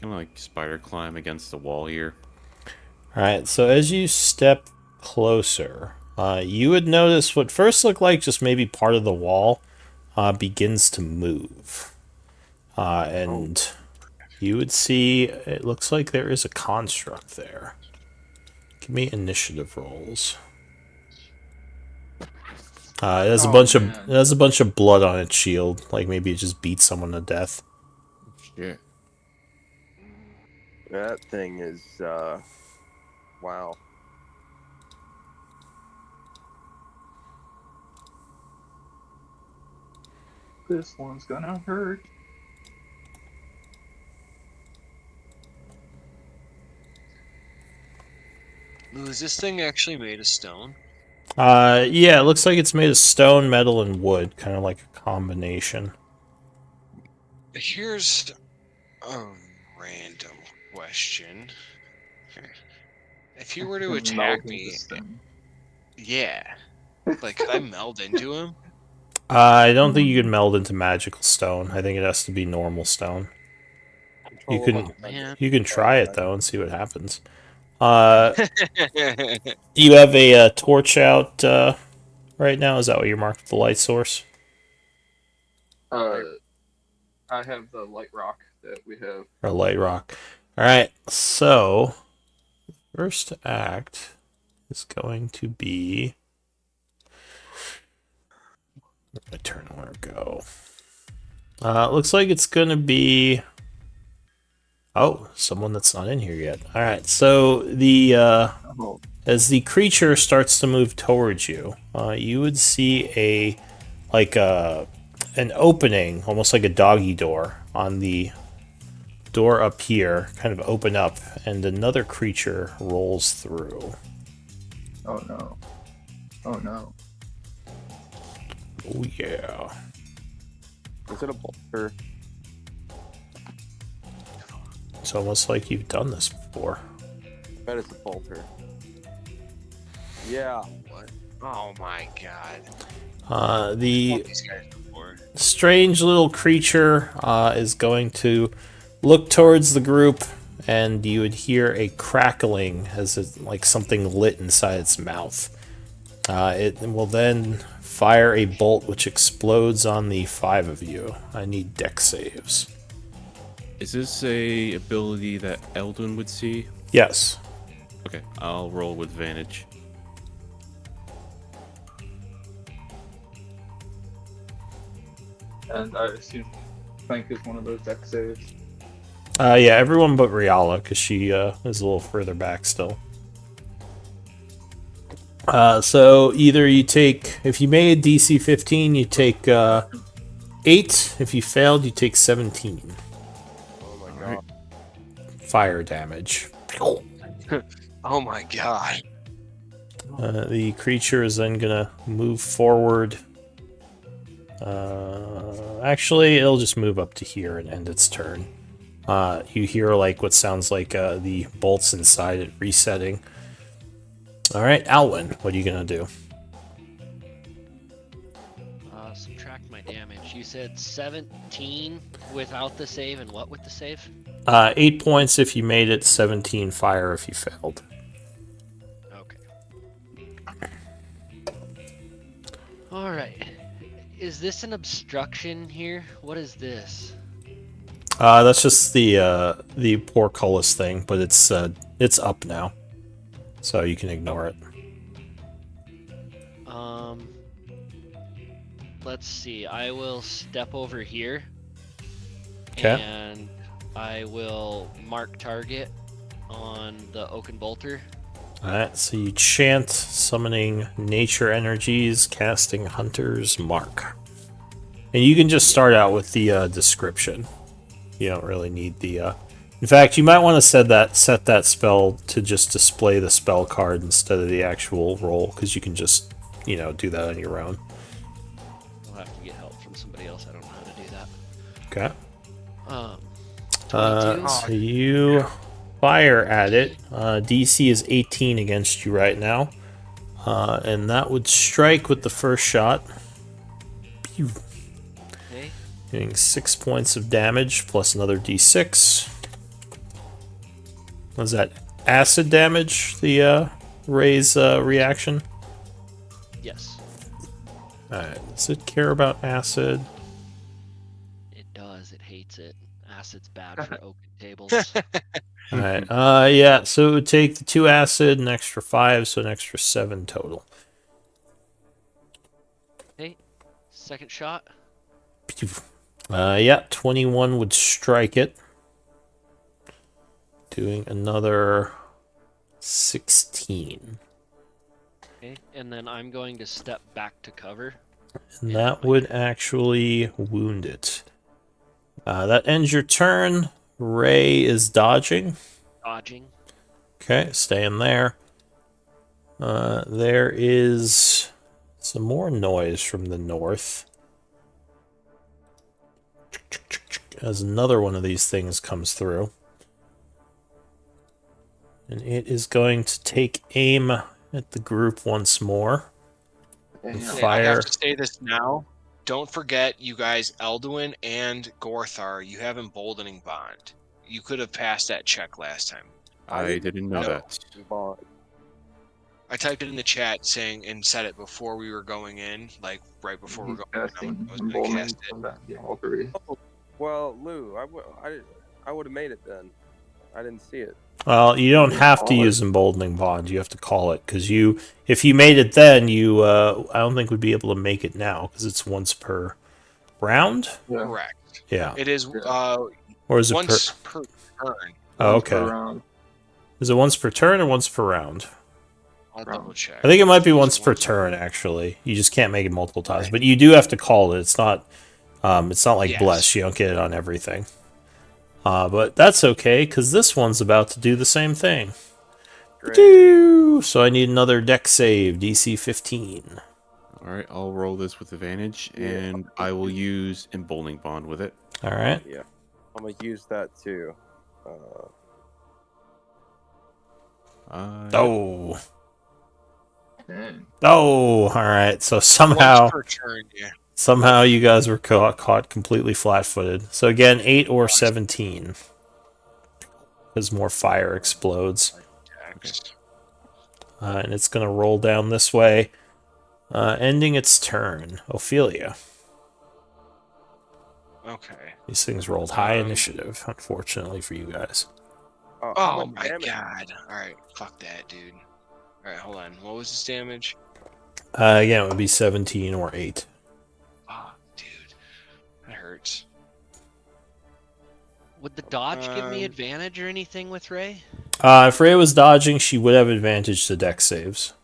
kind of like spider climb against the wall here. Alright, so as you step closer, you would notice what first looked like just maybe part of the wall begins to move. And you would see it looks like there is a construct there. Give me initiative rolls. It has Man. a bunch of blood on its shield, like maybe it just beat someone to death. Yeah. That thing is wow. This one's gonna hurt. Lou, is this thing actually made of stone? Yeah, it looks like it's made of stone, metal, and wood, kind of like a combination. Here's a random question. If he were to Gonna attack meld into me, stone. yeah, like could I meld into him? I don't think you can meld into magical stone. I think it has to be normal stone. You can Man. you can try it though and see what happens. You have a torch out right now. Is that what you're marked with the light source? I have the light rock that we have. Or light rock. All right. So first act is going to be. My turn. Where to go? Looks like it's gonna be. Oh, someone that's not in here yet. All right. So the Oh, as the creature starts to move towards you, you would see an opening, almost like a doggy door, on the door up here, kind of open up, and another creature rolls through. oh no. Oh no. Oh yeah. Is it a bolter? It's almost like you've done this before. I bet it's a bolter. Yeah. What? Oh my god. The These guys before. strange little creature is going to look towards the group, and you would hear a crackling as it, like something lit inside its mouth. It will then fire a bolt which explodes on the 5 of you. I need dex saves. Is this a ability that Eldon would see? Yes. Okay, I'll roll with advantage. And I assume Frank is one of those deck saves. Yeah, everyone but Riala, because she is a little further back still. So either you take, if you made DC 15, you take 8. If you failed, you take 17 Oh my god. fire damage. Oh my god. The creature is then gonna move forward. Actually, it'll just move up to here and end its turn. You hear like what sounds like the bolts inside it resetting. All right, Alwyn, what are you gonna do? Subtract my damage. You said 17 without the save, and what with the save? 8 points if you made it, 17 fire if you failed. Okay. All right. Is this an obstruction here? What is this? That's just the portcullis thing, but it's up now, so you can ignore it. Let's see. I will step over here. 'Kay. And I will mark target on the Oaken Bolter. Alright, so you chant, summoning nature energies, casting Hunter's Mark. And you can just start out with the description. You don't really need the... In fact, you might want to set that spell to just display the spell card instead of the actual roll, because you can just, do that on your own. I'll have to get help from somebody else. I don't know how to do that. Okay. 22. So you fire at it. DC is 18 against you right now. And that would strike with the first shot. Pew. Okay. Doing 6 points of damage plus another D6. Was that acid damage, the Ray's reaction? Yes, Alright, does it care about acid? it does. It hates it. Acid's bad for oaken tables. Alright, yeah, so it would take the 2 acid, an extra 5, so an extra 7 total. Okay, second shot. Yeah, 21 would strike it. Doing another 16. Okay, and then I'm going to step back to cover. And Yeah, that my would turn. actually wound it. That ends your turn. Ray is dodging. Dodging. Okay, staying there. There is some more noise from the north. As another one of these things comes through. And it is going to take aim at the group once more. Damn. Okay, I have Fire. to say this now. Don't forget, you guys, Elduin and Gorthar, you have emboldening bond. You could have passed that check last time. I didn't know No. that. Bond. I typed it in the chat saying and said it before we were going in, like right before we He's were going in. casting I was gonna emboldening cast it. from that, all three. Well, Lou, I would have made it then. I didn't see it. Well, you don't have to Call it. use emboldening bond. You have to call it because if you made it then, I don't think would be able to make it now because it's once per round. Yeah. Correct. Yeah, It is Yeah. or is it once per turn. Oh, Once per okay. round. Is it once per turn or once per round? I'll Round. double check. I think it might be It's once per turn. Actually, you just can't make it multiple times, but you do have to call it. It's not like Yes. bless. You don't get it on everything. But that's okay because this one's about to do the same thing. Great. So I need another deck save, DC 15. All right, I'll roll this with advantage, Yeah. and I will use emboldening bond with it. All right. Yeah, I'm gonna use that too. Yep. Oh. Dang. Oh, all right. So somehow Once per turn, yeah. Somehow you guys were caught completely flat-footed. So again, 8 or 17. As more fire explodes. Text. And it's going to roll down this way. Ending its turn. Ophelia. Okay. These things rolled high Um, initiative, unfortunately for you guys. How Oh much my damage? god. Alright, fuck that, dude. Alright, hold on. What was this damage? Again, it would be 17 or 8. Oh, dude. That hurts. Would the dodge give me Um, advantage or anything with Ray? If Ray was dodging, she would have advantage to deck saves.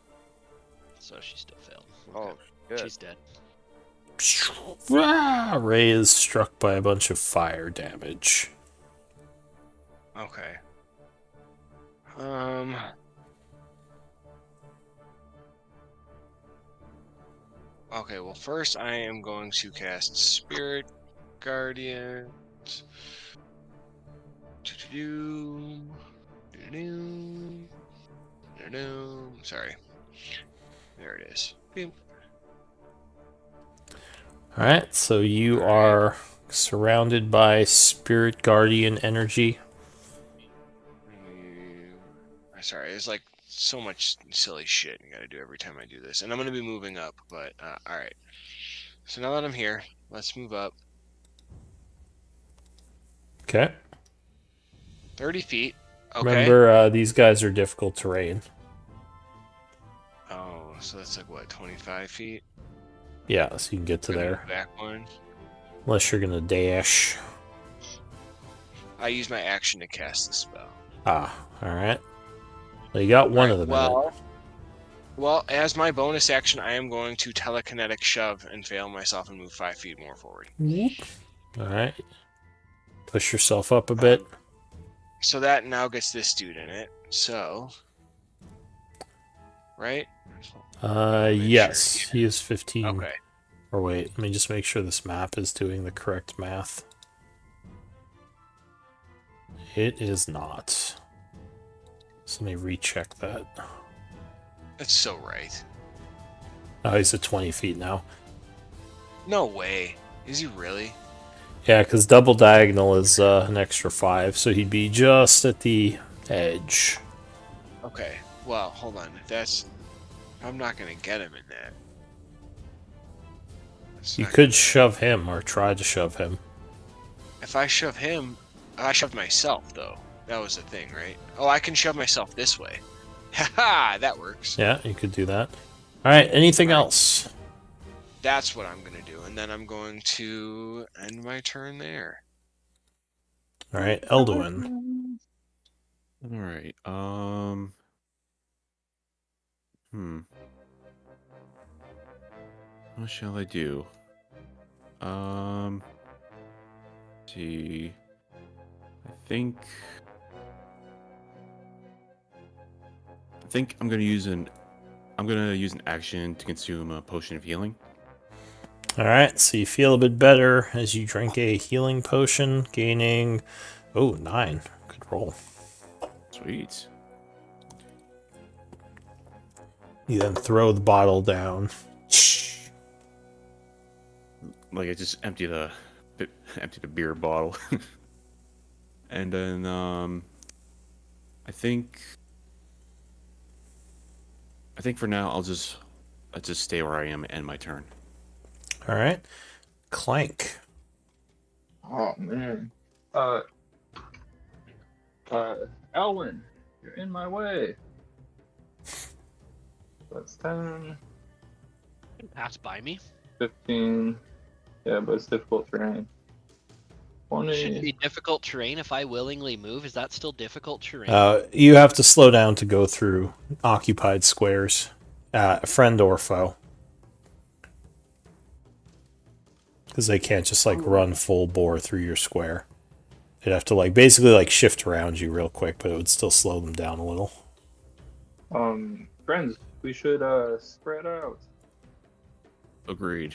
So she still failed. Oh, Okay. good. She's dead. Ray is struck by a bunch of fire damage. Okay. Okay, well, first I am going to cast Spirit Guardians. Do-do-do. Do-do-do. Do-do-do. Sorry. There it is. Boom. Alright, so you are surrounded by Spirit Guardian energy. Sorry, there's like so much silly shit I gotta do every time I do this. And I'm gonna be moving up, but alright. So now that I'm here, let's move up. Okay. 30 feet. Okay. Remember, these guys are difficult terrain. Oh, so that's like what, 25 feet? Yeah, so you can get to Gonna there. move back one. Unless you're gonna dash. I use my action to cast the spell. Alright. Well, you got one of them in it. Well, as my bonus action, I am going to telekinetic shove and fail myself and move 5 feet more forward. Alright. Push yourself up a bit. So that now gets this dude in it. So, right? Yes. Sure. He is 15. Okay. Or wait, let me just make sure this map is doing the correct math. It is not. So let me recheck that. That's so right. Oh, he's at 20 feet now. No way. Is he really? Yeah, because double diagonal is an extra 5, so he'd be just at the edge. Okay. Well, hold on. If that's... I'm not going to get him in that. You could shove him or try to shove him. If I shove him, I shoved myself though. That was the thing, right? Oh, I can shove myself this way. Haha, that works. Yeah, you could do that. All right. Anything All right. else? That's what I'm gonna do, and then I'm going to end my turn there. All right, Elduin. All right. What shall I do? See. I think I'm gonna use an action to consume a potion of healing. All right, so you feel a bit better as you drink a healing potion, gaining 9. Good roll. Sweet. You then throw the bottle down. Like I just empty the beer bottle, and then I think for now I'll just stay where I am and end my turn. All right, Clank. Oh man. Elwin, you're in my way. That's 10, Pass by me. 15. Yeah, but it's difficult terrain. 20. Should be difficult terrain if I willingly move. Is that still difficult terrain? You have to slow down to go through occupied squares, friend or foe, because they can't just like run full bore through your square. They'd have to like basically like shift around you real quick, but it would still slow them down a little. Friends, we should spread out. Agreed.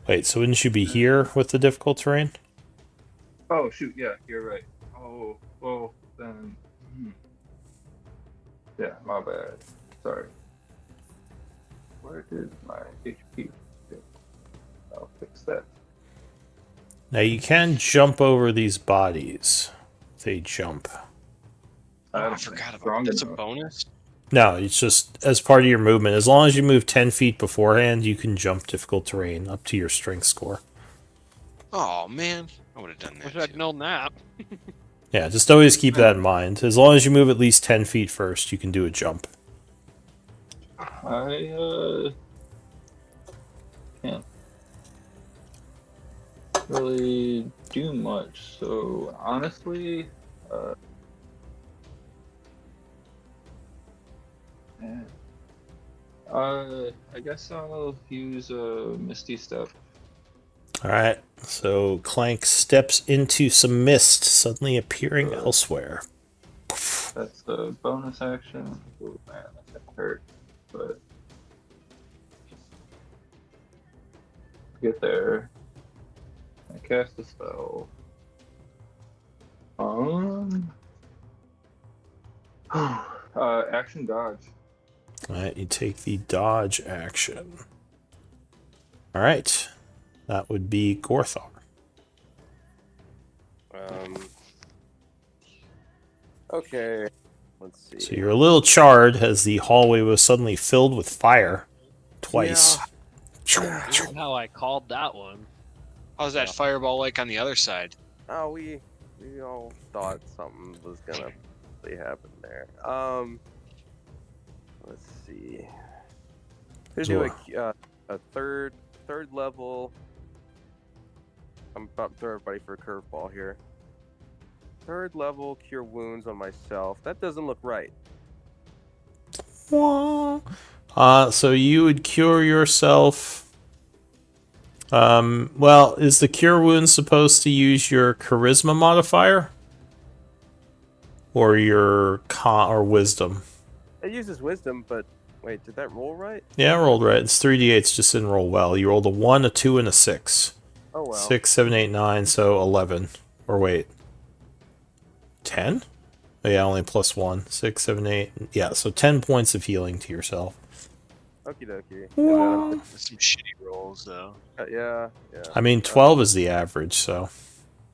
Wait, so wouldn't you be here with the difficult terrain? Oh shoot, yeah, you're right. Oh, well then. Yeah, my bad. Sorry. Where did my HP go? I'll fix that. Now you can jump over these bodies. They jump. I forgot about that. That's a bonus? No, it's just as part of your movement. As long as you move 10 feet beforehand, you can jump difficult terrain up to your strength score. Oh man, I would have done that. Wish I'd known that. Yeah, just always keep that in mind. As long as you move at least 10 feet first, you can do a jump. I can't really do much. So honestly, I guess I'll use a Misty Step. Alright, so Clank steps into some mist, suddenly appearing elsewhere. That's the bonus action. Oh man, that hurt. But get there. I cast a spell. Action dodge. Alright, you take the dodge action. Alright, that would be Gorthar. Okay. Let's see. So you're a little charred as the hallway was suddenly filled with fire. Twice. Weird how I called that one. How's that fireball like on the other side? Oh, we all thought something was gonna really happen there. Let's see. Could do a third level. I'm about to throw everybody for a curveball here. Third level cure wounds on myself. That doesn't look right. So you would cure yourself. Well, is the cure wound supposed to use your charisma modifier? Or your or wisdom? It uses wisdom, but wait, did that roll right? Yeah, I rolled right. It's 3d8s, just didn't roll well. You rolled a 1, a 2, and a 6. Oh well. 6, 7, 8, 9, so 11. Or wait. 10? Oh, yeah, only plus 1. 6, 7, 8. Yeah, so 10 points of healing to yourself. Okie dokie. Some shitty rolls though. Yeah. I mean, 12 is the average, so.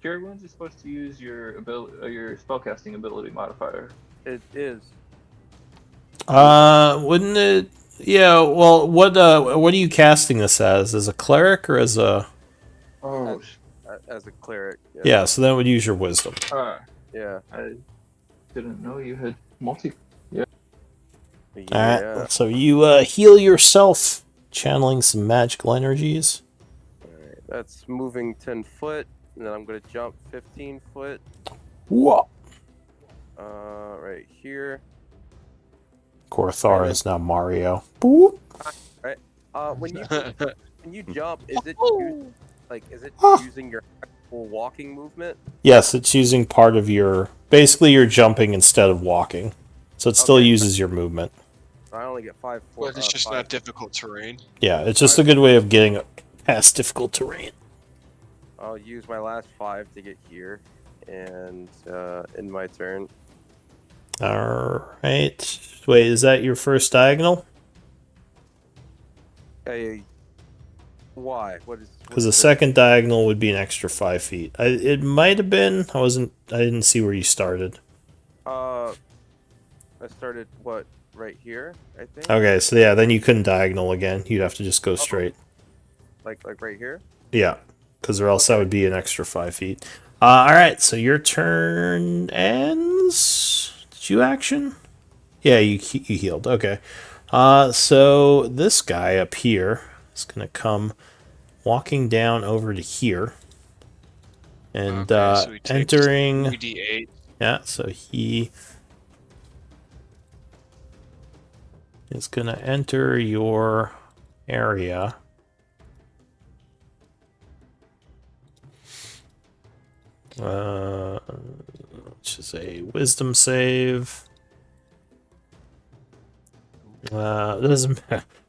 Cure wounds is supposed to use your your spellcasting ability modifier. It is. Wouldn't it? Yeah, well, what are you casting this as a cleric or as a? Oh, As a cleric. Yeah, so that would use your wisdom. Yeah. I didn't know you had multi. Yeah. All Yeah. right, so you heal yourself, channeling some magical energies. All right. That's moving 10 foot, and then I'm gonna jump 15 foot. Whoa! Right here, and Korthar then is now Mario. Boop. right. When you jump, is it is it Ah. using your actual walking movement? Yes, it's using part of your. Basically, you're jumping instead of walking, so it still Okay. uses your movement. I only get 5 But it's just 5 not difficult terrain. Yeah, it's just 5. a good way of getting past difficult terrain. I'll use my last 5 to get here, and in my turn. All right. Wait, is that your first diagonal? Hey, why? Because the second diagonal would be an extra 5 feet. It might have been. I wasn't. I didn't see where you started. I started right here, I think. Okay, so yeah, then you couldn't diagonal again. You'd have to just go straight. Like right here. Yeah, because or else that Okay. would be an extra 5 feet. All right, so your turn ends. Did you action? Yeah, you healed. Okay. So this guy up here is gonna come walking down over to here and Okay, so he takes entering. 3d8. Yeah, so he is gonna enter your area. Which is a wisdom save. It doesn't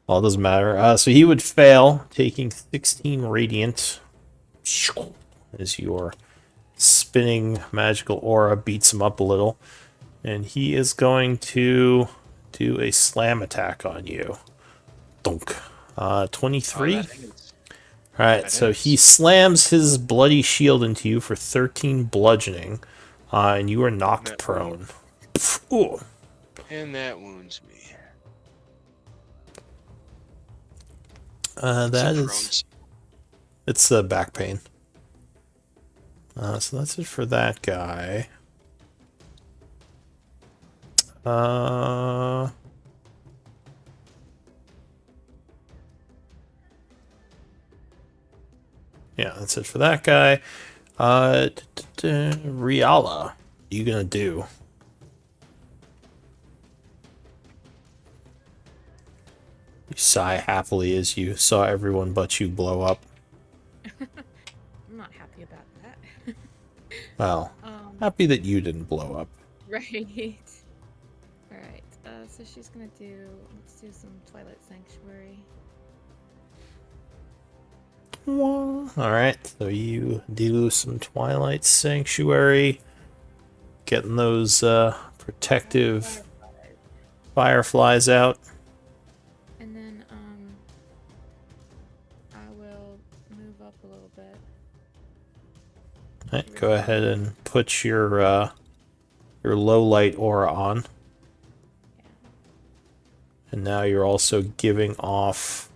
well, it doesn't matter. So he would fail, taking 16 radiant as your spinning magical aura beats him up a little, and he is going to do a slam attack on you. Donk. 23. Oh, that hits. All right, That so hits. he slams his bloody shield into you for 13 bludgeoning, and you are knocked That prone. Ooh. And that wounds me. That It's a is. It's the back pain. So that's it for that guy. Yeah, that's it for that guy. Riala, what are you gonna do? You sigh happily as you saw everyone but you blow up. I'm not happy about that. Well, happy that you didn't blow up. Right. Alright, so she's gonna let's do some Twilight Sanctuary. Alright, so you do some Twilight Sanctuary. Getting those protective fireflies out. And then, I will move up a little bit. Alright, go ahead and put your low light aura on. And now you're also giving off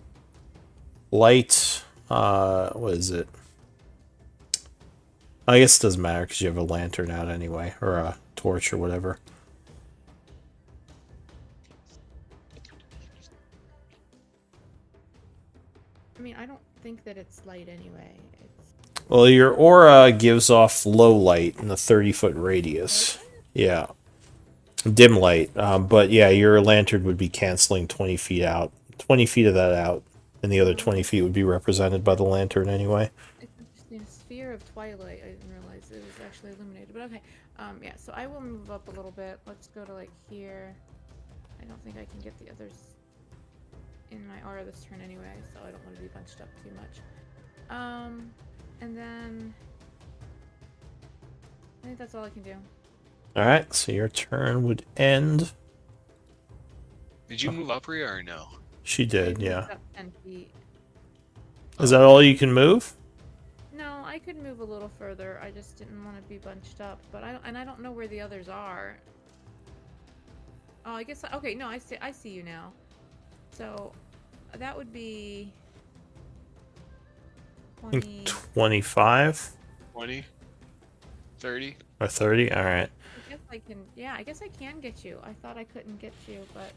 light. What is it? I guess it doesn't matter because you have a lantern out anyway, or a torch or whatever. I mean, I don't think that it's light anyway. Well, your aura gives off low light in a 30-foot radius. Yeah. Dim light. But yeah, your lantern would be canceling 20 feet out. 20 feet of that out. And the other 20 feet would be represented by the lantern anyway. It's interesting. A sphere of twilight. I didn't realize it was actually illuminated. But okay. Yeah, so I will move up a little bit. Let's go to like here. I don't think I can get the others in my aura this turn anyway, so I don't want to be bunched up too much. And then I think that's all I can do. Alright, so your turn would end. Did you move up, Rhea, or no? She did, I yeah. moved up 10 feet. Is that all you can move? No, I could move a little further. I just didn't want to be bunched up, but I don't know where the others are. Oh, I guess okay. No, I see you now. So that would be I think 20. 25 20, 30. or 30. All right. I guess I can. Yeah, I guess I can get you. I thought I couldn't get you, but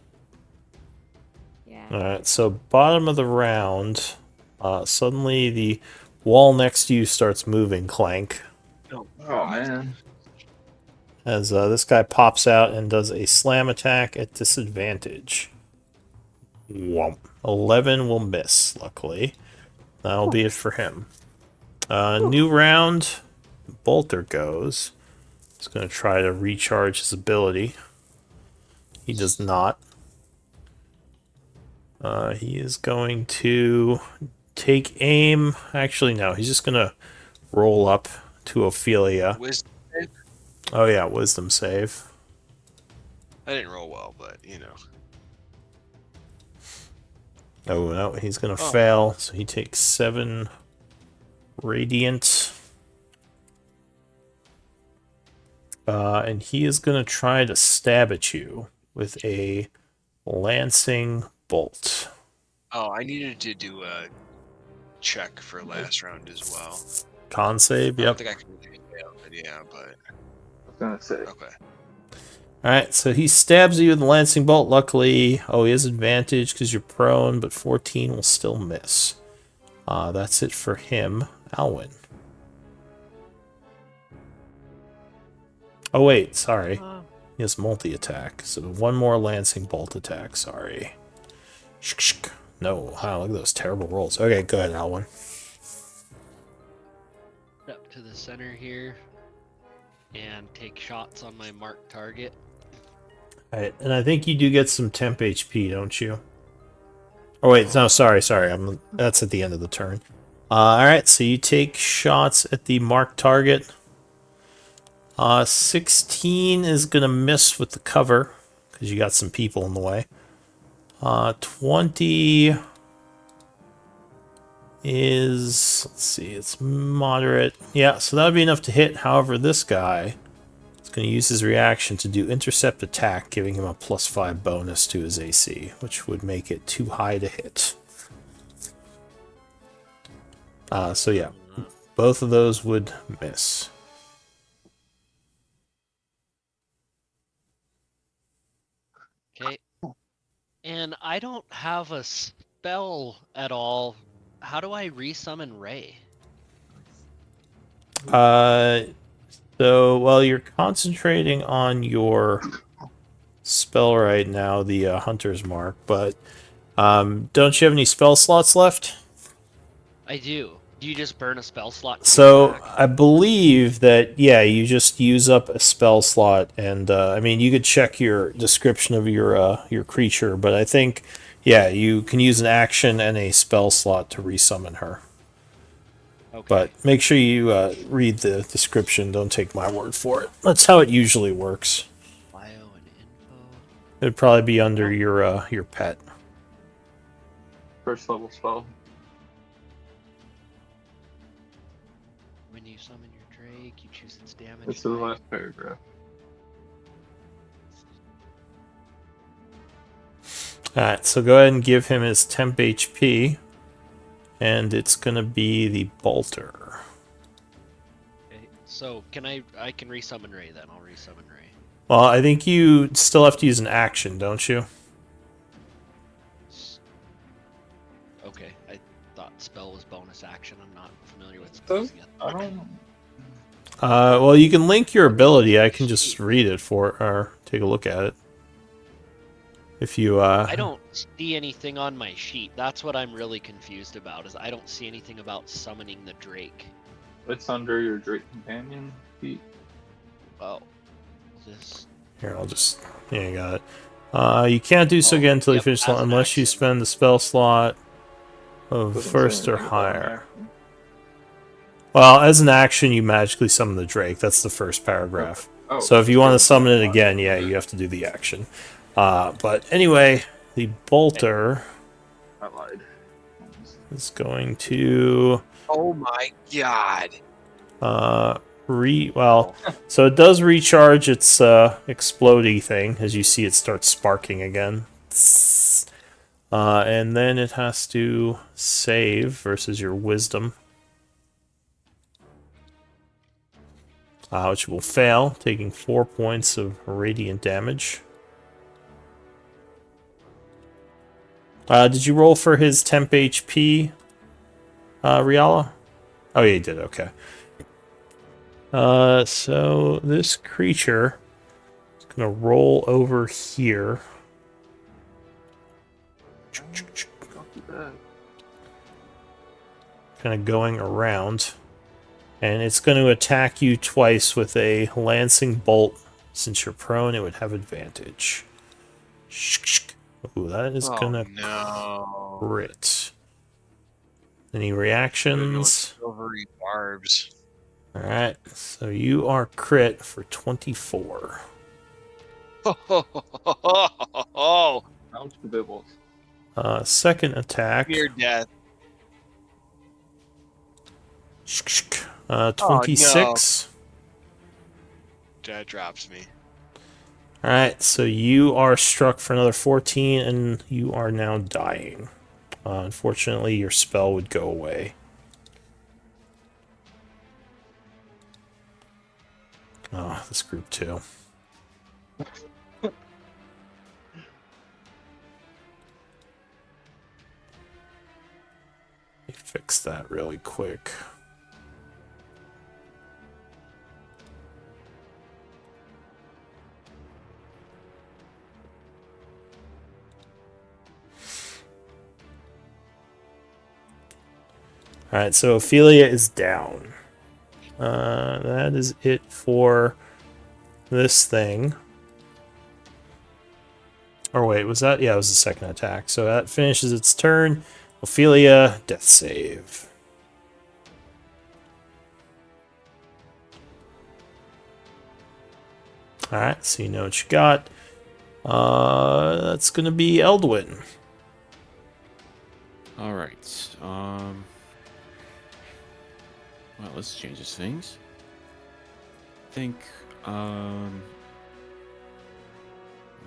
yeah. All right. So bottom of the round, suddenly the wall next to you starts moving. Clank. Oh, Oh man. As this guy pops out and does a slam attack at disadvantage. Womp. 11 will miss, luckily. That'll be it for him. New round. Bolter goes. He's going to try to recharge his ability. He does not. He is going to take aim. Actually, no. He's just going to roll up to Ophelia. Wisdom. Oh, yeah. Wisdom save. I didn't roll well, but you know. Oh, no. He's going to fail. So he takes 7 radiant. And he is going to try to stab at you with a lancing bolt. Oh, I needed to do a check for last round as well. Con save, I yep. don't think I can do it, yeah, but I was gonna say. okay. Alright, so he stabs you with the lancing bolt. Luckily, he has advantage because you're prone, but 14 will still miss. That's it for him. Alwyn. Oh, wait, sorry. He has multi-attack, so one more lancing bolt attack, sorry. No, wow, look at those terrible rolls. Okay, go ahead, Alwyn. Up to the center here and take shots on my marked target. Alright, and I think you do get some temp HP, don't you? Oh, wait, no, sorry. That's at the end of the turn. Alright, so you take shots at the marked target. 16 is going to miss with the cover, because you got some people in the way. 20 is, let's see, it's moderate. Yeah, so that would be enough to hit. However, this guy is going to use his reaction to do intercept attack, giving him a +5 bonus to his AC, which would make it too high to hit. So yeah, both of those would miss. Okay. And I don't have a spell at all. How do I resummon Ray? So while you're concentrating on your spell right now, the Hunter's Mark, but don't you have any spell slots left? I do. Do you just burn a spell slot? To So attack? I believe that, yeah, you just use up a spell slot, and I mean, you could check your description of your creature, but I think, yeah, you can use an action and a spell slot to resummon her. Okay. But make sure you read the description. Don't take my word for it. That's how it usually works. Bio and info. It'd probably be under your pet. First level spell. When you summon your Drake, you choose its damage. It's the type. last paragraph. Alright, so go ahead and give him his temp HP. And it's gonna be the Bolter. Okay. So can I can resummon Ray then? I'll resummon Ray. Well, I think you still have to use an action, don't you? Okay. I thought spell was bonus action. I'm not familiar with spells yet. I don't. Well, you can link your ability. I can just read it or take a look at it. If you I don't see anything on my sheet. That's what I'm really confused about. Is I don't see anything about summoning the Drake. It's under your Drake companion feat. Oh, this. Here, I'll just... Yeah, you got it. You can't do so again until you finish the slot unless you spend the spell slot of Doesn't first say or anything about an higher. action. Well, as an action, you magically summon the Drake. That's the first paragraph. Oh, So if you want to summon it fine. again, yeah, you have to do the action. But anyway, the Bolter I lied. is going to... Oh my god. So it does recharge its explodey thing. As you see, it starts sparking again. And then it has to save versus your wisdom. Which will fail, taking 4 points of radiant damage. Did you roll for his temp HP, Riala? Oh, yeah, you did, okay. So this creature is going to roll over here. Kind of going around. And it's going to attack you twice with a lancing bolt. Since you're prone, it would have advantage. Ooh, that is going to crit. Any reactions? Silvery barbs. Alright, so you are crit for 24. Oh, Ouch, the bibbles. Second attack. near death. 26. That drops me. Alright, so you are struck for another 14, and you are now dying. Unfortunately, your spell would go away. Oh, this group too. Let me fix that really quick. Alright, so Ophelia is down. That is it for this thing. Or wait, was that? Yeah, it was the second attack. So that finishes its turn. Ophelia, death save. Alright, so you know what you got. That's gonna be Eldwin. All right. Well, let's change these things. I think.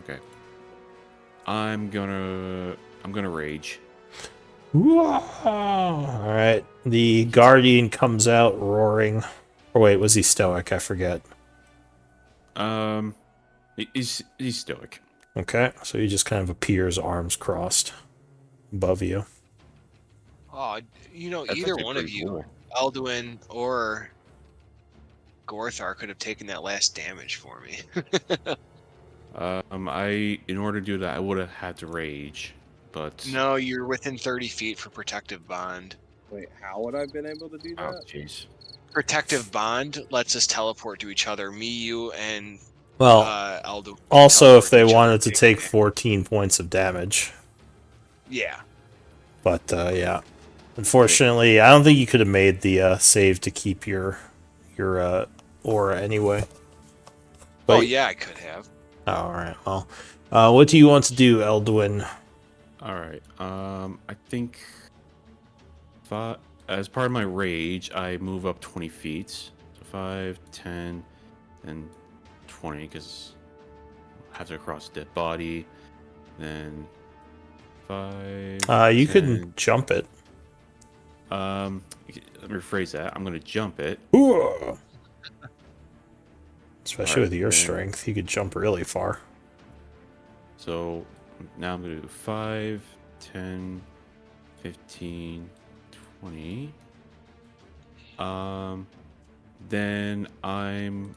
Okay. I'm gonna rage. Alright, the Guardian comes out roaring. Or wait, was he stoic? I forget. He's stoic. Okay, so he just kind of appears, arms crossed, above you. Oh, That's either actually one of pretty you, cool. Alduin or Gorthar, could have taken that last damage for me. In order to do that, I would have had to rage, but No, you're within 30 feet for Protective Bond. Wait, how would I have been able to do oh that? jeez. Protective Bond lets us teleport to each other. Me, you, and Well, Alduin. also if teleport to they each other wanted and to take take damage. 14 points of damage. Yeah. But, yeah. Unfortunately, I don't think you could have made the save to keep your aura anyway. But, Oh, yeah, I could have. Alright, well. What do you want to do, Eldwin? All right. I think as part of my rage, I move up 20 feet. So 5, 10, and 20, because I have to cross a dead body. Then 5. You 10. could jump it. Let me rephrase that. I'm going to jump it. Ooh. Especially Alright, with your then- strength, you could jump really far. So now I'm going to do 5, 10, 15, 20. Then I'm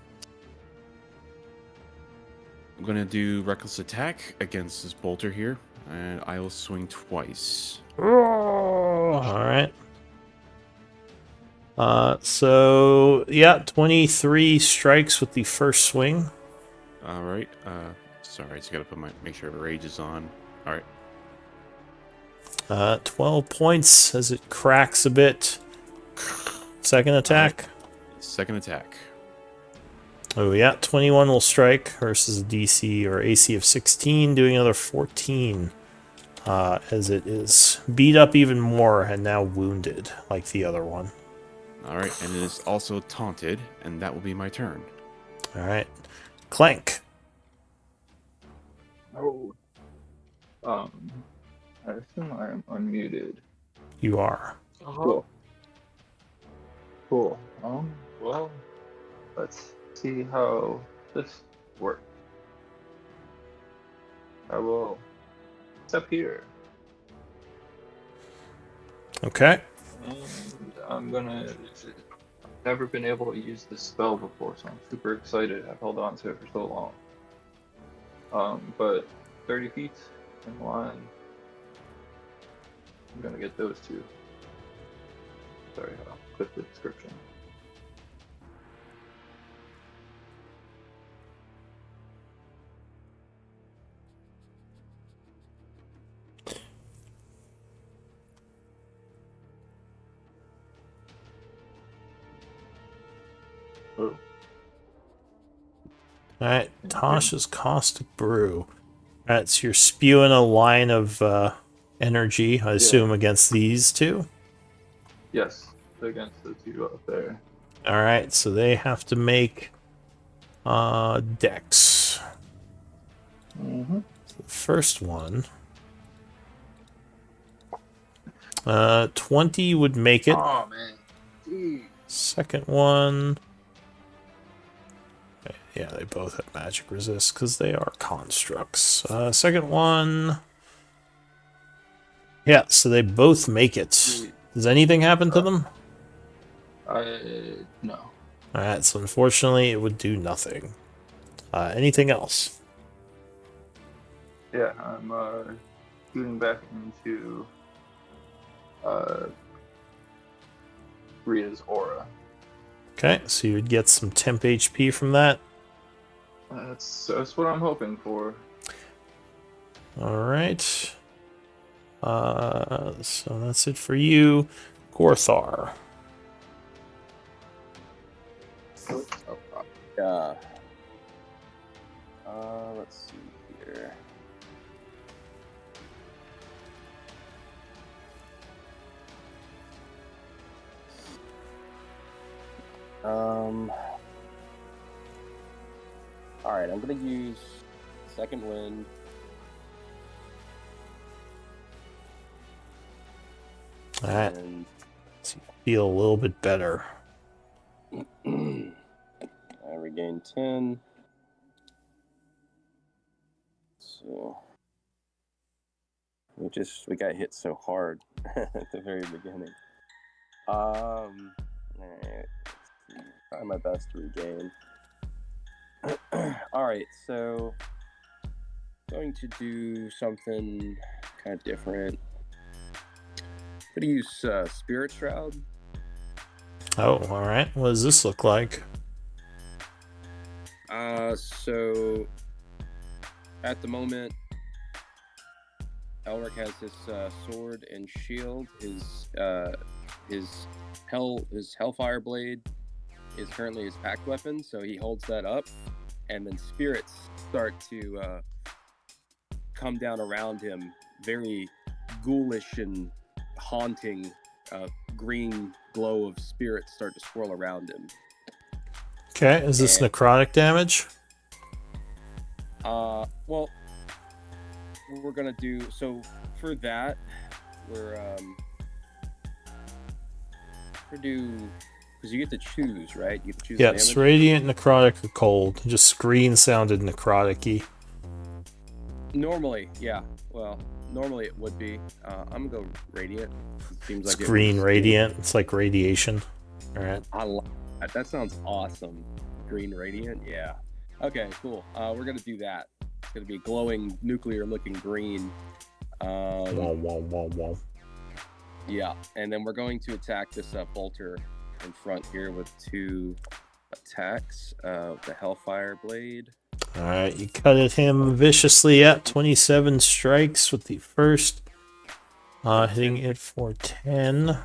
going to do Reckless Attack against this bolter here, and I will swing twice. Alright. So, yeah, 23 strikes with the first swing. Alright, sorry, I just gotta make sure the rage is on. Alright. 12 points as it cracks a bit. Second attack. Second attack. Oh, yeah, 21 will strike versus a DC or AC of 16, doing another 14. As it is beat up even more and now wounded, like the other one. Alright, and it is also taunted, and that will be my turn. Alright. Clank. Oh. I assume I am unmuted. You are. Cool. Cool. Well, let's see how this works. I will step here. Okay. And I'm gonna. I've never been able to use this spell before, so I'm super excited. I've held on to it for so long. But 30 feet in line. I'm gonna get those two. Sorry, I'll click the description. Oh. Alright, Tasha's Caustic Brew. Alright, so you're spewing a line of energy, I assume, against these two? Yes, against the two up there. Alright, so they have to make Dex. Mm-hmm. So the first one. 20 would make it. Oh man. Jeez. Second one. Yeah, they both have magic resist because they are constructs. Second one. Yeah, so they both make it. Does anything happen to them? No. Alright, so unfortunately it would do nothing. Anything else? Yeah, I'm shooting back into Rita's aura. Okay, so you would get some temp HP from that. That's what I'm hoping for. Alright. So that's it for you. Gorthar. Yeah. Let's see here. All right, I'm gonna use second wind. Alright, And so you feel a little bit better. I regain 10. So we got hit so hard at the very beginning. All right, let's see. Try my best to regain. All right, so going to do something kind of different. I'm gonna use Spirit Shroud. Oh, alright. What does this look like? So at the moment, Elric has his sword and shield. His Hellfire blade is currently his packed weapon, so he holds that up, and then spirits start to come down around him, very ghoulish and haunting. Green glow of spirits start to swirl around him. Okay, is this necrotic damage? Well, we're gonna do so for that. We're do because you get to choose, right? You get to choose. Yes, damage. radiant, necrotic, or cold. Just screen sounded necrotic-y. Normally, yeah. Well, normally it would be. I'm gonna go radiant. It seems like Green radiant. It's like radiation. Alright. I like that. That sounds awesome. Green radiant, yeah. Okay, cool. We're gonna do that. It's gonna be glowing, nuclear-looking green. Wow, wow, wow, wow. Yeah, and then we're going to attack this bolter in front here with 2 attacks. The Hellfire Blade. Alright, you cut at him viciously at 27 strikes with the first. Hitting it for 10.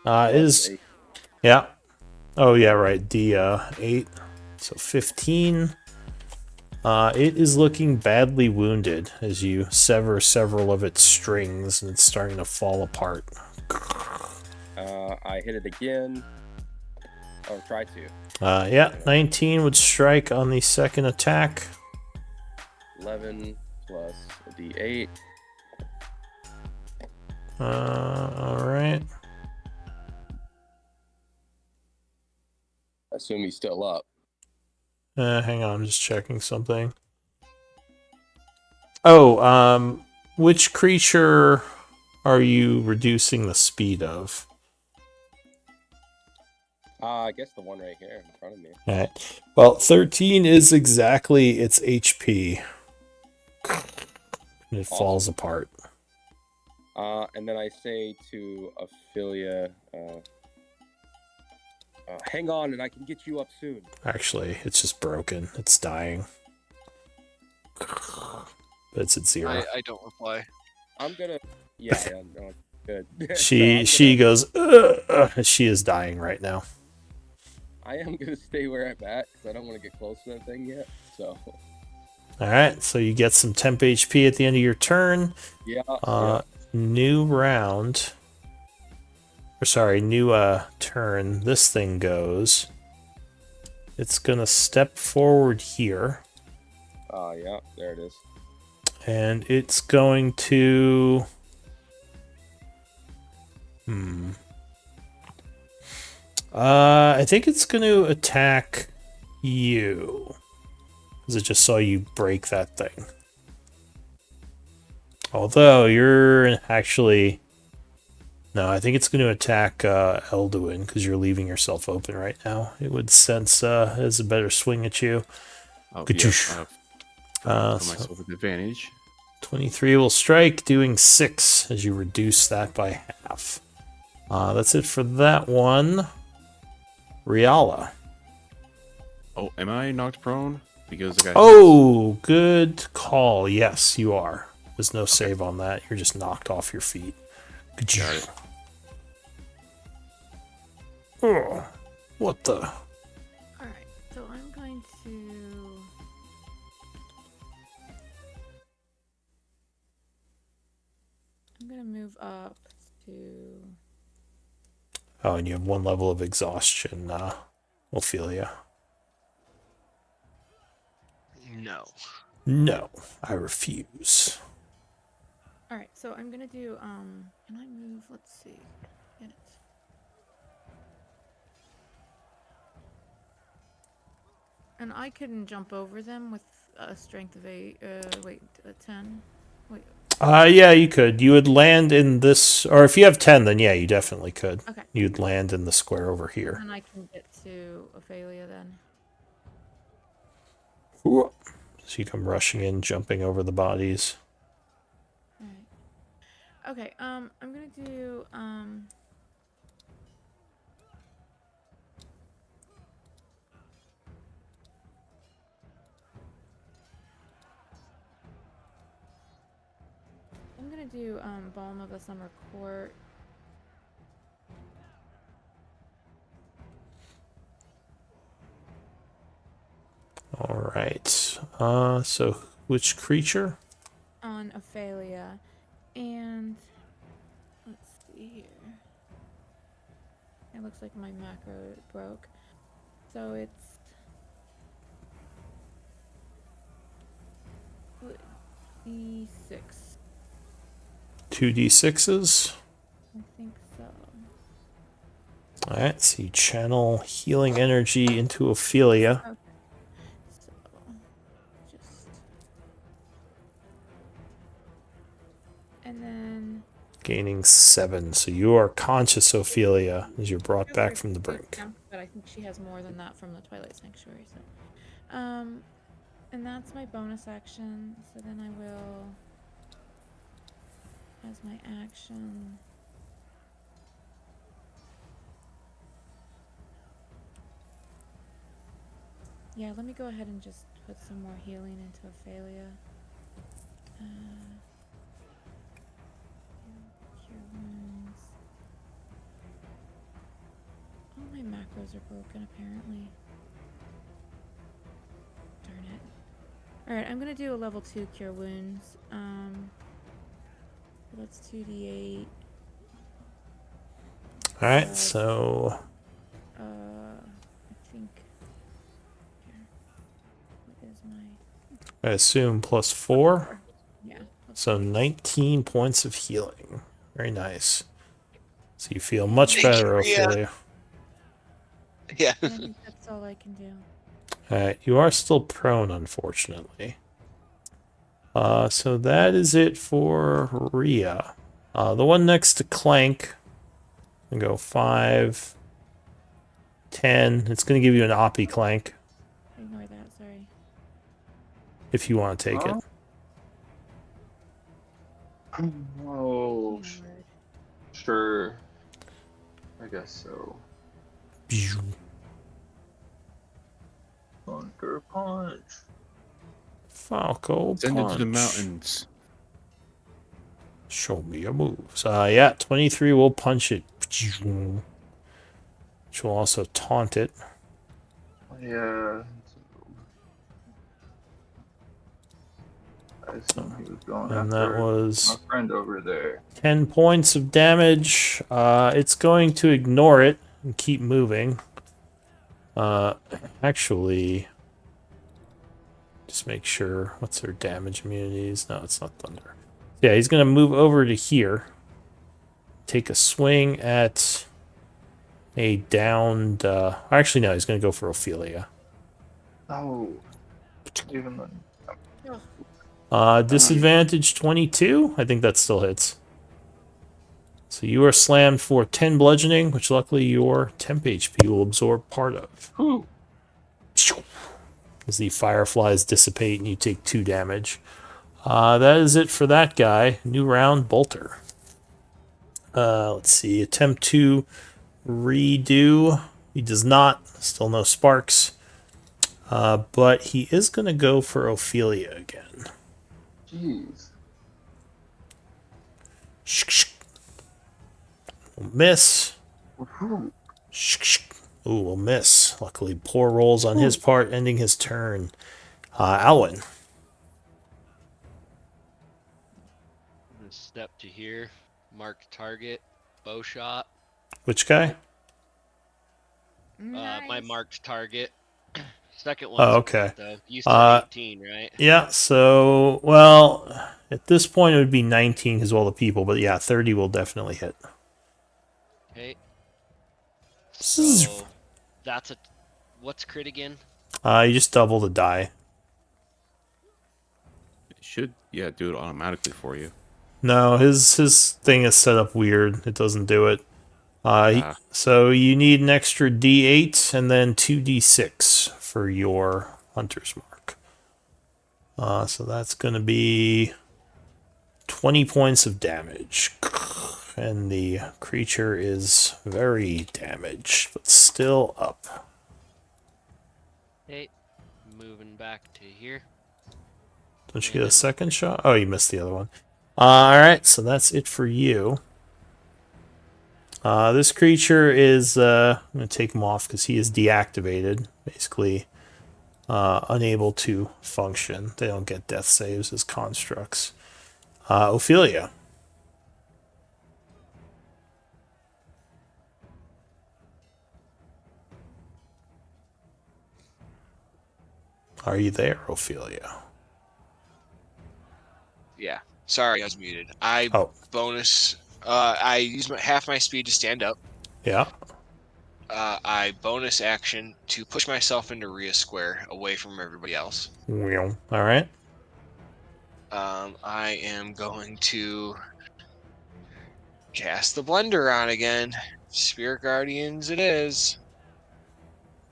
Is... Yeah. Oh, yeah, right. D8. So 15. It is looking badly wounded as you sever several of its strings and it's starting to fall apart. I hit it again. Or try to. Yeah, 19 would strike on the second attack. 11 plus a D8. All right. I assume he's still up. Hang on, I'm just checking something. Oh, which creature are you reducing the speed of? I guess the one right here in front of me. All right. Well, 13 is exactly its HP. And it falls apart. And then I say to Ophelia, hang on and I can get you up soon. Actually, it's just broken. It's dying. But it's at 0. I don't reply. I'm gonna. Yeah, no, good. She goes. She is dying right now. I am gonna stay where I'm at because I don't want to get close to that thing yet. So. All right, so you get some temp HP at the end of your turn. Yeah. New round. Or sorry, new turn. This thing goes. It's gonna step forward here. Yeah, there it is. And it's going to. I think it's going to attack you. Because it just saw you break that thing. Although you're actually. No, I think it's going to attack Elduin because you're leaving yourself open right now. It would sense as a better swing at you. Oh, Good yeah, juice. put myself at advantage. 23 will strike, doing 6 as you reduce that by half. That's it for that one. Riala. Oh, am I knocked prone? Because the guy. Oh, good call. Yes, you are. There's no save on that. You're just knocked off your feet. Good job. Oh, what the? Alright, so I'm going to... I'm going to move up to... Oh, and you have 1 level of exhaustion, Ophelia. No. No, I refuse. Alright, so I'm going to do, can I move? Let's see. Get it. And I can jump over them with a strength of 10. Wait. Yeah, you could. You would land in this, or if you have 10, then yeah, you definitely could. Okay. You'd land in the square over here. And I can get to Ophelia then. So you come rushing in, jumping over the bodies. Alright. Okay, I'm gonna do, Balm of the Summer Court. All right. So which creature? On Ophelia. And let's see here. It looks like my macro broke. So it's D6. 2d6s. I think so. All right. So you channel healing energy into Ophelia. Okay. So just and then Gaining 7. So you are conscious, Ophelia, as you're brought back from the brink. yeah, but I think she has more than that from the Twilight Sanctuary. So, and that's my bonus action. So then I will, as my action. Yeah, let me go ahead and just put some more healing into Ophelia. Cure wounds. All my macros are broken, apparently. Darn it. Alright, I'm gonna do a level 2 Cure Wounds. That's 2d8. All right. So I think. Here. What is my. I assume +4. Yeah. So 19 points of healing. Very nice. So you feel much Thank better, you, Rhea. Ophelia. Yeah. I think that's all I can do. Alright, you are still prone, unfortunately. So that is it for Rhea. The one next to Clank, and go 5, 10. It's going to give you an Oppie Clank Ignore that, sorry. if you want to take it. Oh, Ignored. sure. I guess so. Thunder punch. Falco Send it to the punch. mountains. Show me your moves. Yeah, 23 will punch it. Which will also taunt it. Yeah. I assume he was going And that after was my friend over there. 10 points of damage. It's going to ignore it and keep moving. Actually, just make sure. What's their damage immunities? No, it's not thunder. Yeah, he's going to move over to here. Take a swing at a downed... actually, no, he's going to go for Ophelia. Oh. Even then. Disadvantage 22? I think that still hits. So you are slammed for 10 bludgeoning, which luckily your temp HP will absorb part of. Whew. As the fireflies dissipate and you take 2 damage. That is it for that guy. New round, Bolter. Let's see. Attempt to redo. He does not. Still no sparks. But he is going to go for Ophelia again. Jeez. Will miss. Whew. Ooh, will miss. Luckily, poor rolls on his part, ending his turn. Alwyn. I'm gonna step to here, mark target, bow shot. Which guy? Nice. My marked target. Second Oh, one's okay. good, though. You said 18, right? Yeah, so, well, at this point it would be 19 because of all the people, but yeah, 30 will definitely hit. Okay. Zzz. So that's a. What's crit again? You just double the die. It should, yeah, do it automatically for you. No, his thing is set up weird. It doesn't do it. Ah. So you need an extra D8 and then 2D6 for your hunter's mark. So that's going to be 20 points of damage. And the creature is very damaged, but still up. Okay. Moving back to here. Don't you get a second shot? Oh, you missed the other one. Alright, so that's it for you. This creature is... I'm going to take him off because he is deactivated. Basically, unable to function. They don't get death saves as constructs. Ophelia. Are you there, Ophelia? Yeah. Sorry, I was muted. I Oh. bonus. I use half my speed to stand up. Yeah. I bonus action to push myself into Rhea Square away from everybody else. Alright. I am going to cast the Blender on again. Spirit Guardians it is.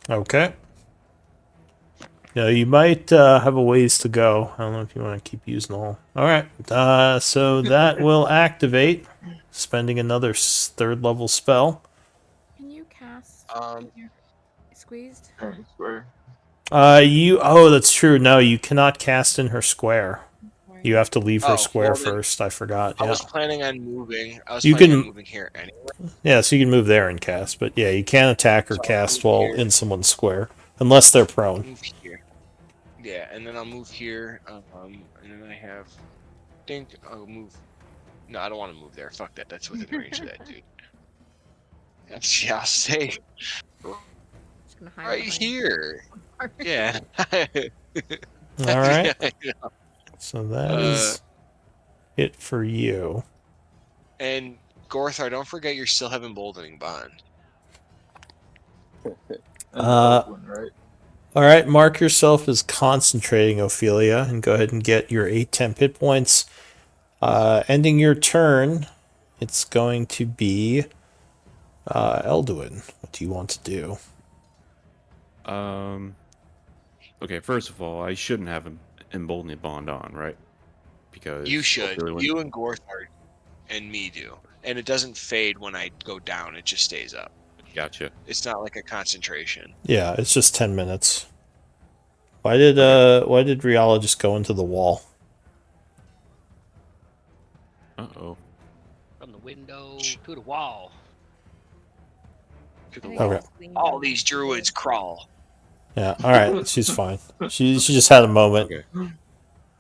Okay. Yeah, you might have a ways to go. I don't know if you want to keep using all. Alright. So that will activate, spending another 3rd level spell. Can you cast Um, you're squeezed? I swear. Oh, that's true. No, you cannot cast in her square. Sorry. You have to leave her Oh, square well then, first. I forgot. I Yeah. was planning on moving. I was You planning can- on moving here anyway. Yeah, so you can move there and cast, but yeah, you can't attack or So I'll cast move while here. in someone's square. Unless they're prone. Move here. Yeah, and then I'll move here. And then I have. Think I'll move. No, I don't want to move there. Fuck that. That's within the range of that dude. Yeah, I'll stay Just gonna hide right behind here. the Yeah. Alright. Yeah, I know. So that is it for you. And Gorthar, don't forget you're still having emboldening bond. And Eldwin, right? All right, mark yourself as concentrating, Ophelia, and go ahead and get your 8 temp hit points. Ending your turn, it's going to be Elduin. What do you want to do? Okay, first of all, I shouldn't have an emboldening bond on, right? Because You should. Ophelia went- You and Gorthar and me do. And it doesn't fade when I go down, it just stays up. Gotcha. It's not like a concentration. Yeah, it's just 10 minutes. Why did Riala just go into the wall? Uh-oh. From the window to the wall. To I the think wall. it's clean All by these the druids crawl. Yeah, all right, she's fine. She just had a moment. Okay.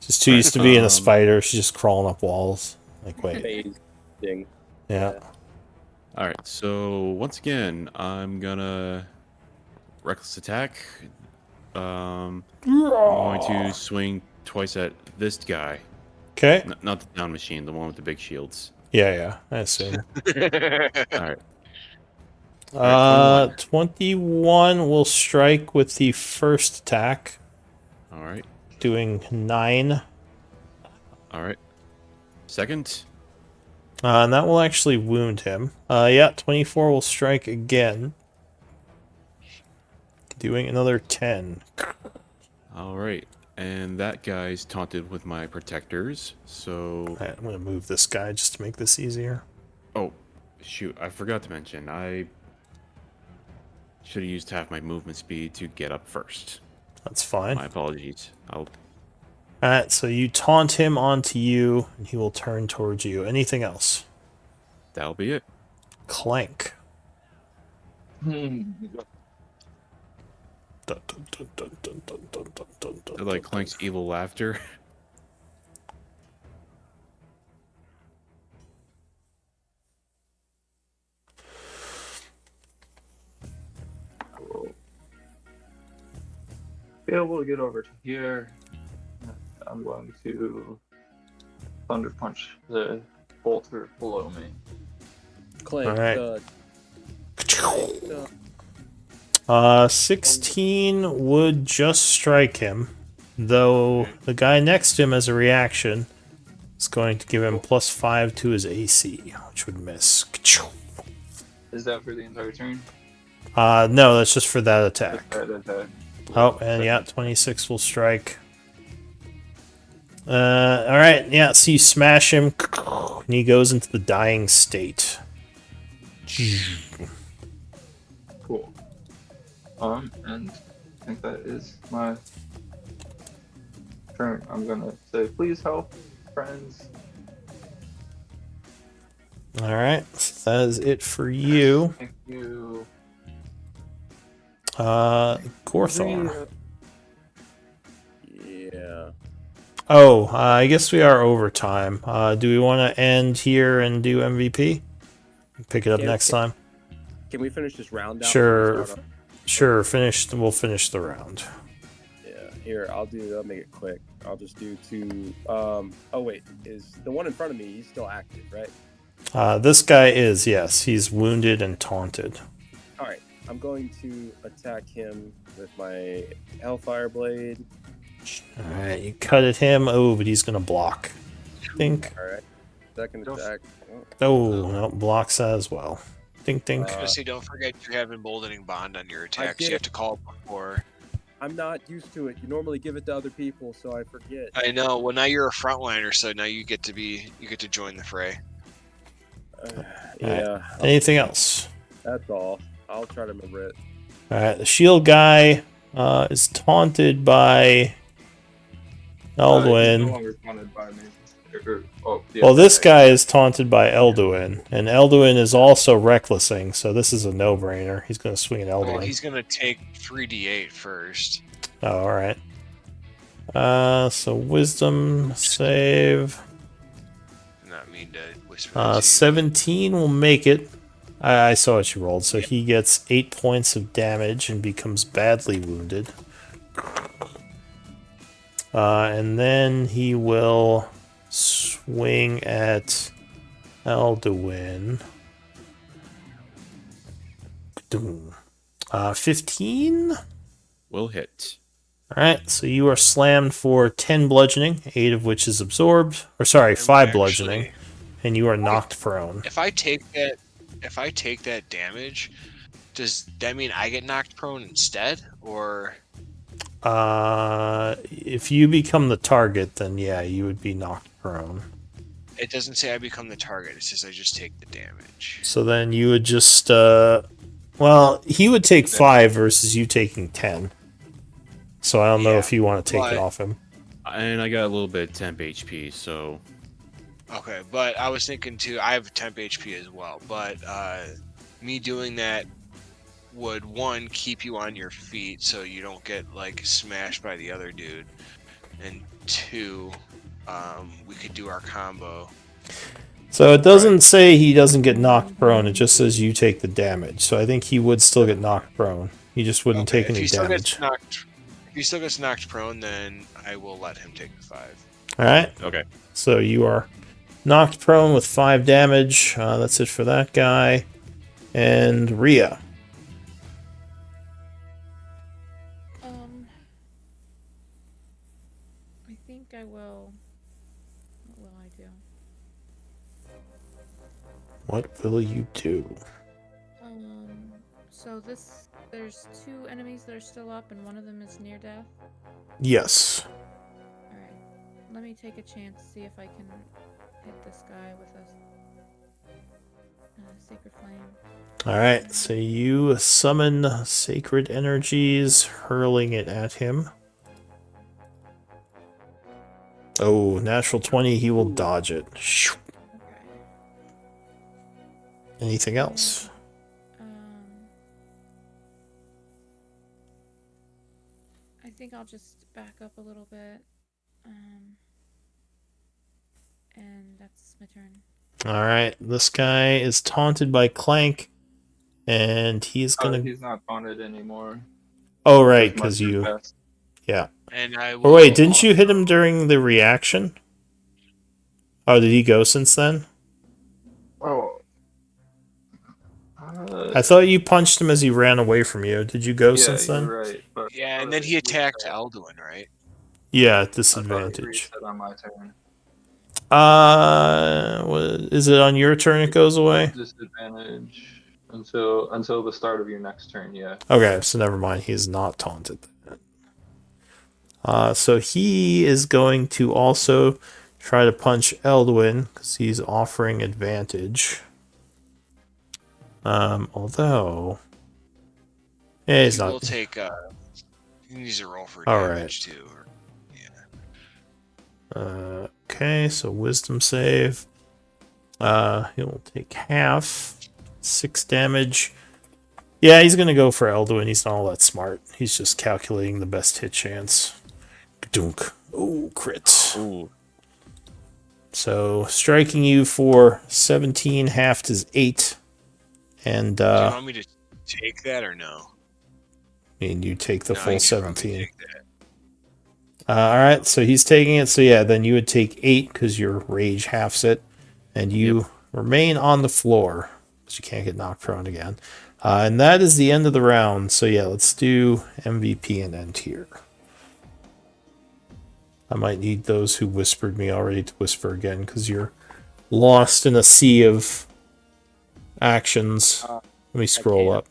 She's too used to being a Um, spider. She's just crawling up walls. Like, wait. Phasing. Yeah. All right, so once again, I'm gonna reckless attack. I'm going to swing twice at this guy. Okay. Not the down machine, the one with the big shields. Yeah, I assume. All right. All right, 21 will strike with the first attack, All right. doing 9. All right. Second. And that will actually wound him. Yeah, 24 will strike again, doing another 10. All right. And that guy's taunted with my protectors. So, All right, I'm going to move this guy just to make this easier. oh, shoot, I forgot to mention. I should have used half my movement speed to get up first. That's fine. My apologies. Alright, so you taunt him onto you, and he will turn towards you. Anything else? That'll be it. Clank. I like Clank's evil laughter. Be able to get over to here. I'm going to Thunder Punch the bolter below me. Clank. Alright. 16 would just strike him, though the guy next to him, as a reaction, is going to give him +5 to his AC, which would miss. Is that for the entire turn? No, that's just for that attack. Attack. Oh, and yeah, 26 will strike. Alright, yeah, so you smash him, and he goes into the dying state. Cool. And I think that is my turn. I'm gonna say, please help, friends. Alright, so that is it for you. Thank you. Gorthar. Yeah. Oh, I guess we are overtime. Do we want to end here and do MVP? Pick it up next time? Can we finish this round out? Sure. Sure, we'll finish the round. Yeah. Here, I'll make it quick. I'll just do 2. Oh wait, is the one in front of me? He's still active, right? This guy is, yes. He's wounded and taunted. All right. I'm going to attack him with my Hellfire Blade. Alright, you cut at him. Oh, but he's going to block. Think. All right. Second attack. Oh, no, blocks that as well. Think. Jesse, don't forget you have emboldening bond on your attacks. did. You have to call it before. I'm not used to it. You normally give it to other people, so I forget. I know. Well, now you're a frontliner, so now you get to join the fray. Yeah. Anything else? That's all. I'll try to remember it. Alright, the shield guy is taunted by He's no Elduin. longer taunted by me. Yeah, Well, this guy is taunted by Elduin, and Elduin is also recklessing, so this is a no-brainer. He's going to swing at Well, Elduin. he's gonna take 3d8 first. Oh, alright. So wisdom save. Not mean to whisper. That to you. 17 will make it. I saw what you rolled, so he gets 8 points of damage and becomes badly wounded. And then he will swing at Elduin. 15. Will hit. All right, so you are slammed for 10 bludgeoning, 8 of which is absorbed. Or sorry, 5 bludgeoning, and you are knocked prone. If I take that damage, does that mean I get knocked prone instead, or? If you become the target, then yeah, you would be knocked prone. It doesn't say I become the target. It says I just take the damage. So then you would just, well, he would take 5 versus you taking 10. So I don't know if you want to take it off him. And I got a little bit temp HP, so... Okay, but I was thinking too, I have temp HP as well, but me doing that would, 1, keep you on your feet so you don't get, like, smashed by the other dude, and 2, we could do our combo. So it doesn't say he doesn't get knocked prone, it just says you take the damage. So I think he would still get knocked prone. He just wouldn't take any damage. If he still gets knocked prone, then I will let him take the 5. Alright. Okay. So you are knocked prone with 5 damage. That's it for that guy. And Rhea. I think I will. What will I do? What will you do? So there's 2 enemies that are still up, and one of them is near death. Yes. Alright. Let me take a chance, see if I can hit this guy with a Sacred Flame. Alright, so you summon Sacred Energies, hurling it at him. Oh, natural 20, he will dodge it. Okay. Anything else? I think I'll just back up a little bit. And that's my turn. Alright, this guy is taunted by Clank, and he's gonna... he's not taunted anymore. Oh, right, because you... Best. Yeah. And I will oh, wait, didn't you hit him during the reaction? Oh, did he go since then? Oh. I thought you punched him as he ran away from you. Did you go since then? You're right. But yeah, and then he attacked Elduin, right? Yeah, at disadvantage. On my turn. Is it on your turn it goes away? Disadvantage until the start of your next turn, yeah. Okay, so never mind. He is not taunted. So he is going to also try to punch Elduin because he's offering advantage. Although, yeah, he's not. We'll take. He needs to roll for damage too. Yeah. Okay, so wisdom save. He'll take half, 6 damage. Yeah, he's gonna go for Elduin. He's not all that smart. He's just calculating the best hit chance. Dunk. Oh, crit. Ooh. So striking you for 17, halved is 8. And do you want me to take that or no? I mean, you take the no, full you 17. take that. Alright, so he's taking it. So yeah, then you would take 8 because your rage halves it. And you remain on the floor because you can't get knocked prone again. And that is the end of the round. So yeah, let's do MVP and end here. I might need those who whispered me already to whisper again because you're lost in a sea of actions. Let me scroll up.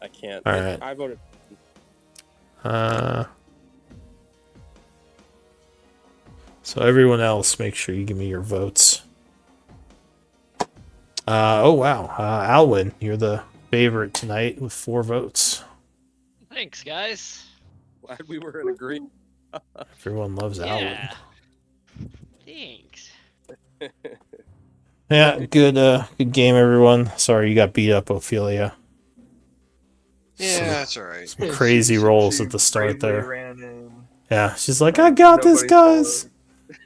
I can't. All right. I voted. So everyone else, make sure you give me your votes. Oh wow, Alwyn, you're the favorite tonight with 4 votes. Thanks, guys. Glad we were in agreement. Everyone loves Alwyn. Thanks. Yeah, good game, everyone. Sorry you got beat up, Ophelia. Yeah, that's alright. Some crazy rolls at the start there. Ran in. Yeah, she's like, I got this, guys.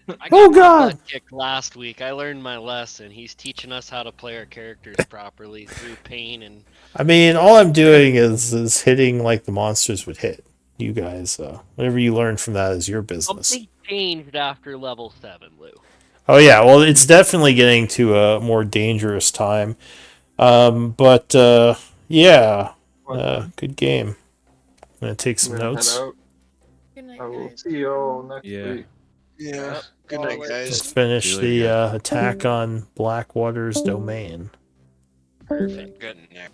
I Oh, got God. my butt kicked last week. I learned my lesson. He's teaching us how to play our characters properly through pain and. I mean, all I'm doing is hitting like the monsters would hit. You guys, whatever you learn from that is your business. Something changed after level 7, Lou. Oh yeah, well it's definitely getting to a more dangerous time. But yeah, But good game. I'm gonna take I'm some gonna head notes. out. Good night, I will guys. see you all next Yeah. week. Yeah. Yep. Good Well, night, like- Let's guys. finish See you the later, guys. attack on Blackwater's domain. Perfect. Good night.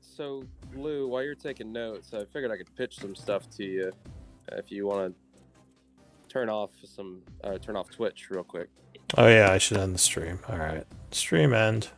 So Lou, while you're taking notes, I figured I could pitch some stuff to you if you want to turn off Twitch real quick. Oh yeah, I should end the stream. All right, stream end.